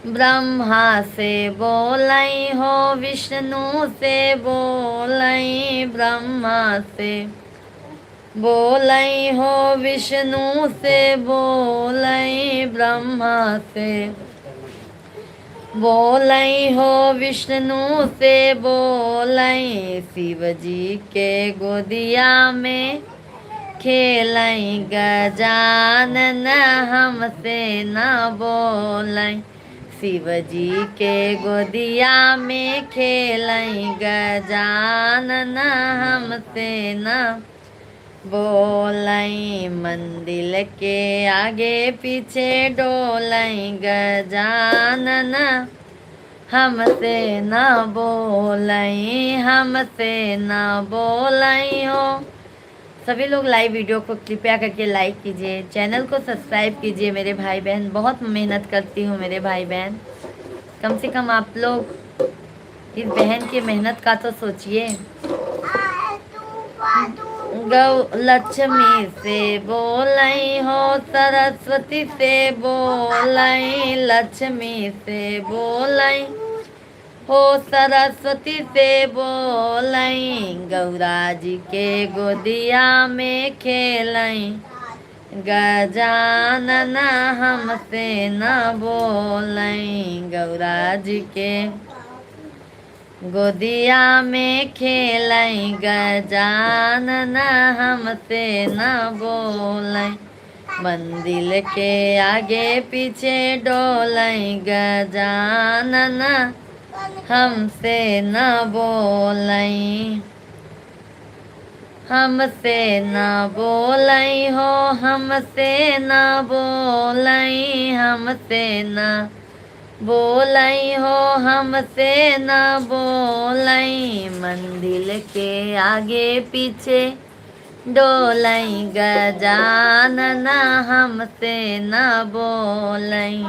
ब्रह्मा से बोलें हो, विष्णु से बोलें। ब्रह्मा से बोलें हो, विष्णु से बोलें। ब्रह्मा से बोलें हो, विष्णु से बोलें। शिव जी के गोदिया में खेलई गजानन हमसे न बोलई। शिव जी के गोदिया में खेलई गजानन हमसे न बोलई। मंदिर के आगे पीछे डोलई गजानन हमसे न बोलई, हमसे न बोलई हो। सभी लोग लाइव वीडियो को कृपया करके लाइक कीजिए, चैनल को सब्सक्राइब कीजिए मेरे भाई बहन। बहुत मेहनत करती हूँ मेरे भाई बहन, कम से कम आप लोग इस बहन की मेहनत का तो सोचिए। गौ लक्ष्मी से बोलई हो, सरस्वती से बोलई, लक्ष्मी से बोलई हो, सरस्वती से बोलई। गौरा जी के गोदिया में खेलई गजानन हमसे न बोलई। गौरा जी के गोदिया में खेलई गजानन हमसे न बोलई। मंदिर के आगे पीछे डोलई गजानन हमसे न बोलई, हमसे न बोलई हो, हमसे न बोलई, हमसे न बोलई हो, हमसे न बोलई। मंदिर के आगे पीछे डोलई गजानन हमसे न बोलई।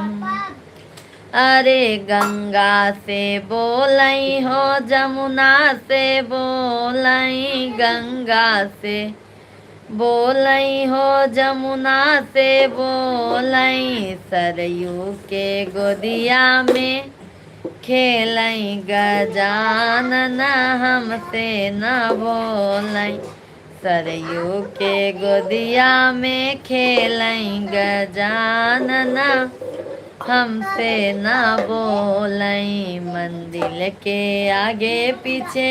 अरे गंगा से बोलई हो, जमुना से बोलई, गंगा से बोलई हो, जमुना से बोलई। सरयू के गोदिया में खेलई गजानन हमसे न बोलई। सरयू के गोदिया में खेलई गजानन हमसे न बोलई। मंदिर के आगे पीछे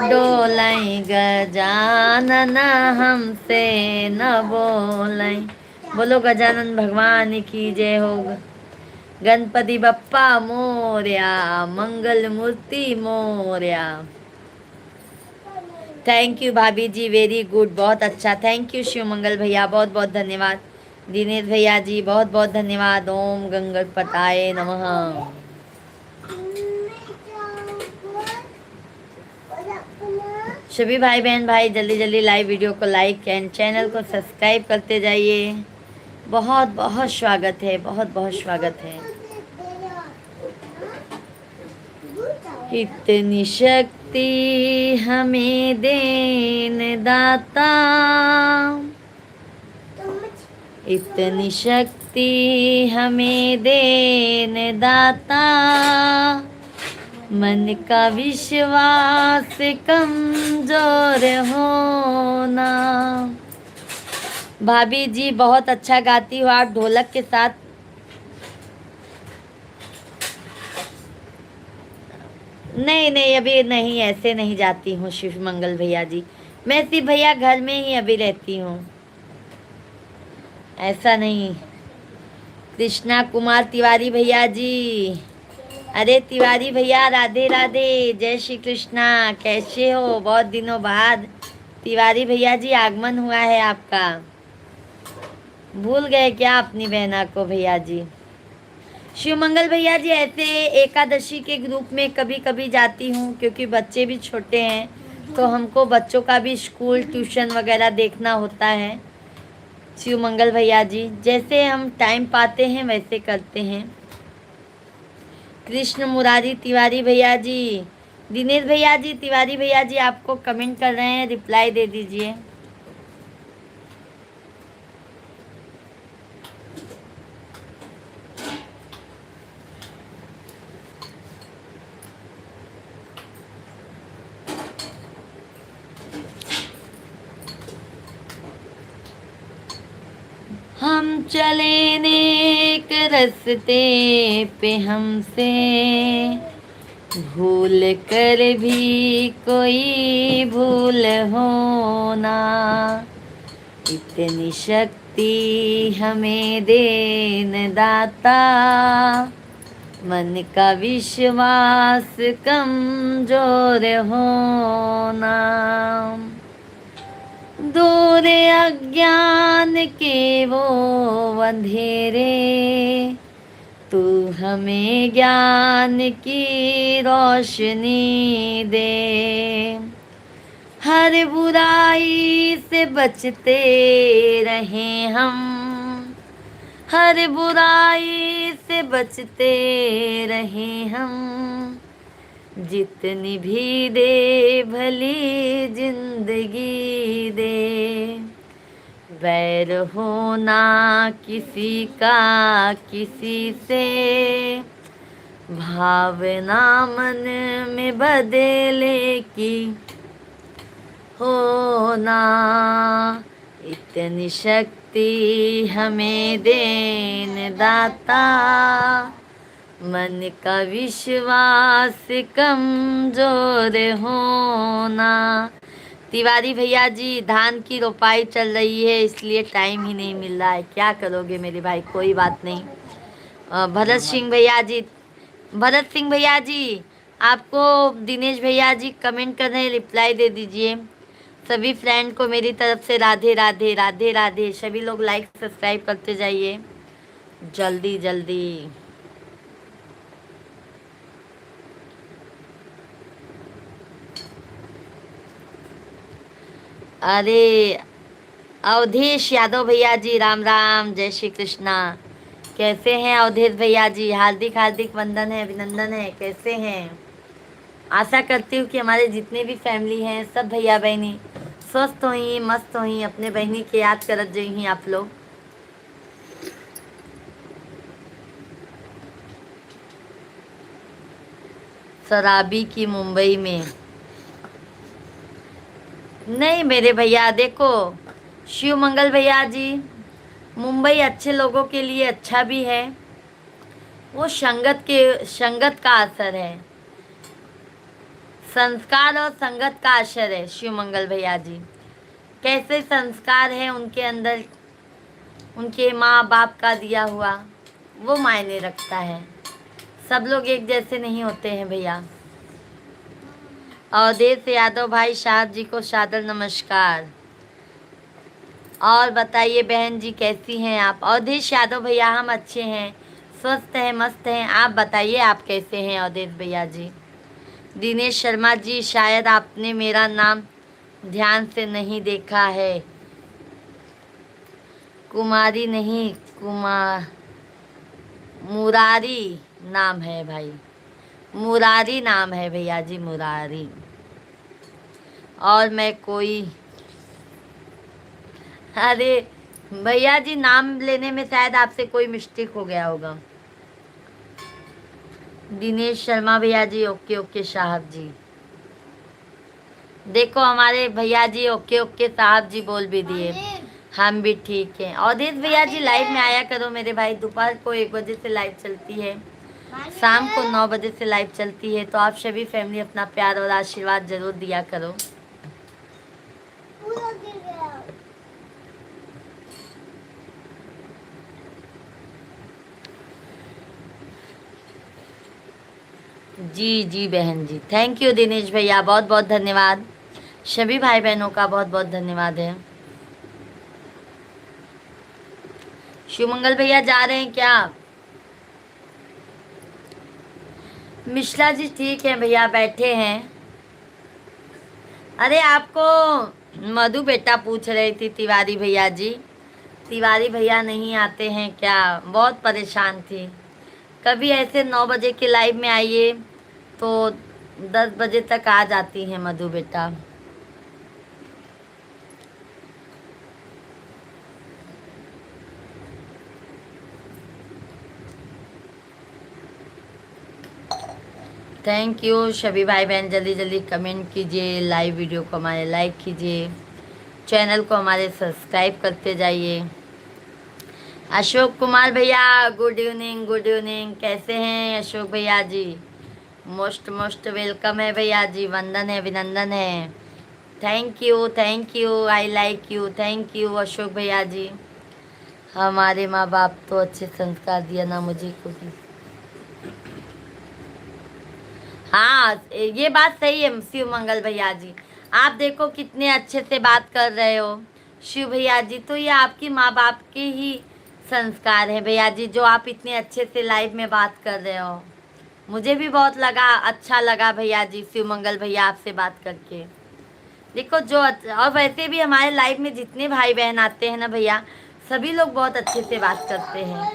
डोलई गजानन हमसे न बोलई। बोलो गजानन भगवान की जय हो। गणपति बप्पा मोरया, मंगल मूर्ति मोरया। थैंक यू भाभी जी, वेरी गुड, बहुत अच्छा। थैंक यू शिव मंगल भैया, बहुत बहुत धन्यवाद। दिनेश भैया जी बहुत बहुत धन्यवाद। ओम गंगपताय नमः। सभी भाई बहन भाई जल्दी जल्दी लाइव वीडियो को लाइक एंड चैनल को सब्सक्राइब करते जाइए। बहुत बहुत स्वागत है, बहुत बहुत स्वागत है। इतनी शक्ति हमें देन दाता, इतनी शक्ति हमें देन दाता। मन का विश्वास कमजोर होना। भाभी जी बहुत अच्छा गाती हो आप ढोलक के साथ। नहीं नहीं अभी नहीं, ऐसे नहीं जाती हूँ शिव मंगल भैया जी। मैं सिर्फ भैया घर में ही अभी रहती हूँ, ऐसा नहीं। कृष्णा कुमार तिवारी भैया जी, अरे तिवारी भैया राधे राधे, जय श्री कृष्णा, कैसे हो? बहुत दिनों बाद तिवारी भैया जी आगमन हुआ है आपका। भूल गए क्या अपनी बहना को भैया जी? शिव मंगल भैया जी ऐसे एकादशी के ग्रुप में कभी कभी जाती हूँ, क्योंकि बच्चे भी छोटे हैं तो हमको बच्चों का भी स्कूल ट्यूशन वगैरह देखना होता है। शिव मंगल भैया जी जैसे हम टाइम पाते हैं वैसे करते हैं। कृष्ण मुरारी तिवारी भैया जी, दिनेश भैया जी, तिवारी भैया जी आपको कमेंट कर रहे हैं, रिप्लाई दे दीजिए। हम चले नेक रस्ते पे, हमसे भूल कर भी कोई भूल होना। इतनी शक्ति हमें देन दाता, मन का विश्वास कमजोर होना, दूर अज्ञान के वो अंधेरे, तू हमें ज्ञान की रोशनी दे। हर बुराई से बचते रहें हम, हर बुराई से बचते रहें हम, जितनी भी दे भली जिंदगी दे। वैर होना किसी का किसी से, भावना मन में बदले की होना, इतनी शक्ति हमें देन दाता, मन का विश्वास कमजोर होना। तिवारी भैया जी, धान की रोपाई चल रही है इसलिए टाइम ही नहीं मिल रहा है, क्या करोगे मेरे भाई, कोई बात नहीं। भरत सिंह भैया जी, भरत सिंह भैया जी, आपको दिनेश भैया जी कमेंट कर रहे हैं, रिप्लाई दे दीजिए। सभी फ्रेंड को मेरी तरफ से राधे राधे राधे राधे। सभी लोग लाइक सब्सक्राइब करते जाइए जल्दी जल्दी। अरे अवधेश यादव भैया जी, राम राम, जय श्री कृष्णा। कैसे हैं अवधेश भैया जी, हार्दिक हार्दिक वंदन है, अभिनंदन है, कैसे हैं। आशा करती हूँ कि हमारे जितने भी फैमिली हैं सब भैया बहनी स्वस्थ होई मस्त होई, अपने बहनी के याद करत जाइए आप लोग। शराबी की मुंबई में नहीं मेरे भैया, देखो शिव मंगल भैया जी, मुंबई अच्छे लोगों के लिए अच्छा भी है, वो संगत का असर है, संस्कार और संगत का असर है। शिव मंगल भैया जी, कैसे संस्कार है उनके अंदर, उनके माँ बाप का दिया हुआ, वो मायने रखता है। सब लोग एक जैसे नहीं होते हैं भैया। अवधेश यादव भाई, साहब जी को सादर नमस्कार। और बताइए बहन जी, कैसी हैं आप। अवधेश यादव भैया, हम अच्छे हैं, स्वस्थ हैं, मस्त हैं। आप बताइए आप कैसे हैं अवधेश भैया जी। दिनेश शर्मा जी, शायद आपने मेरा नाम ध्यान से नहीं देखा है। कुमारी नहीं, मुरारी नाम है भाई, मुरारी नाम है भैया जी, मुरारी। और मैं कोई, अरे भैया जी नाम लेने में शायद आपसे कोई मिस्टेक हो गया होगा। दिनेश शर्मा भैया जी, ओके ओके साहब जी। देखो हमारे भैया जी ओके ओके साहब जी बोल भी दिए, हम भी ठीक हैं। अवधेश भैया जी लाइव में आया करो मेरे भाई, दोपहर को 1 बजे से लाइव चलती है, शाम को 9 बजे से लाइव चलती है, तो आप सभी फैमिली अपना प्यार और आशीर्वाद जरूर दिया करो। जी जी बहन जी, थैंक यू दिनेश भैया, बहुत बहुत धन्यवाद। सभी भाई बहनों का बहुत बहुत धन्यवाद है। शिवमंगल भैया जा रहे हैं क्या। मिश्रा जी ठीक है भैया, बैठे हैं। अरे आपको मधु बेटा पूछ रही थी, तिवारी भैया जी, तिवारी भैया नहीं आते हैं क्या, बहुत परेशान थी। कभी ऐसे 9 बजे के लाइव में आइए तो 10 बजे तक आ जाती हैं मधु बेटा। थैंक यू सभी भाई बहन, जल्दी जल्दी कमेंट कीजिए, लाइव वीडियो को हमारे लाइक कीजिए, चैनल को हमारे सब्सक्राइब करते जाइए। अशोक कुमार भैया, गुड इवनिंग गुड इवनिंग, कैसे हैं अशोक भैया जी। मोस्ट मोस्ट वेलकम है भैया जी, वंदन है, अभिनंदन है। Thank you, I like you, thank you Ashok भैया जी। हमारे माँ बाप तो अच्छे संस्कार दिया ना मुझे को भी। हाँ ये बात सही है शिव मंगल भैया जी, आप देखो कितने अच्छे से बात कर रहे हो शिव भैया जी, तो ये आपकी माँ बाप के ही संस्कार है भैया जी, जो आप इतने अच्छे से लाइव में बात कर रहे हो। मुझे भी बहुत अच्छा लगा भैया जी, शिव मंगल भैया आपसे बात करके। देखो और वैसे भी हमारे लाइव में जितने भाई बहन आते हैं ना भैया, सभी लोग बहुत अच्छे से बात करते हैं,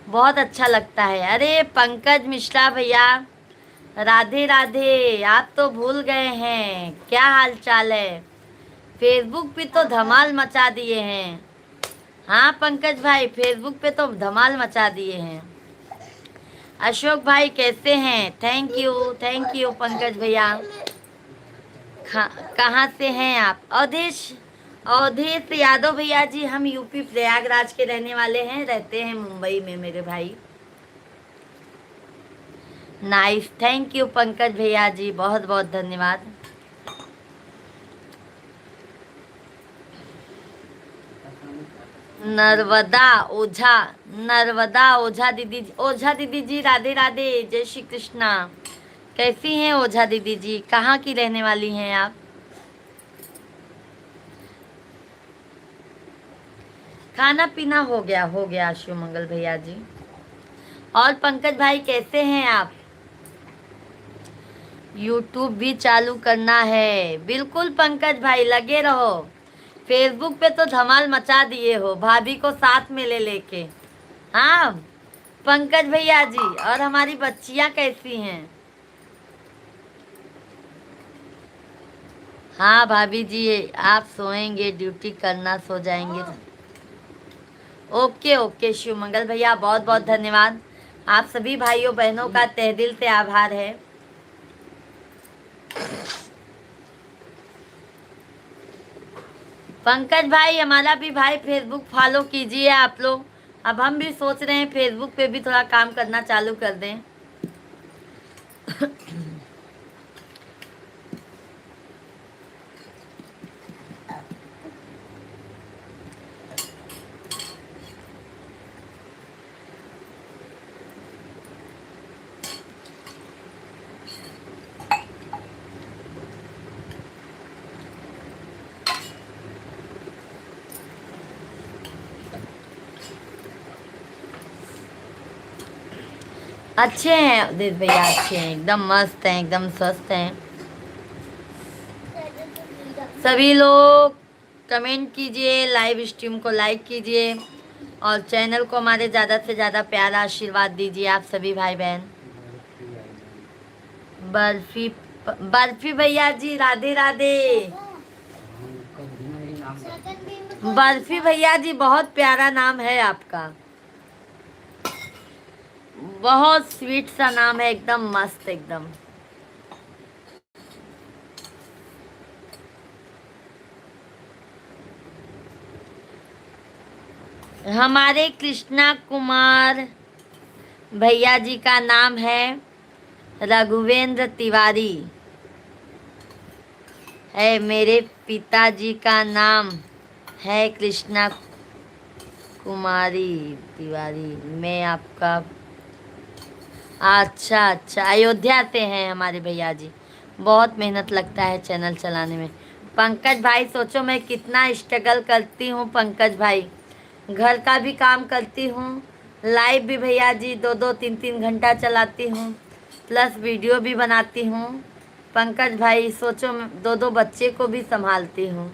बहुत अच्छा लगता है। अरे पंकज मिश्रा भैया, राधे राधे, आप तो भूल गए हैं, क्या हाल चाल है? फेसबुक पे तो धमाल मचा दिए हैं। हाँ पंकज भाई, फेसबुक पे तो धमाल मचा दिए हैं। अशोक भाई कैसे हैं? थैंक यू पंकज भैया। कहाँ से हैं आप? अवधेश यादव भैया जी, हम यूपी प्रयागराज के रहने वाले हैं, रहते हैं मुंबई में मेरे भाई। नाइस, थैंक यू पंकज भैया जी, बहुत बहुत धन्यवाद। नर्मदा ओझा दीदी जी, राधे राधे, जय श्री कृष्णा। कैसी हैं ओझा दीदी जी? कहाँ की रहने वाली हैं आप? खाना पीना हो गया शिव मंगल भैया जी। और पंकज भाई कैसे हैं आप? यूट्यूब भी चालू करना है, बिल्कुल पंकज भाई, लगे रहो। फेसबुक पे तो धमाल मचा दिए हो, भाभी को साथ में ले लेके। हाँ पंकज भैया जी, और हमारी बच्चियां कैसी हैं? हाँ भाभी जी, आप सोएंगे, ड्यूटी करना, सो जाएंगे। ओके ओके शिव मंगल भैया, बहुत बहुत धन्यवाद। आप सभी भाइयों बहनों का तहे दिल से आभार है। पंकज भाई, हमारा भी भाई फेसबुक फॉलो कीजिए आप लोग। अब हम भी सोच रहे हैं फेसबुक पे भी थोड़ा काम करना चालू कर दें। अच्छे हैं अवधेश भैया, अच्छे हैं, एकदम मस्त हैं, एकदम स्वस्थ हैं। सभी लोग कमेंट कीजिए, लाइव स्ट्रीम को लाइक कीजिए, और चैनल को हमारे ज़्यादा से ज़्यादा प्यारा आशीर्वाद दीजिए आप सभी भाई बहन। बर्फी भैया जी, राधे राधे। बर्फी भैया जी, बहुत प्यारा नाम है आपका, बहुत स्वीट सा नाम है, एकदम मस्त एकदम। हमारे कृष्णा कुमार भैया जी का नाम है रघुवेंद्र तिवारी है, मेरे पिताजी का नाम है कृष्णा कुमारी तिवारी। मैं आपका, अच्छा अच्छा, अयोध्या से हैं हमारे भैया जी। बहुत मेहनत लगता है चैनल चलाने में। पंकज भाई, सोचो मैं कितना स्ट्रगल करती हूँ पंकज भाई, घर का भी काम करती हूँ, लाइव भी भैया जी 2-2 3-3 घंटा चलाती हूँ, प्लस वीडियो भी बनाती हूँ। पंकज भाई सोचो, 2-2 बच्चे को भी संभालती हूँ।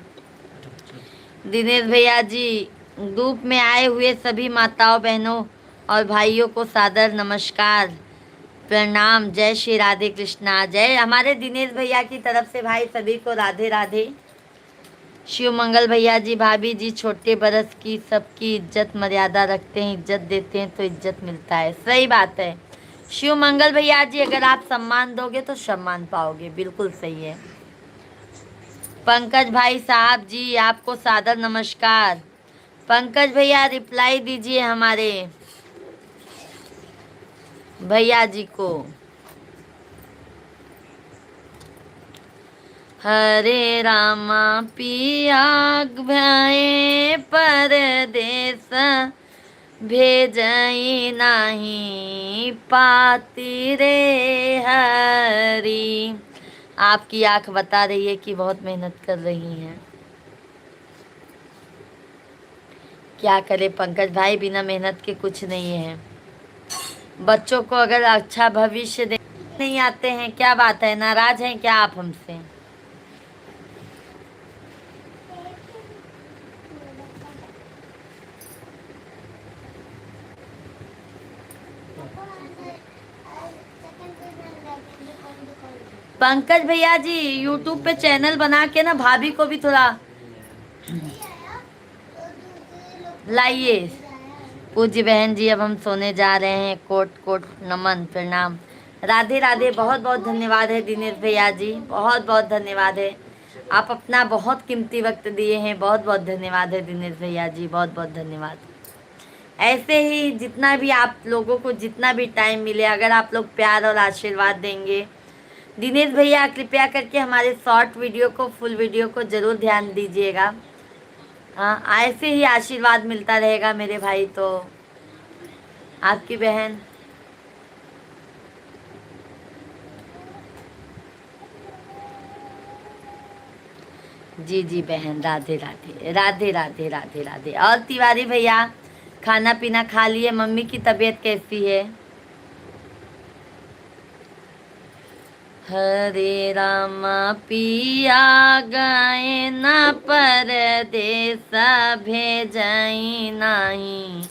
दिनेश भैया जी, ग्रुप में आए हुए सभी माताओं बहनों और भाइयों को सादर नमस्कार, प्रणाम, जय श्री राधे कृष्णा। जय हमारे दिनेश भैया की तरफ से भाई सभी को राधे राधे। शिव मंगल भैया जी, भाभी जी छोटे बरस की, सबकी इज्जत मर्यादा रखते हैं, इज्जत देते हैं तो इज्जत मिलता है। सही बात है शिव मंगल भैया जी, अगर आप सम्मान दोगे तो सम्मान पाओगे, बिल्कुल सही है। पंकज भाई साहब जी, आपको सादर नमस्कार। पंकज भैया रिप्लाई दीजिए हमारे भैया जी को। हरे रामा पिया भये परदेस भेजई नाही पाती रे हरी। आपकी आंख बता रही है कि बहुत मेहनत कर रही हैं। क्या करे पंकज भाई, बिना मेहनत के कुछ नहीं है। बच्चों को अगर अच्छा भविष्य दे नहीं आते हैं, क्या बात है, नाराज हैं क्या आप हमसे? पंकज भैया जी यूट्यूब पे चैनल बना के ना भाभी को भी थोड़ा लाइए। पूज्य बहन जी, अब हम सोने जा रहे हैं। कोट कोट नमन प्रणाम, राधे राधे। बहुत बहुत धन्यवाद है दिनेश भैया जी, बहुत बहुत धन्यवाद है। आप अपना बहुत कीमती वक्त दिए हैं, बहुत बहुत धन्यवाद है दिनेश भैया जी, बहुत बहुत धन्यवाद। ऐसे ही जितना भी आप लोगों को जितना भी टाइम मिले, अगर आप लोग प्यार और आशीर्वाद देंगे, दिनेश भैया कृपया करके हमारे शॉर्ट वीडियो को, फुल वीडियो को जरूर ध्यान दीजिएगा। हाँ, ऐसे ही आशीर्वाद मिलता रहेगा मेरे भाई। तो आपकी बहन जी जी बहन, राधे राधे राधे राधे राधे राधे। और तिवारी भैया खाना पीना खा लिए? मम्मी की तबीयत कैसी है? हरे रामा पिया गए न परदेस भेजई नाही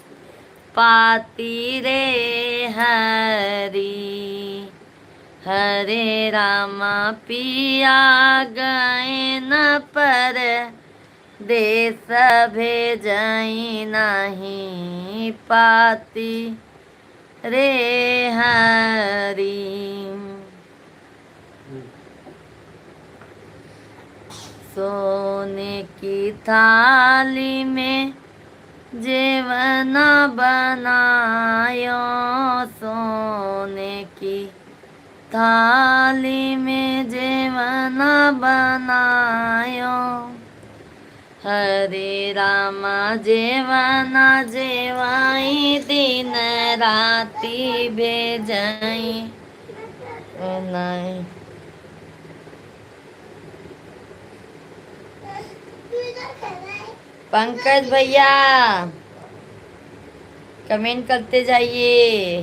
पाती रे हरी। हरे रामा पिया गए न परदेस भेजई नाही पाती रे हरी। सोने की थाली में जेवन बनायो, सोने की थाली में जेवन बनायो। हरे रामा जेवना जेवाई दिन राती भेजई नहीं। पंकज भैया कमेंट करते जाइए।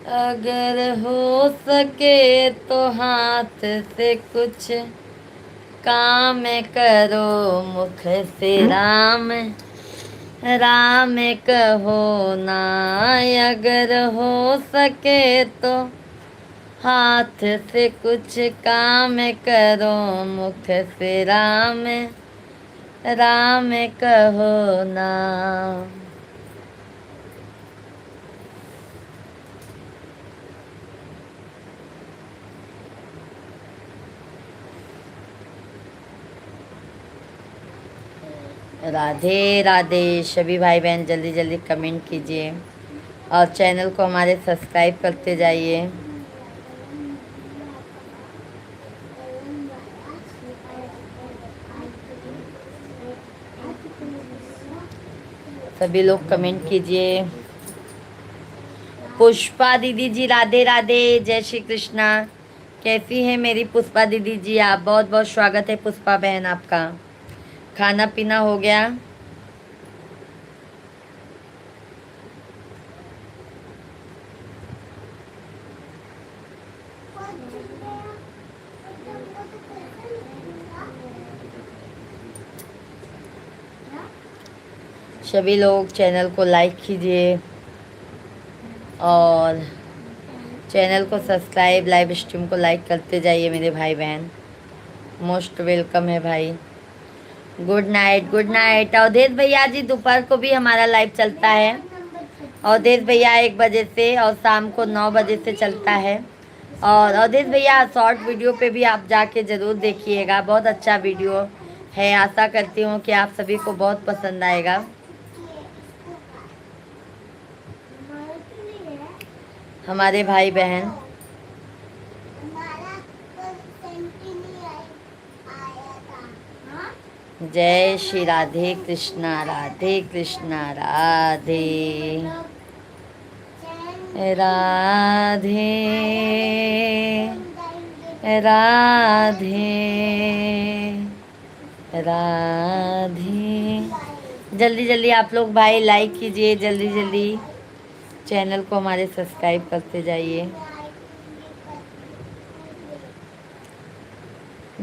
अगर हो सके तो हाथ से कुछ काम करो, मुख से राम राम कहो ना। अगर हो सके तो हाथ से कुछ काम करो, मुख से राम राम कहो ना। राधे राधे। सभी भाई बहन जल्दी जल्दी कमेंट कीजिए और चैनल को हमारे सब्सक्राइब करते जाइए। सभी लोग कमेंट कीजिए। पुष्पा दीदी जी राधे राधे, जय श्री कृष्णा। कैसी है मेरी पुष्पा दीदी जी आप? बहुत बहुत स्वागत है पुष्पा बहन आपका। खाना पीना हो गया? सभी लोग चैनल को लाइक कीजिए और चैनल को सब्सक्राइब, लाइव स्ट्रीम को लाइक करते जाइए मेरे भाई बहन। मोस्ट वेलकम है भाई। Good night, good night. Awadhesh भैया जी दोपहर को भी हमारा लाइव चलता है। अवधेश भैया 1 बजे से और शाम को 9 बजे से चलता है। और अवधेश भैया शॉर्ट वीडियो पे भी आप जाके ज़रूर देखिएगा, बहुत अच्छा वीडियो है। आशा करती हूँ कि आप सभी को बहुत पसंद आएगा। हमारे भाई बहन।
हमारा कंसेंट ही नहीं आया था। हाँ?
जय श्री राधे कृष्णा, राधे कृष्णा, राधे राधे राधे राधे। जल्दी जल्दी आप लोग भाई लाइक कीजिए, जल्दी जल्दी चैनल को हमारे सब्सक्राइब करते जाइए।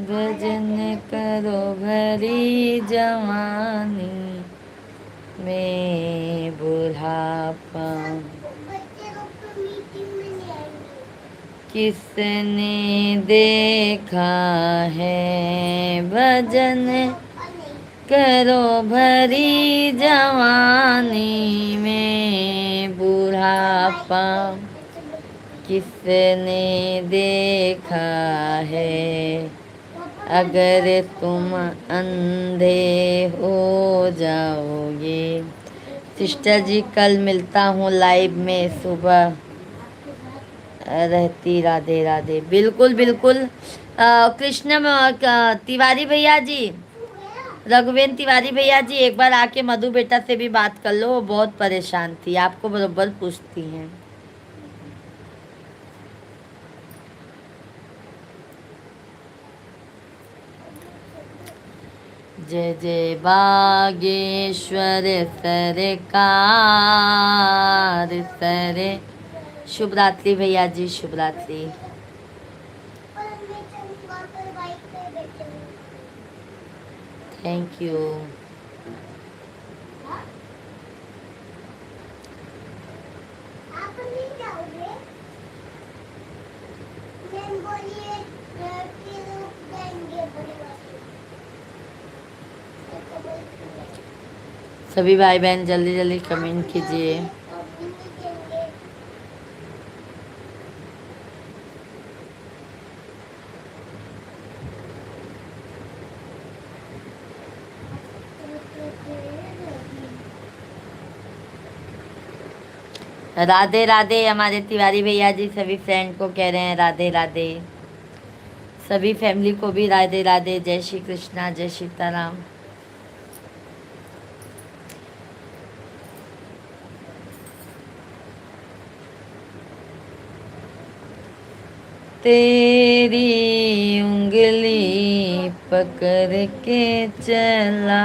भजन करो भरी जवानी में बुढ़ापा,
बच्चे लोग तो मीटिंग में नहीं आएंगे।
किसने देखा है भजन करो भरी जवानी में बुढ़ापा, किसने देखा है अगर तुम अंधे हो जाओगे। सिस्टर जी कल मिलता हूँ लाइव में सुबह रहती। राधे राधे। बिल्कुल बिल्कुल। कृष्ण तिवारी भैया जी, रघुवेंद्र तिवारी भैया जी, एक बार आके मधु बेटा से भी बात कर लो, वो बहुत परेशान थी, आपको बरोबर पूछती हैं। जय जय बागेश्वर सरकार सरे। शुभ रात्रि भैया जी, शुभ रात्रि।
और मैं चलूंगा तो बाइक पे बैठूंगा।
Thank you.
हाँ? आप नहीं जाओगे? मैं बोलिए कि लोग जाएंगे बड़े वाले। तो बोलते
सभी भाई बहन जल्दी जल्दी कमेंट कीजिए।
हैं, तो भी नहीं जाएंगे।
राधे राधे। हमारे तिवारी भैया जी सभी फ्रेंड को कह रहे हैं राधे राधे, सभी फैमिली को भी राधे राधे। जय श्री कृष्णा, जय सीताराम। तेरी उंगली पकड़ के चला,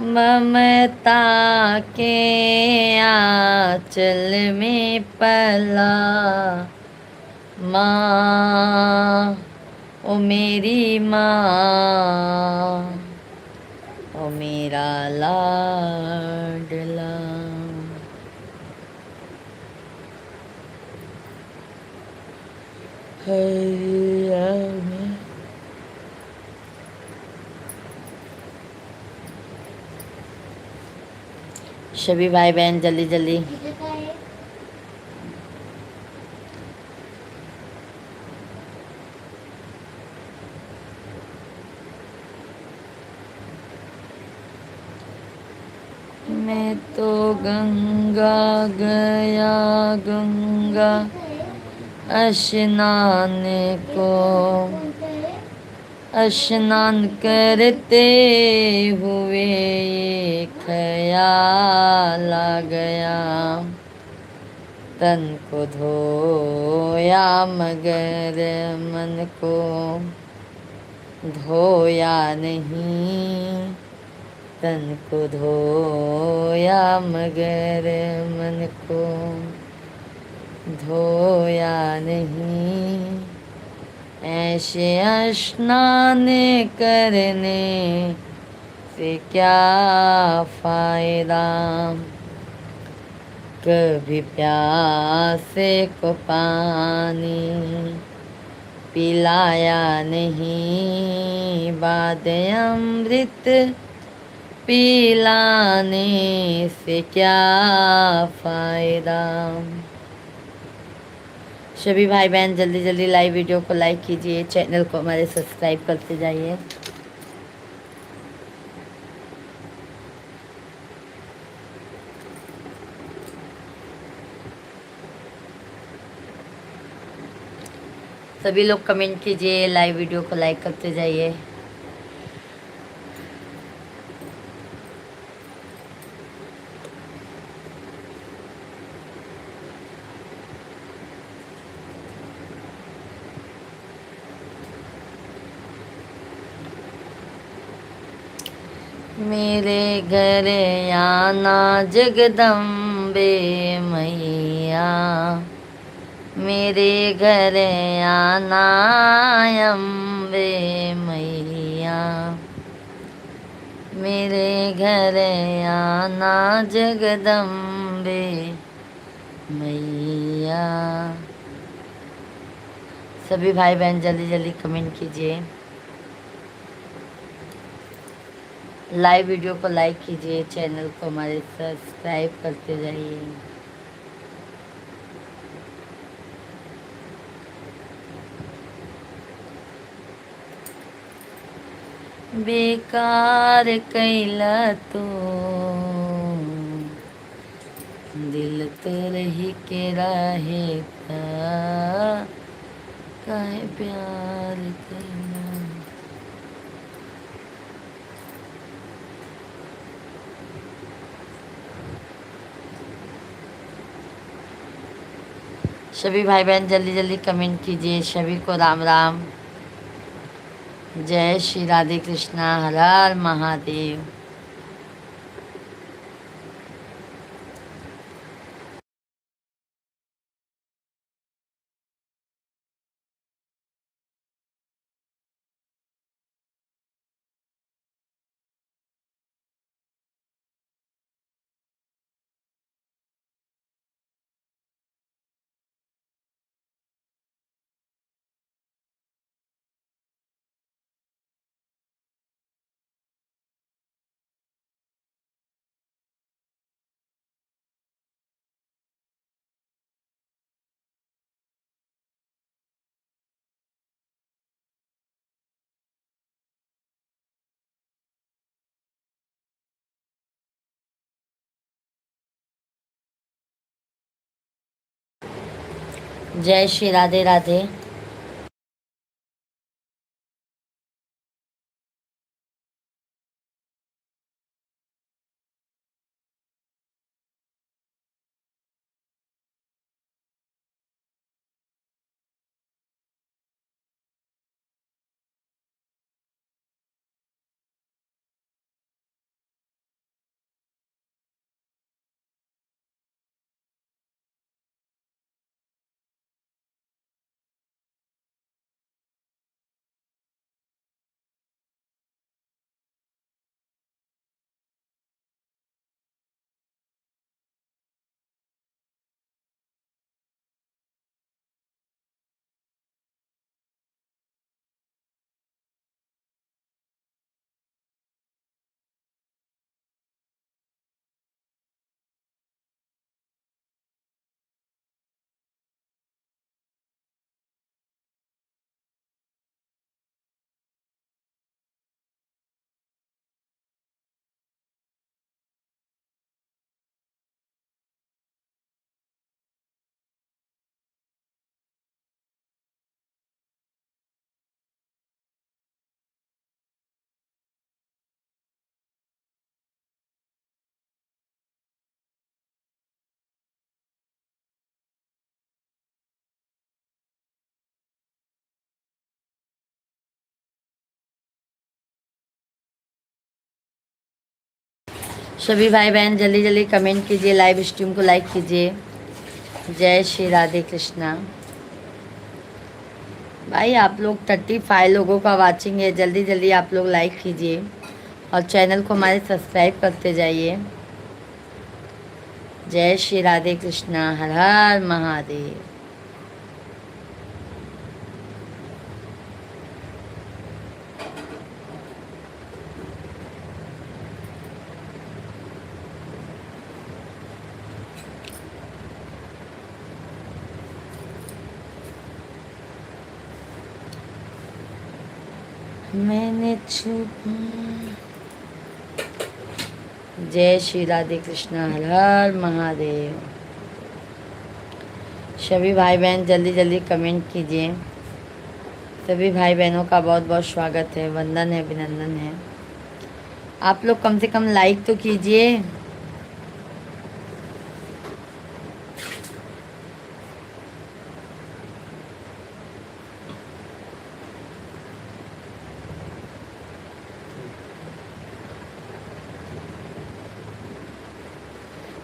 ममता के आंचल में पला, माँ ओ मेरी माँ, ओ मेरा लाडला। हैया में सभी भाई बहन जल्दी जल्दी। मैं तो गंगा गया गंगा स्नान को, स्नान करते हुए ये ख्याल आ गया, तन को धोया मगर मन को धोया नहीं, तन को धोया मगर मन को धोया नहीं। ऐसे स्नान करने से क्या फायदा, कभी प्यासे को पानी पिलाया नहीं, बाद अमृत पिलाने से क्या फायदा। सभी भाई बहन जल्दी जल्दी लाइव वीडियो को लाइक कीजिए, चैनल को हमारे सब्सक्राइब करते जाइए। सभी लोग कमेंट कीजिए, लाइव वीडियो को लाइक करते जाइए। मेरे घर आना जगदम्बे मैया, मेरे घर आना अम्बे मैया, मेरे घर आना जगदम्बे मैया। सभी भाई बहन जल्दी जल्दी कमेंट कीजिए, लाइव वीडियो को लाइक कीजिए, चैनल को हमारे सब्सक्राइब करते जाइए। बेकार कैला तू दिल तो रही के रहे था, काहे प्यार कैला। सभी भाई बहन जल्दी जल्दी कमेंट कीजिए। सभी को राम राम, जय श्री राधे कृष्णा, हर हर महादेव। जय श्री राधे राधे। सभी भाई बहन जल्दी जल्दी कमेंट कीजिए, लाइव स्ट्रीम को लाइक कीजिए। जय श्री राधे कृष्णा। भाई आप लोग 35 लोगों का वाचिंग है, जल्दी जल्दी आप लोग लाइक कीजिए और चैनल को हमारे सब्सक्राइब करते जाइए। जय श्री राधे कृष्णा, हर हर महादेव। मैंने जय श्री राधे कृष्णा, हर हर महादेव। सभी भाई बहन जल्दी जल्दी कमेंट कीजिए, सभी भाई बहनों का बहुत बहुत स्वागत है, वंदन है, अभिनंदन है। आप लोग कम से कम लाइक तो कीजिए।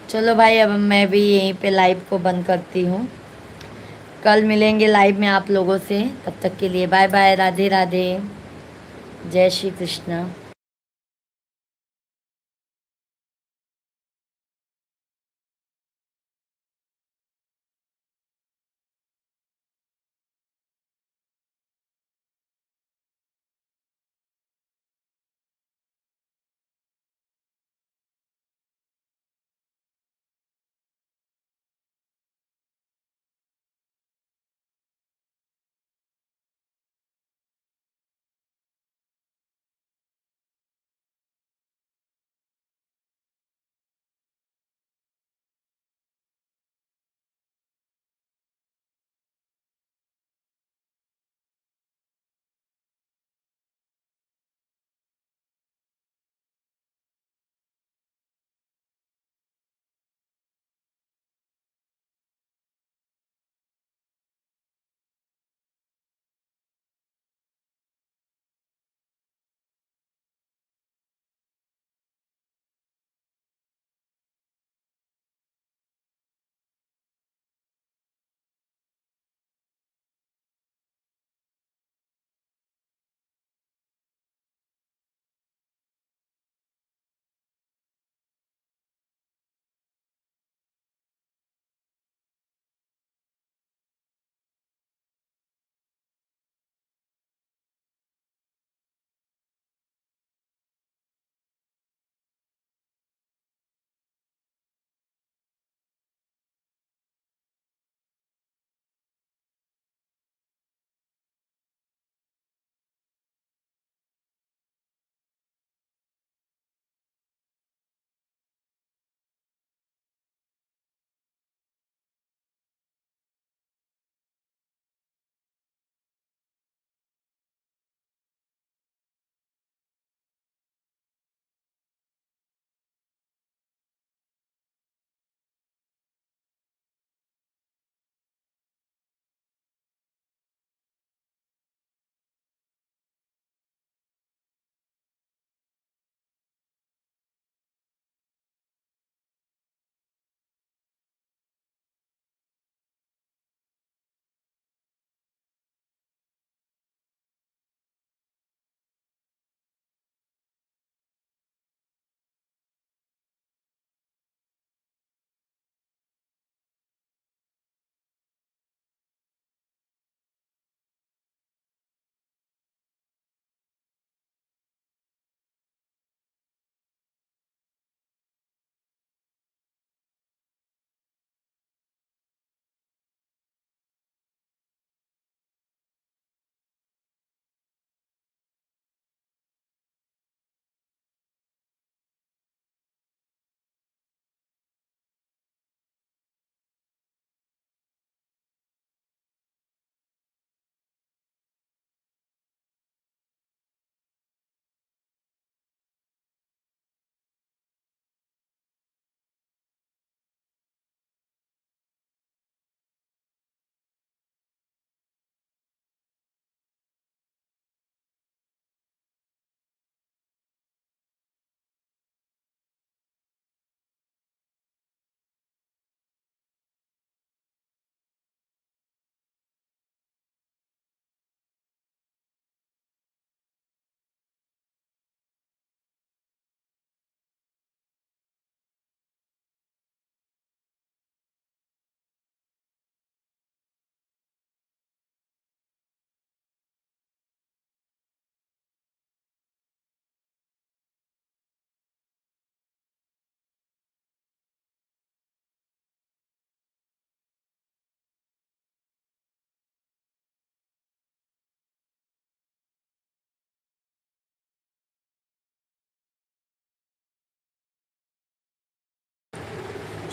चलो भाई, अब मैं भी यहीं पे लाइव को बंद करती हूँ। कल मिलेंगे लाइव में आप लोगों से, तब तक के लिए बाय बाय, राधे राधे, जय श्री कृष्ण।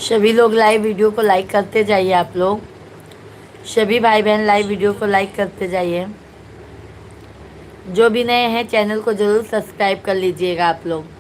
सभी लोग लाइव वीडियो को लाइक करते जाइए। आप लोग सभी भाई बहन लाइव वीडियो को लाइक करते जाइए। जो भी नए हैं चैनल को ज़रूर सब्सक्राइब कर लीजिएगा आप लोग।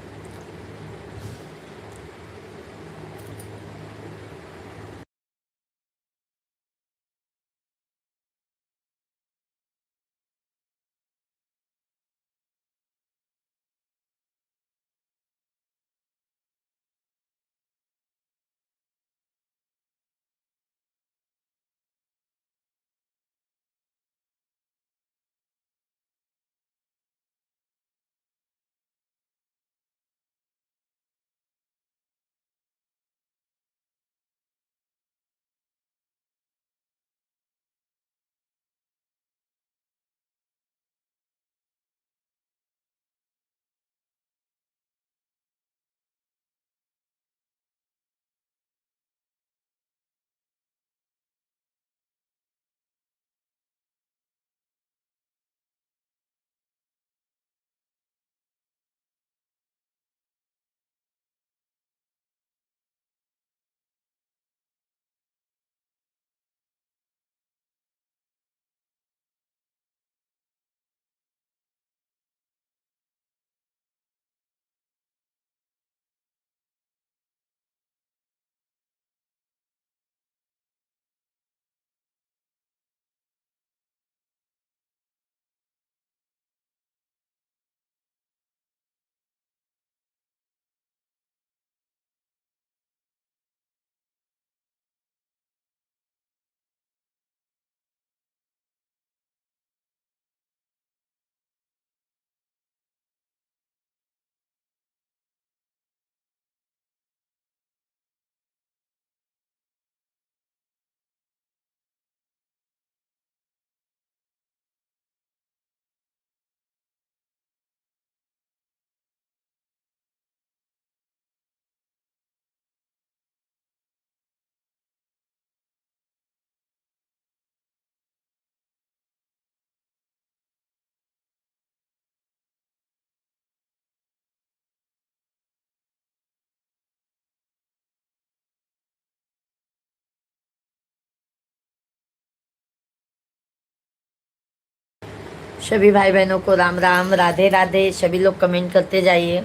सभी भाई बहनों को राम राम, राधे राधे। सभी लोग कमेंट करते जाइए।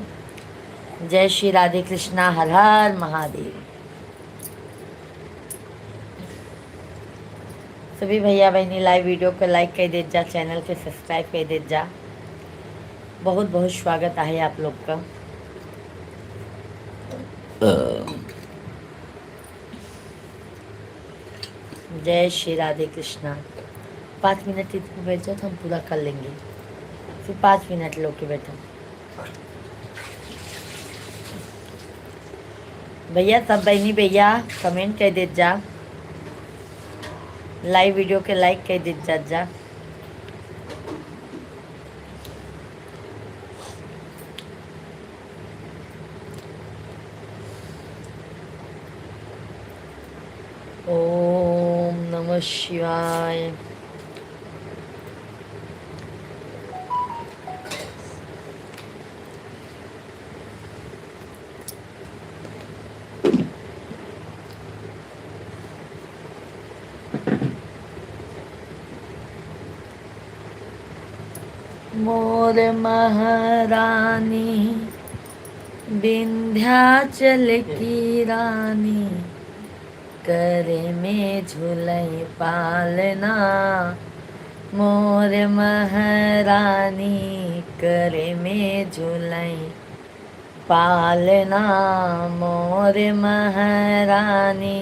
जय श्री राधे कृष्णा, हर हर महादेव। सभी भैया बहनी लाइव वीडियो को लाइक कर दे जा, चैनल के सब्सक्राइब कर दे जा। बहुत बहुत स्वागत है आप लोग का। जय श्री राधे कृष्णा। 5 मिनट इतने बैठ जाओ तो हम पूरा कर लेंगे। फिर 5 मिनट लो के बैठो भैया। सब बहनी भैया कमेंट कर दे जा, लाइव वीडियो के लाइक कर दे जा। ओम नमः शिवाय। मोर महारानी विंध्याचल की रानी, करे में झूलई पालना। मोर महारानी करे में झूलई पालना। मोर महारानी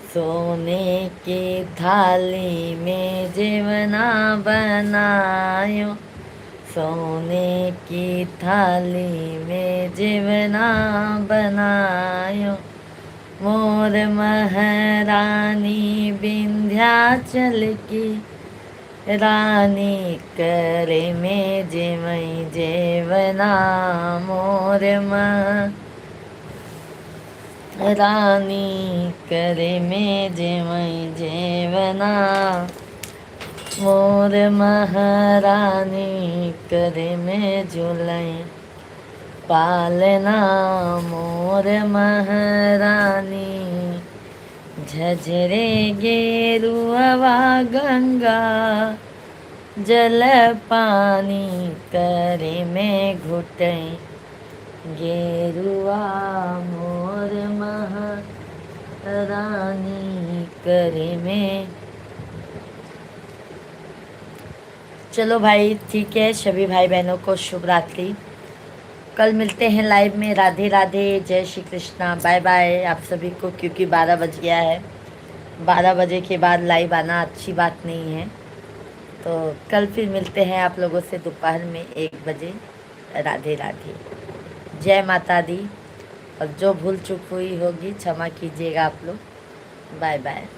सोने की थाली में जेवना बनायो। सोने की थाली में जेवना बनायो। मोर महारानी विंध्याचल की रानी, करे में जेवई जेवना। मोर रानी करे में जेवई जेवना। मोर महारानी करे में झूलई पालना। मोर महारानी झझरे गेरुआ गंगा जल पानी करे में घुटे गेरुआ मोर महारानी करे में। चलो भाई ठीक है, सभी भाई बहनों को शुभ रात्रि। कल मिलते हैं लाइव में। राधे राधे, जय श्री कृष्णा, बाय बाय आप सभी को। क्योंकि 12 बज गया है, 12 बजे के बाद लाइव आना अच्छी बात नहीं है। तो कल फिर मिलते हैं आप लोगों से दोपहर में 1 बजे। राधे राधे, जय माता दी। और जो भूल चूक हुई होगी क्षमा कीजिएगा आप लोग। Bye bye.